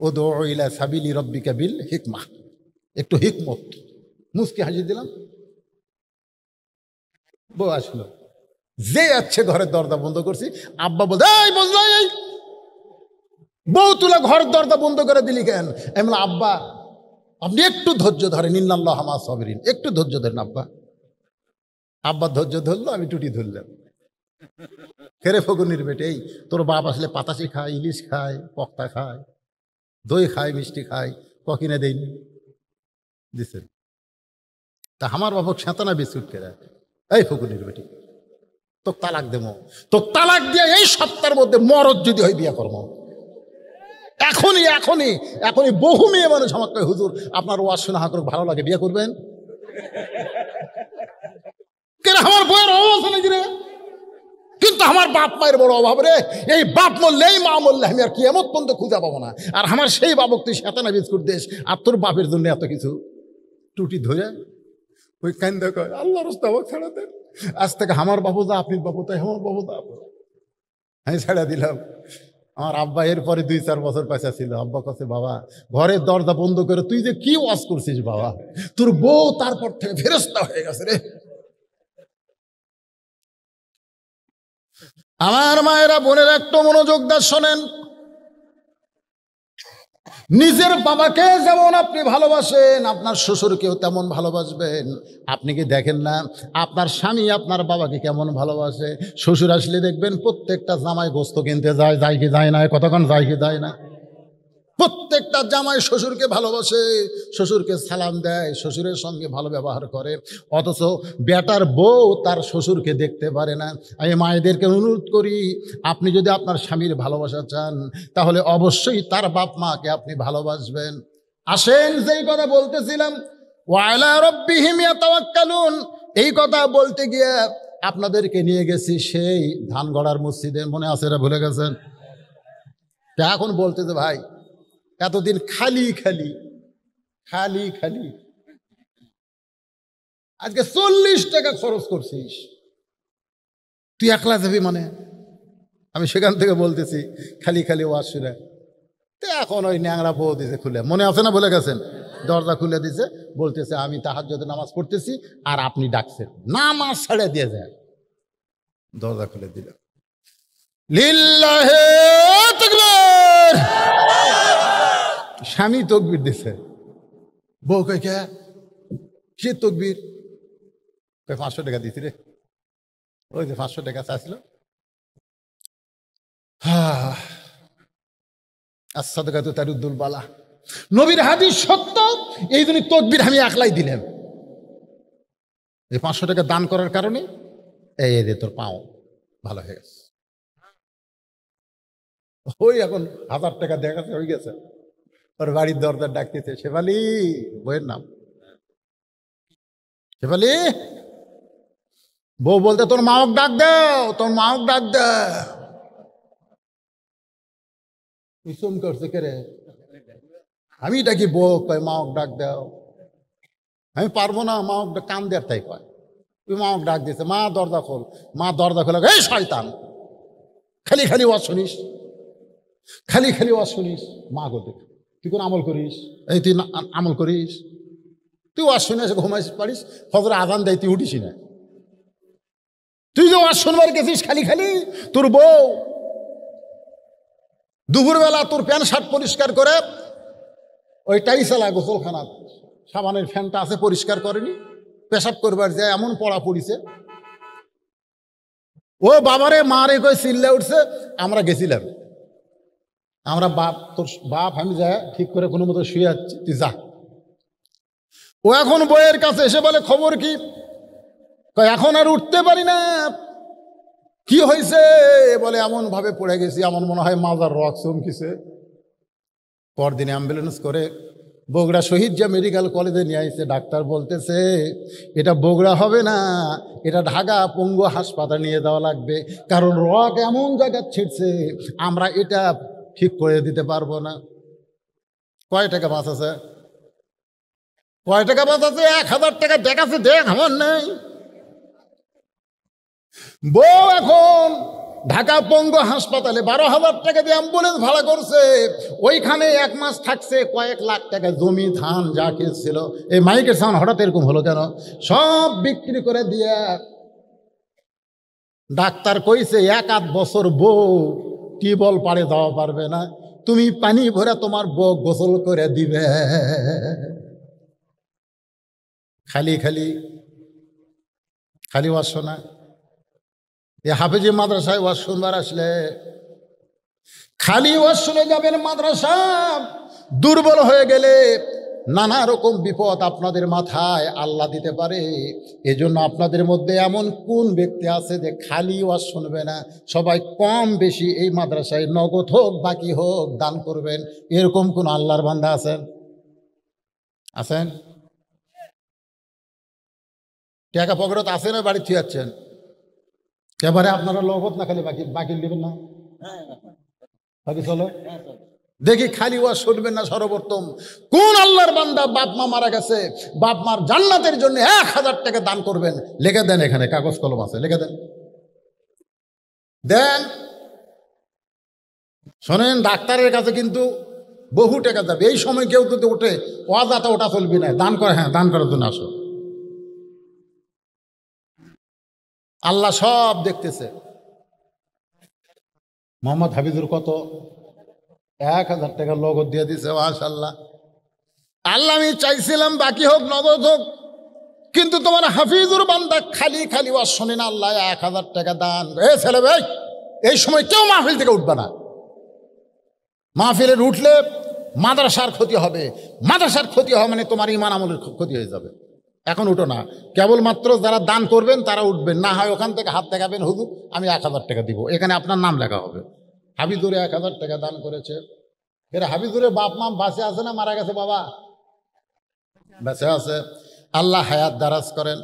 ও দো ইলা সাবিলি রব্বিকা বিল হিকমা, একটু হিকমত, মুচকি হাসি দিলাম। বউ আসলো, যে আছে ঘরের দরজা বন্ধ করছি, আব্বা বলতে, এই বুঝলো, এই বউ তুলা ঘরের দরজা বন্ধ করে দিলি কেন? আমি বললাম, আব্বা আপনি একটু ধৈর্য ধরেন, ইন্নাল্লাহা মা'আস সাবিরিন, একটু ধৈর্য ধরেন আব্বা। আব্বা ধৈর্য ধরলো, আমি টুটি ধরলাম। কেরে ফকুনির বেটে, এই তোর বাপ আসলে পাতাসি খায়, ইলিশ খায়, পক্তা খায়, দই খায়, মিষ্টি খায়, কিনে দেয়নি, দিছেন। তা আমার বাবক সেঁতানা বিস্কুট কেরা, এই ফকুনির বেটি তো তালাক দেবো, তো তালাক দিয়ে এই সপ্তাহের মধ্যে মরদ যদি হয় বিয়া করবো। এখনই এখনই এখনই বহু মেয়ে মানুষ আমাকে, হুজুর আপনার ওয়াজ শুনে হাঁক ভালো লাগে, বিয়ে করবেন? কেন আমার বইয়ের অভাব আছে নাকি রে? কিন্তু আমার বাপ মায়ের বড় অভাব রে। এই বাপ মরলে, এই মা মরলে আমি আর কিয়ামত পর্যন্ত খুঁজে পাবো না। আর আমার সেই বাবক তুই সেতানা বিস্কুট দেশ, আর তোর বাপের জন্য এত কিছু। টুটি ধরে ওই কান্দা কয়, আল্লাহ রাস্তা আমাকে ছেড়ে দেন, আজ থেকে আমার বাবু যা, আপনি বাবু তাই, আমার বাবু যা। আমি ছেড়ে দিলাম। আমার আব্বা এরপরে 2-4 বছর পয়সা ছিল। আব্বা কাছে, বাবা ঘরের দরজা বন্ধ করে তুই যে কি ওয়াজ করছিস বাবা, তোর বউ তারপর থেকে ফেরেশতা হয়ে গেছে রে। আমার মায়েরা, বোনের একটু মনোযোগ দিয়ে শোনেন। নিজের বাবাকে যেমন আপনি ভালোবাসেন, আপনার শ্বশুরকেও তেমন ভালোবাসবেন। আপনি কি দেখেন না আপনার স্বামী আপনার বাবাকে কেমন ভালোবাসে? শ্বশুর আসলে দেখবেন প্রত্যেকটা জামাই গোস্ত কিনতে যায়, যায় কি যায় না, কতক্ষণ যায় কি যায় না। প্রত্যেকটা জামাই শ্বশুরকে ভালোবাসে, শ্বশুরকে সালাম দেয়, শ্বশুরের সঙ্গে ভালো ব্যবহার করে। অথচ বেটার বউ তার শ্বশুরকে দেখতে পারে না। আমি মায়েদেরকে অনুরোধ করি, আপনি যদি আপনার স্বামীর ভালোবাসা চান, তাহলে অবশ্যই তার বাপ মাকে আপনি ভালোবাসবেন। আসেন, যেই কথা বলতেছিলাম, ওয়ালা রাব্বিহিম ইয়াতাওয়াক্কালুন, এই কথা বলতে গিয়ে আপনাদেরকে নিয়ে গেছি সেই ধানগড়ার মসজিদে, মনে আছে? এটা ভুলে গেছেন? এখন বলতেছে, ভাই এতদিন খালি খালি খালি খালি, আজকে 40 টাকা খরচ করছিস, তুই একলা যাবি মানে? আমি সেখান থেকে বলতেছি, খালি খালি ওয়াজ শুনে তো এখন ওই ন্যাংরা বউ দিছে খুলে, মনে আছে না? বলে গেছেন, দরজা খুলে দিছে, বলতেছে আমি তাহাজ্জুদের নামাজ পড়তেছি আর আপনি ডাকছেন, নামাজ ছেড়ে দিয়ে যায়, দরজা খুলে দিল। লিল্লাহে তাকবীর। স্বামী তকবীর দিছে, বউ কই কে সে তকবীর, 500 টাকা দিছি রে, ওই যে 500 টাকা চাইছিল। as-সাদাকাতু তারুদ্দুল বালা, নবীর হাদিস সত্য, এই জন্য তকবীর আমি একলাই দিলাম। এই 500 টাকা দান করার কারণে এই রে তোর পাও ভালো হয়ে গেছে। ওই এখন 1000 টাকা দেখাচ্ছে হয়ে গেছে, ওর বাড়ির দরজার ডাকতেছে, শেফালি, বইয়ের নাম শেফালি। বউ বলতে, তোর মাওক ডাক দাও, তোর মাওক ডাক দাও। ইসম করছে কে রে? আমি ডাকি, বউ কয় মাওক ডাক দাও। আমি পারবো না, মাওক কান দেয় তাই কয়। তুই মাওক ডাক দিয়েছে, মা দরজা খোল, মা দরজা খোলা, এই শয়তান, খালি খালি ওয়াজ শুনিস, খালি খালি ওয়াজ শুনিস। মা গো দেখ, তুই কোন আমল করিস? এই তুই আমল করিস? তুই ওয়াজ শুনে এসে ঘুমাইস পারিস, ফজরে আজান দেয় তুই উঠিস না। তুই যে ওয়াজ শুনবার গেছিস খালি খালি, তোর বউ দুপুরবেলা তোর প্যান্ট শার্ট পরিষ্কার করে ওই টাইসালা গোসলখানা সাবানের ফ্যানটা আছে পরিষ্কার করেনি, পেশাব করবার যায় এমন পড়া পড়িছে, ও বাবারে মারে কই চিল্লে উঠছে। আমরা গেছিলাম, আমরা বাপ, তোর বাপ আমি যায় ঠিক করে কোনো মতো শুয়ে যাচ্ছি, তুই যা। ও এখন বইয়ের কাছে এসে বলে, খবর কি? এখন আর উঠতে পারি না। কি হয়েছে? বলে এমন ভাবে পড়ে গেছি, এমন মনে হয় মাজার রক চমকিছে। পরদিনে অ্যাম্বুলেন্স করে বগুড়া শহীদ যে মেডিকেল কলেজে নিয়ে আসছে, ডাক্তার বলতেছে এটা বগুড়া হবে না, এটা ঢাকা পঙ্গু হাসপাতাল নিয়ে যাওয়া লাগবে, কারণ রক এমন জায়গা ছিটছে আমরা এটা ঠিক করে দিতে পারবো না। কয় টাকা বাঁচাছে? কয় টাকা বাঁচাছে? 1000 টাকা দেখাচ্ছে, দেখ আমার নেই। বউ এখন ঢাকা পঙ্গু হাসপাতালে 12,000 টাকা দিয়ে অ্যাম্বুলেন্স ভাড়া করছে, ওইখানে 1 মাস থাকছে, কয়েক লাখ টাকা জমি ধান যা ছিল, এই মাইকের সাউন্ড হঠাৎ এরকম হলো কেন? সব বিক্রি করে দিয়ে ডাক্তার কইছে 1-8 বছর বউ টিউবওয়েল পাড়ে যাওয়া পারবে না, তুমি পানি ভরে তোমার বউ গোসল করে দিবে। খালি খালি খালি ওয়াজ শোনা। এ হাফেজি মাদ্রাসায় ওয়াজ শুনবার আসলে খালি ওয়াজ শুনে যাবেন। মাদ্রাসা দুর্বল হয়ে গেলে নানা রকম বিপদ আপনাদের মাথায় আল্লাহ দিতে পারে। এজন্য আপনাদের মধ্যে এমন কোন ব্যক্তি আছে যে খালি ওয়াজ শুনবে না? সবাই কম বেশি এই মাদ্রাসায় নগদ হোক বাকি হোক দান করবেন। এরকম কোন আল্লাহর বান্দা আছেন? আছেন? টাকা পকেটত আছে না বাড়ি থুয়ে যাচ্ছেন? এবারে আপনারা নগদ না খালি বাকি বাকি নেবেন না? বাকি চলো দেখি। খালি ওয়াজ শুনবেন না। সর্বপ্রথম কোন আল্লাহর বান্দা বাপ মা মারা গেছে, বাপ মার জান্নাতের জন্য 1000 টাকা দান করবেন? লিখে দেন, এখানে কাগজ কলম আছে, লিখে দেন। দেন। শোনেন, ডাক্তারের কাছে কিন্তু বহু টাকা যাবে। এই সময় কেউ যদি ওঠে ওয়াজাটা ওটা চলবি না, দান করে। হ্যাঁ, দান করার জন্য আসো। আল্লাহ সব দেখতেছে। মোহাম্মদ হাফিজুর কত? 1000 টাকা নগদ দিয়ে দিছে। মাশাআল্লাহ। আল্লাহ, আমি চাইছিলাম বাকি হোক নগদ হোক, কিন্তু তোমার হাফিজুর বান্দা খালি খালি ওয়াজ শোনে না। আল্লাহ 1000 টাকা দান। এ ছেলে ভাই, এই সময় কেউ মাহফিল থেকে উঠবে না। মাহফিলের উঠলে মাদ্রাসার ক্ষতি হবে। মাদ্রাসার ক্ষতি হবে মানে তোমার ইমান আমলের ক্ষতি হয়ে যাবে। এখন উঠো না। কেবলমাত্র যারা দান করবেন তারা উঠবেন। না হয় ওখান থেকে হাত দেখাবেন, হুজুর আমি 1000 টাকা দিব, এখানে আপনার নাম লেখা হবে। হাফিজুরে 1000 টাকা দান করেছে। এর হাফিজুরের বাপ মা বাঁচে আছে না মারা গেছে? বাবা বেঁচে আছে। আল্লাহ হায়াত দারাজ করেন।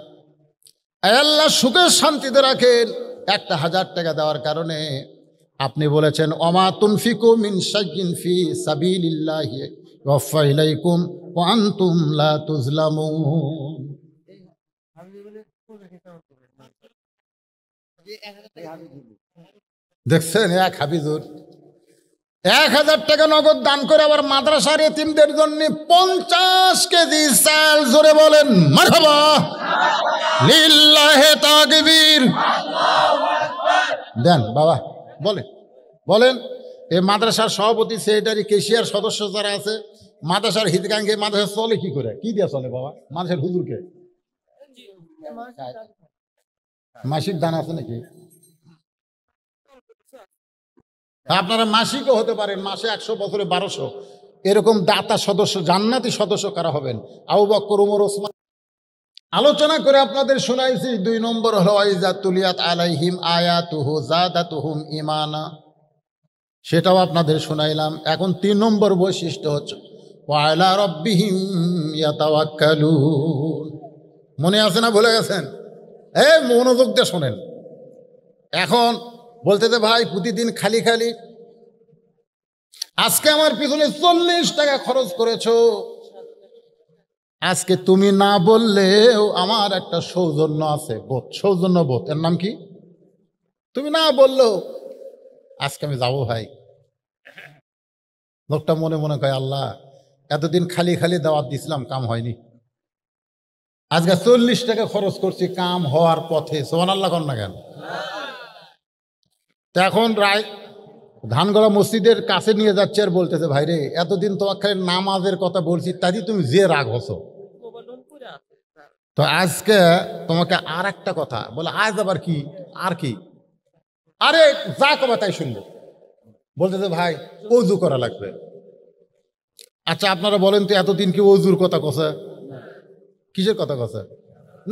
আল্লাহ সুখে শান্তিতে রাখেন। 1000 টাকা দেওয়ার কারণে আপনি বলেছেন, ওমা তুনফিকু মিন শাইইন ফি সাবিলিল্লাহি ওয়াফা ইলাইকুম ওয়া আনতুম লা তুজলামুন। দেখছেন, এক হাফিজুর 1000 টাকা নগদ দান করে আবার মাদ্রাসার এতিমদের জন্য 50 কেজি চাল। জোরে বলেন মারহাবা, লিল্লাহি তাকবীর। দেন বাবা, বলেন বলেন। এই মাদ্রাসার সভাপতি, সেক্রেটারি, কেশিয়ার সদস্য যারা আছে, মাদ্রাসার হিতকাঙ্ক্ষী, মাদ্রাসা চলে কি করে? কি দিয়ে চলে বাবা? মাদ্রাসার হুজুরকে মাসিক দান আছে নাকি? আপনারা মাসিকও হতে পারেন, মাসে 100, বছরে 1200। এরকম দাতা সদস্য, জান্নাতি সদস্য কারা হবেন? আবু বকর, ওমর, ওসমান। আলোচনা করে আপনাদের শোনাইছি। 2 নম্বর হলো ওয়াইজা তুলিয়াত আলাইহিম আয়াতুহু যাদাতুহুম ঈমানা, সেটাও আপনাদের শোনাইলাম। এখন 3 নম্বর বৈশিষ্ট্য হচ্ছে ওয়া আলা রাব্বিহিম ইয়াতাওয়াক্কালুন। মনে আছে না ভুলে গেছেন? মনোযোগ দিয়ে শোনেন। এখন বলতে দে ভাই, প্রতিদিন খালি খালি আজকে আমার পিছনে 40 টাকা খরচ করেছো। আজকে তুমি না বললেও আমার একটা সৌজন্য আছে, বোধ, সৌজন্য বোধ। এর নাম কি? তুমি না বললেও আজকে আমি যাবো ভাই। লোকটা মনে মনে কয়, আল্লাহ এতদিন খালি খালি দাওয়াত দিছিলাম, কাম হয়নি। আজকে 40 টাকা খরচ করছি, কাম হওয়ার পথে। সুবহানাল্লাহ কর না কেন? তো এখন রায় ধানগড়া মসজিদের কাছে নিয়ে যাচ্ছে আর বলতেছে, ভাই রে, এতদিন তোমার খালি নামাজের কথা বলছি, তাই তুমি যে রাগ হছো। তো আজকে তোমাকে আর একটা কথা বলে। আজ আবার কি? আর কি? আরে যা কবা তাই শুনবো। বলতেছে, ভাই ওযু করা লাগবে। আচ্ছা আপনারা বলেন তো, এতদিন কি ওযুর কথা কছে? কিসের কথা কছে?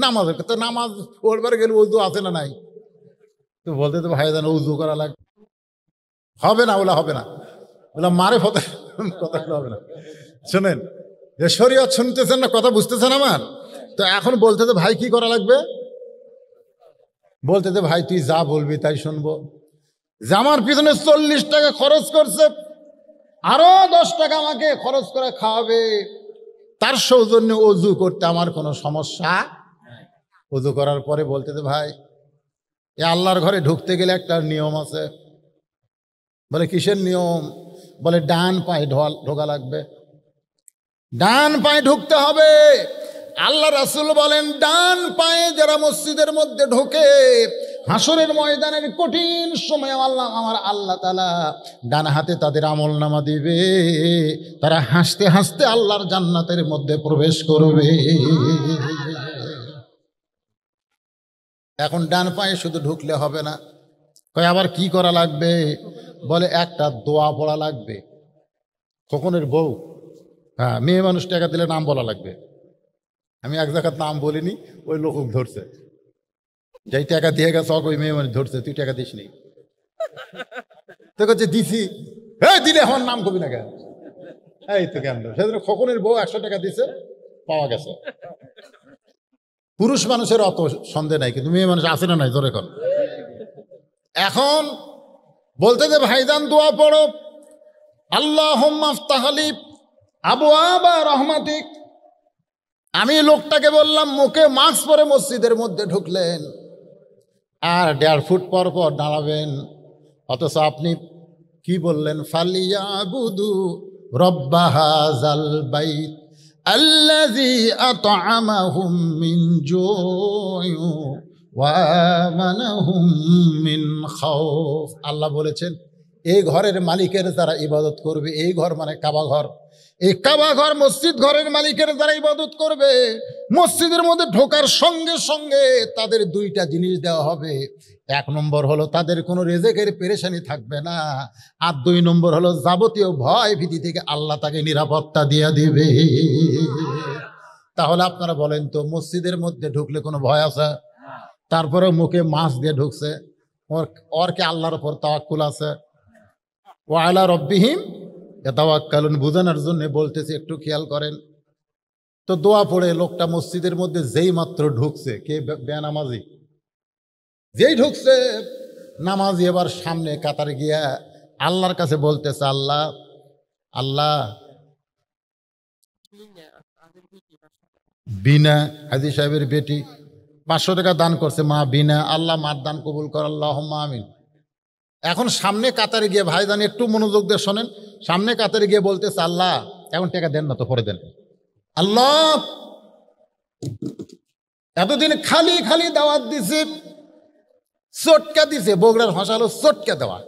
নামাজের কথা। নামাজ পড়বার গেলে ওযু আছে না নাই? তো বলতে তো ভাই জানো ওযু করা লাগবে। হবে না, ওলা হবে না, ওলা মারে ফতে কথা হবে না। শোনেন, যে শরীয়ত শুনতেছেন না, কথা বুঝতেছেন আমার? তো এখন বলতে তো ভাই কি করা লাগবে? বলতে তো ভাই তুই যা বলবি তাই শুনবো। যে আমার পিছনে 40 টাকা খরচ করছে, আরো 10 টাকা আমাকে খরচ করে খাওয়াবে, তার সৌজন্যে ওযু করতে আমার কোনো সমস্যা। ওযু করার পরে বলতে তো ভাই, এ আল্লাহর ঘরে ঢুকতে গেলে একটা নিয়ম আছে। বলে কিসের নিয়ম? বলে ডান পায়ে ঢোকা লাগবে, ডান পায়ে ঢুকতে হবে। আল্লাহ রাসূল বলেন, ডান পায়ে যারা মসজিদের মধ্যে ঢোকে, হাসরের ময়দানের কঠিন সময় আমার আল্লাহ তাআলা ডান হাতে তাদের আমলনামা দিবে। তারা হাসতে হাসতে আল্লাহর জান্নাতের মধ্যে প্রবেশ করবে। এখন ডান পায়ে শুধু ঢুকলে হবে না, কয় আবার কি করা লাগবে? বলে একটা দোয়া পড়া লাগবে। খোকনের বউ, হ্যাঁ, মেয়ে মানুষ টাকা দিলে নাম বলা লাগবে। আমি এক জায়গার নাম বলিনি, ওই লোক ধরছে, যেই টাকা দিয়ে গেছে ওই মেয়ে মানুষ ধরছে, তুই টাকা দিস নি। তো কাছে দিছি, হ্যাঁ দিলে আমার নাম কবি না কেন? এই তো কেন, সেদিন খোকনের বউ 100 টাকা দিছে, পাওয়া গেছে। পুরুষ মানুষের অত সন্দেহ নাই, কিন্তু মেয়ে মানুষ আছে না নাই জোরে এখন। এখন বলতে যে ভাইজান দোয়া পড়ো, আল্লাহুম্মা ইফতাহলি আবওয়াবা রহমাতিক। আমি লোকটাকে বললাম মুখে মাস্ক পরে মসজিদের মধ্যে ঢুকলেন, আর 1.5 ফুট পর পর দাঁড়াবেন, অথচ আপনি কি বললেন? ফালিয়াবুদু রব্বা হাযাল বাইত আল্লাযী আত'আমাহুম মিন জু'ইন ওয়া আমানাহুম মিন খাউফ। আল্লাহ বলেছেন এই ঘরের মালিকের যারা ইবাদত করবে, এই ঘর মানে কাবা ঘর, এই কাবা ঘর মসজিদ ঘরের মালিকের যারা ইবাদত করবে, মসজিদের মধ্যে ঢোকার সঙ্গে সঙ্গে তাদের 2টা জিনিস দেওয়া হবে। 1 নম্বর হলো তাদের কোনো রেজেকের পেরেশানি থাকবে না, আর 2 নম্বর হলো যাবতীয় ভয় ভীতি থেকে আল্লাহ তাকে নিরাপত্তা দিয়ে দিবে। তাহলে আপনারা বলেন তো, মসজিদের মধ্যে ঢুকলে কোনো ভয় আছে? তারপরে মুখে মাস্ক দিয়ে ঢুকছে, ওর কি আল্লাহর উপর তাওয়াক্কুল আছে? ওয়া আলা রব্বিহিম ইয়াতাওয়াক্কালুন, বুঝানোর জন্য বলতেছি, একটু খেয়াল করেন তো। দোয়া পড়ে লোকটা মসজিদের মধ্যে যেই মাত্র ঢুকছে, কে? বেনামাজি। যেই ঢুকছে নামাজি, এবার সামনে কাতারে গিয়া আল্লাহর কাছে বলতেছে, আল্লাহ আল্লাহ, বিনা হাজী সাহেবের বেটি 500 টাকা দান করছে, মা বিনা, আল্লাহ মার দান কবুল কর, আল্লাহুম্মা আমিন। এখন সামনে কাতারে গিয়ে, ভাইজান একটু মনোযোগ দিয়ে শোনেন, সামনে কাতারে গিয়ে বলতেছে, আল্লাহ এখন টাকা দেন না তো, পরে দেন। আল্লাহ এতদিন খালি খালি দাওয়াত দিছে, চটকা দিছে, বগুড়ার ভাষা হলো চটকা দেওয়া।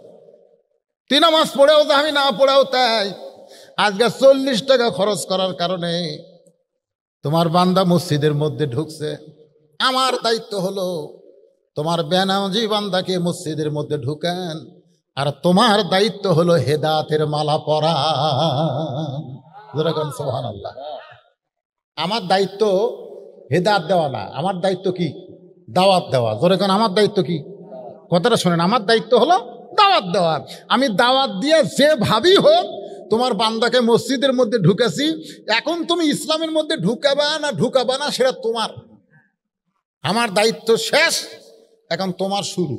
3 নামাজ পড়েও তো আমি না পড়েও তাই, আজকে 40 টাকা খরচ করার কারণে তোমার বান্দা মসজিদের মধ্যে ঢুকছে। আমার দায়িত্ব হলো তোমার বেনামাজি বান্দাকে মসজিদের মধ্যে ঢুকান, আর তোমার দায়িত্ব হলো হেদায়েতের মালা পরা। যেরকম সুবহানাল্লাহ। আমার দায়িত্ব হেদায়েত দেওয়া না, আমার দায়িত্ব কি? দাওয়াত দেওয়া। যেরকম আমার দায়িত্ব কি? কথাটা শোনেন, আমার দায়িত্ব হলো দাওয়াত দেওয়া। আমি দাওয়াত দিয়ে যেভাবেই হোক তোমার বান্দাকে মসজিদের মধ্যে ঢুকেছি, এখন তুমি ইসলামের মধ্যে ঢুকাবা না সেটা তোমার। আমার দায়িত্ব শেষ, এখন তোমার শুরু।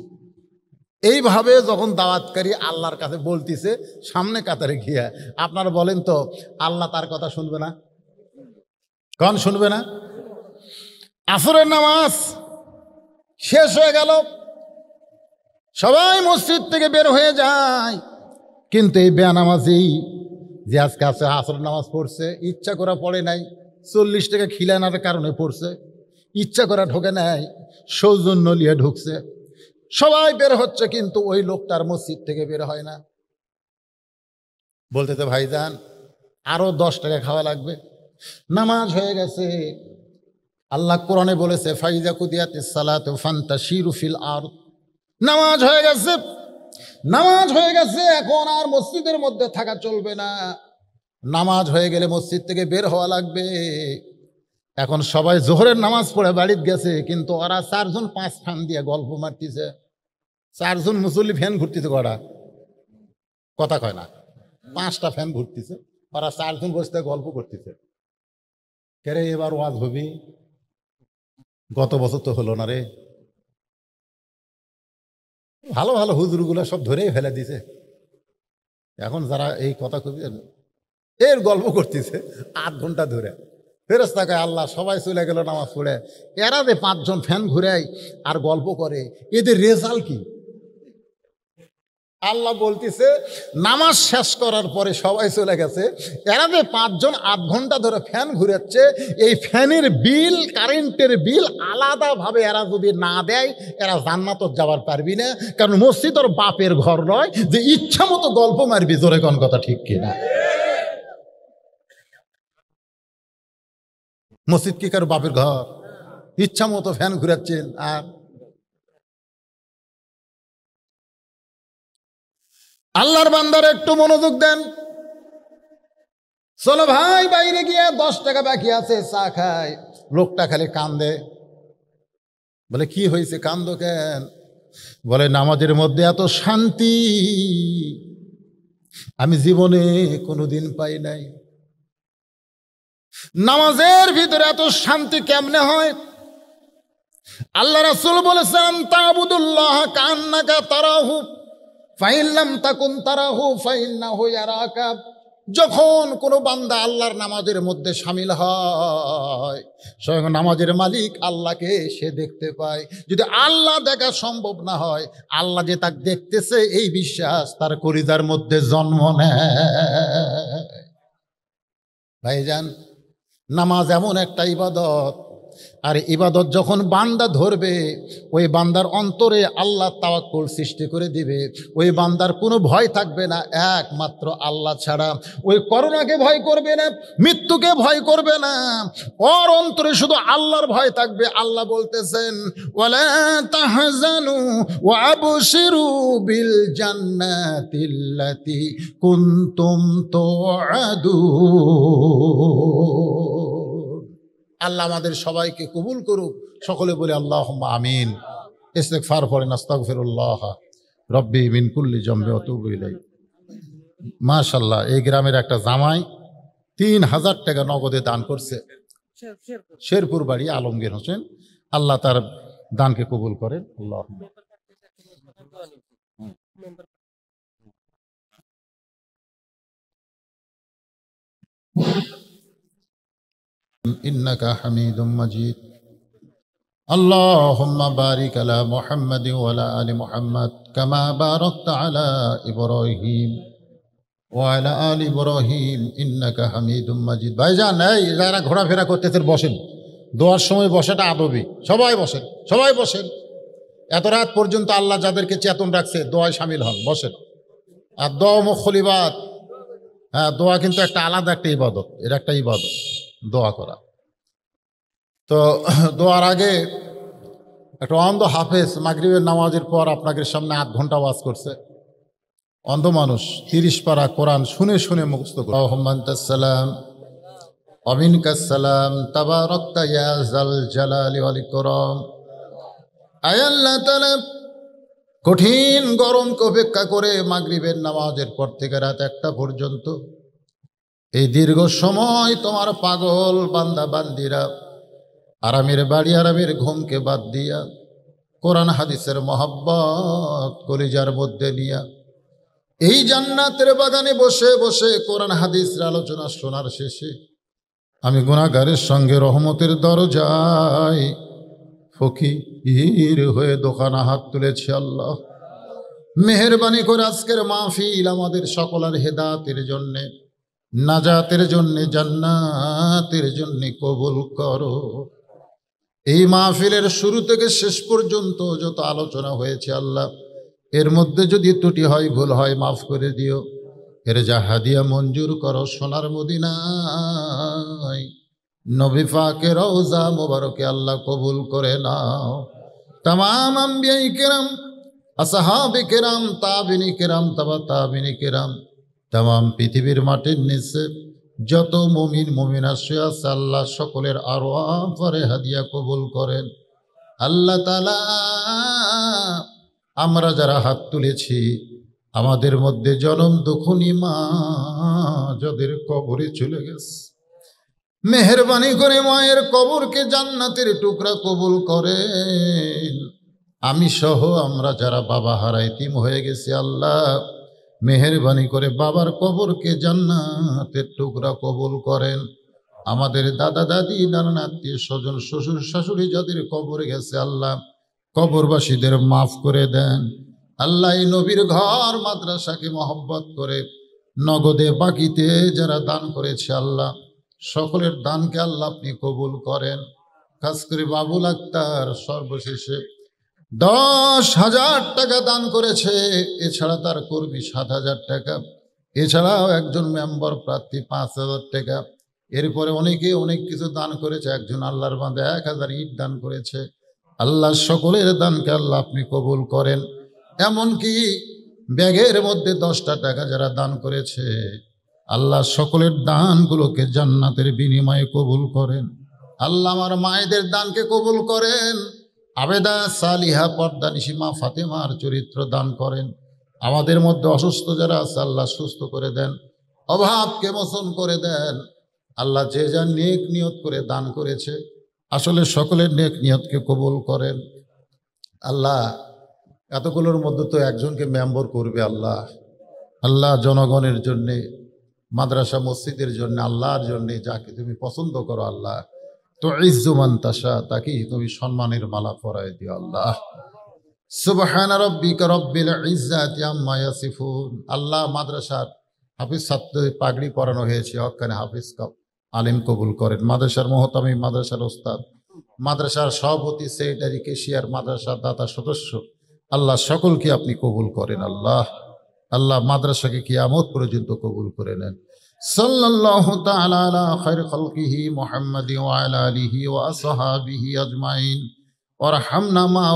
এইভাবে যখন দাওয়াতকারী আল্লাহর কাছে বলতেছে সামনে কাতারে গিয়া, আপনারা বলেন তো আল্লাহ তার কথা শুনবে না? কোন শুনবে না? আসরের নামাজ শেষ হয়ে গেল, সবাই মসজিদ থেকে বের হয়ে যায়, কিন্তু এই বেনামাজি যে আজকে আছে আসরের নামাজ পড়ছে, ইচ্ছা করা পড়ে নাই, 40 টাকা খিলানোর কারণে পড়ছে, ইচ্ছা করা ঢোকে নাই, সৌজন্য নিয়ে ঢুকছে। সবাই বের হচ্ছে, কিন্তু ওই লোকটার মসজিদ থেকে বের হয় না। বলতে তো ভাইজান আরো 10 টাকা খাওয়া লাগবে। নামাজ হয়ে গেছে, আল্লাহ কোরআনে বলেছে ফাইজা কুদিয়াতিস সালাতু ফান্তাশিরু ফিল আরদ। নামাজ হয়ে গেছে, নামাজ হয়ে গেছে, এখন আর মসজিদের মধ্যে থাকা চলবে না, নামাজ হয়ে গেলে মসজিদ থেকে বের হওয়া লাগবে। এখন সবাই জোহরের নামাজ পড়ে বাড়িতে গেছে, কিন্তু ওরা 4 জন 5 ফ্যান দিয়ে গল্প মারতেছে। 4 জন মুসল্লি ফ্যান ঘুরতেছে, ওরা কথা কয় না, 5টা ফ্যান ঘুরতেছে, ওরা 4 জন বসে গল্প করতেছে। কেরে এবার ওয়াজ হবি? গত বছর তো হলো না রে। ভালো ভালো হুজুরগুলো সব ধরেই ফেলে দিছে। এখন যারা এই কথা কবি এর গল্প করতেছে 8 ঘন্টা ধরে, ফেরেশতা কয় আল্লাহ সবাই চলে গেল নামাজ পড়ে, এরা যে 5 জন ফ্যান ঘুরায় আর গল্প করে, এদের রেজাল্ট কি? আল্লাহ বলতেছে নামাজ শেষ করার পরে সবাই চলে গেছে, এরা যে 5 জন 8 ঘন্টা ধরে ফ্যান ঘুরাচ্ছে, এই ফ্যানের বিল, কারেন্টের বিল আলাদাভাবে এরা যদি না দেয়, এরা জান্নাতে যাবার পারবি না। কারণ মসজিদ ওর বাপের ঘর নয় যে ইচ্ছা মতো গল্প মারবি। জোরে কোন কথা ঠিক কিনা? মসজিদ কি কারো বাপের ঘর? ইচ্ছা মতো ফ্যান ঘুরাচ্ছেন আর আল্লাহর বান্দার একটু মনোযোগ দেন। চলো ভাই বাইরে গিয়ে 10 টাকা বাকি আছে, চা খায়। লোকটা খালি কান্দে। বলে কি হয়েছে, কান্দো কেন? বলে নামাজের মধ্যে এত শান্তি আমি জীবনে কোনোদিন পাই নাই। নামাজের ভিতরে এত শান্তি কেমনে হয়? আল্লাহ রাসূল বলেছেন, তা'বুদুল্লাহ কান্নাকা তারাহু ফাইন লাম তাকুন তারাহু ফাইন্নাহু ইয়ারাকা। যখন কোনো বান্দা আল্লাহর নামাজের মধ্যে শামিল হয়, স্বয়ং নামাজের মালিক আল্লাহকে সে দেখতে পায়। যদি আল্লাহ দেখা সম্ভব না হয়, আল্লাহ যে তাকে দেখতেছে এই বিশ্বাস তার কলিজার মধ্যে জন্ম নেয়। ভাইজান, নামাজ এমন একটা ইবাদত, আর ইবাদত যখন বান্দা ধরবে, ওই বান্দার অন্তরে আল্লাহ তাওয়াক্কুল সৃষ্টি করে দিবে। ওই বান্দার কোনো ভয় থাকবে না একমাত্র আল্লাহ ছাড়া। ওই করোনাকে ভয় করবে না, মৃত্যুকে ভয় করবে না, ওর অন্তরে শুধু আল্লাহর ভয় থাকবে। আল্লাহ বলতেছেন, ওয়ালা তাহজানু ওয়া আবশিরু বিল জান্নাতিল্লাতী কুনতুম তুআদুন। আল্লাহ আমাদের সবাইকে কবুল করুক। সকলে বলে আল্লাহুম্মা আমিন। ইস্তিগফার পড়েন, আস্তাগফিরুল্লাহ রব্বি মিন কুল্লি যামবি ওয়া আতুবু ইলাইহি। মাশাআল্লাহ, এই গ্রামের একটা জামাই 3000 টাকা নগদে দান করছে। শেরপুর বাড়ি, আলমগীর হোসেন। আল্লাহ তার দানকে কবুল করেন। আল্লাহুম্মা ইন্নাকা হামিদুম মাজিদ। আল্লাহুম্মা বারিক আলা মুহাম্মাদ ওয়া আলা আলি মুহাম্মাদ কামা বারাকতা আলা ইব্রাহিম ওয়া আলা আলি ইব্রাহিম ইন্নাকা হামিদুম মাজিদ। ভাইজান, এই যারা ঘোরাফেরা করতেছেন বসেন। দোয়ার সময় বসাটা আদবি। সবাই বসেন, সবাই বসেন। এত রাত পর্যন্ত আল্লাহ যাদেরকে চেতন রাখছে, দোয়ায় শামিল হন, বসেন। আর দোয়া মুখলিবাত, হ্যাঁ, দোয়া কিন্তু একটা আলাদা একটা ইবাদত। এর একটা ইবাদত দোয়া করা। তো দোয়ার আগে একটা অন্ধ হাফেজ মাগরিবের নামাজের পর আপনাদের সামনে 8 ঘন্টা ওয়াজ করছে। অন্ধ মানুষ 30 পারা কোরআন শুনে শুনে মুখস্থ করে। আলহামদুলিল্লাহ আমিনকাস সালাম তাবারাকতা ইয়া যাল জালালি ওয়াল ইকরাম। আয় আল্লাহ তাআলা, কঠিন গরমকে উপেক্ষা করে মাগরিবের নামাজের পর থেকে রাত 1টা পর্যন্ত এই দীর্ঘ সময় তোমার পাগল বান্দা বান্দিরা আরামের বাড়ি, আরামের ঘুমকে বাদ দিয়া কোরআন হাদিসের মহব্বত কলিজার মধ্যে নিয়া এই জান্নাতের বাগানে বসে বসে কোরআন হাদিসের আলোচনা শোনার শেষে আমি গুনাহগারের সঙ্গে রহমতের দরজায় ফকির হয়ে দোকানে হাত তুলেছি। আল্লাহ মেহেরবানি করে আজকের মাহফিল আমাদের সকলের হেদায়েতের জন্যে, নাজাতের জন্যে, জান্নাতের জন্যে কবুল করো। এই মাহফিলের শুরু থেকে শেষ পর্যন্ত যত আলোচনা হয়েছে আল্লাহ, এর মধ্যে যদি ত্রুটি হয়, ভুল হয়, মাফ করে দিও। এর যা হাদিয়া মঞ্জুর করো সোনার মদিনায় নবী পাকের রওজা মোবারকে আল্লাহ কবুল করে নাও। তামাম আম্বিয়ায়ে কেরাম, আসহাবে কেরাম, তাবিনী কেরাম, তাবা তাবিনী কেরাম, তামাম পৃথিবীর মাটির নিচে যত মুমিন মুমিনা শুয়ে আছে আল্লাহ সকলের আরওয়াহ পরে হাদিয়া কবুল করেন। আল্লাহ তাআলা, আমরা যারা হাত তুলেছি আমাদের মধ্যে জনম দুঃখনী মা যাদের কবরে চলে গেছে, মেহেরবানি করে মায়ের কবরকে জান্নাতের টুকরা কবুল করেন। আমি সহ আমরা যারা বাবা হারা এতিম হয়ে গেছি আল্লাহ, মেহেরবানি করে বাবার কবরকে জান্নাতের টুকরা কবুল করেন। আমাদের দাদা দাদি, নানা আত্মীয় স্বজন, শ্বশুর শাশুড়ি যাদের কবরে গেছে আল্লাহ, কবরবাসীদের মাফ করে দেন। আল্লাহ এই নবীর ঘর মাদ্রাসাকে মহব্বত করে নগদে বাকিতে যারা দান করেছে আল্লাহ, সকলের দানকে আল্লাহ আপনি কবুল করেন। খাস করে বাবুল আক্তার সর্বশেষে 10,000 টাকা দান করেছে। এছাড়া তার কর্মী 7,000 টাকা, এছাড়াও একজন মেম্বার প্রার্থী 5,000 টাকা। এরপরে অনেকে অনেক কিছু দান করেছে। একজন আল্লাহর বান্দা 1,000 ইট দান করেছে। আল্লাহ সকলের দানকে আল্লাহ আপনি কবুল করেন। এমনকি ব্যাগের মধ্যে 10টা টাকা যারা দান করেছে, আল্লাহ সকলের দানগুলোকে জান্নাতের বিনিময়ে কবুল করেন। আল্লাহ আমার মায়েদের দানকে কবুল করেন। আবেদা সালিহা পর্দানিশি মা ফাতেমার চরিত্র দান করেন। আমাদের মধ্যে অসুস্থ যারা আছে আল্লাহ সুস্থ করে দেন, অভাবকে মোচন করে দেন। আল্লাহ যে যা নেক নিয়ত করে দান করেছে আসলে সকলের নেক নিয়তকে কবুল করেন। আল্লাহ এতগুলোর মধ্যে তো একজনকে মেম্বার করবে আল্লাহ। আল্লাহ জনগণের জন্যে, মাদ্রাসা মসজিদের জন্য, আল্লাহর জন্যে যাকে তুমি পছন্দ করো আল্লাহ, তো ইজ্জুমান তাশা তাকেই তুমি সম্মানের মালা পরায় দিও আল্লাহ। সুবহানা রাব্বিকা রব্বিল ইজ্জাতি আম্মা ইয়াসিফুন। আল্লাহ মাদ্রাসার হাফিজ ছাত্র পাগড়ি পরানো হয়েছে, হক্কানে হাফিজ আলিম কবুল করেন। মাদ্রাসার মহতামি, মাদ্রাসার ওস্তাদ, মাদ্রাসার সভাপতি, সেক্রেটারি, কেশিয়ার, মাদ্রাসার দাতা সদস্য, আল্লাহ সকলকে আপনি কবুল করেন আল্লাহ। আল্লাহ মাদ্রাসাকে কিয়ামত পর্যন্ত কবুল করে নেন। সাল্লাল্লাহু তাআলা আলা খায়রি খালকিহি মুহাম্মাদি ওয়া আলা আলিহি ওয়া আসহাবিহি আজমাইন ওয়ারহামনা মা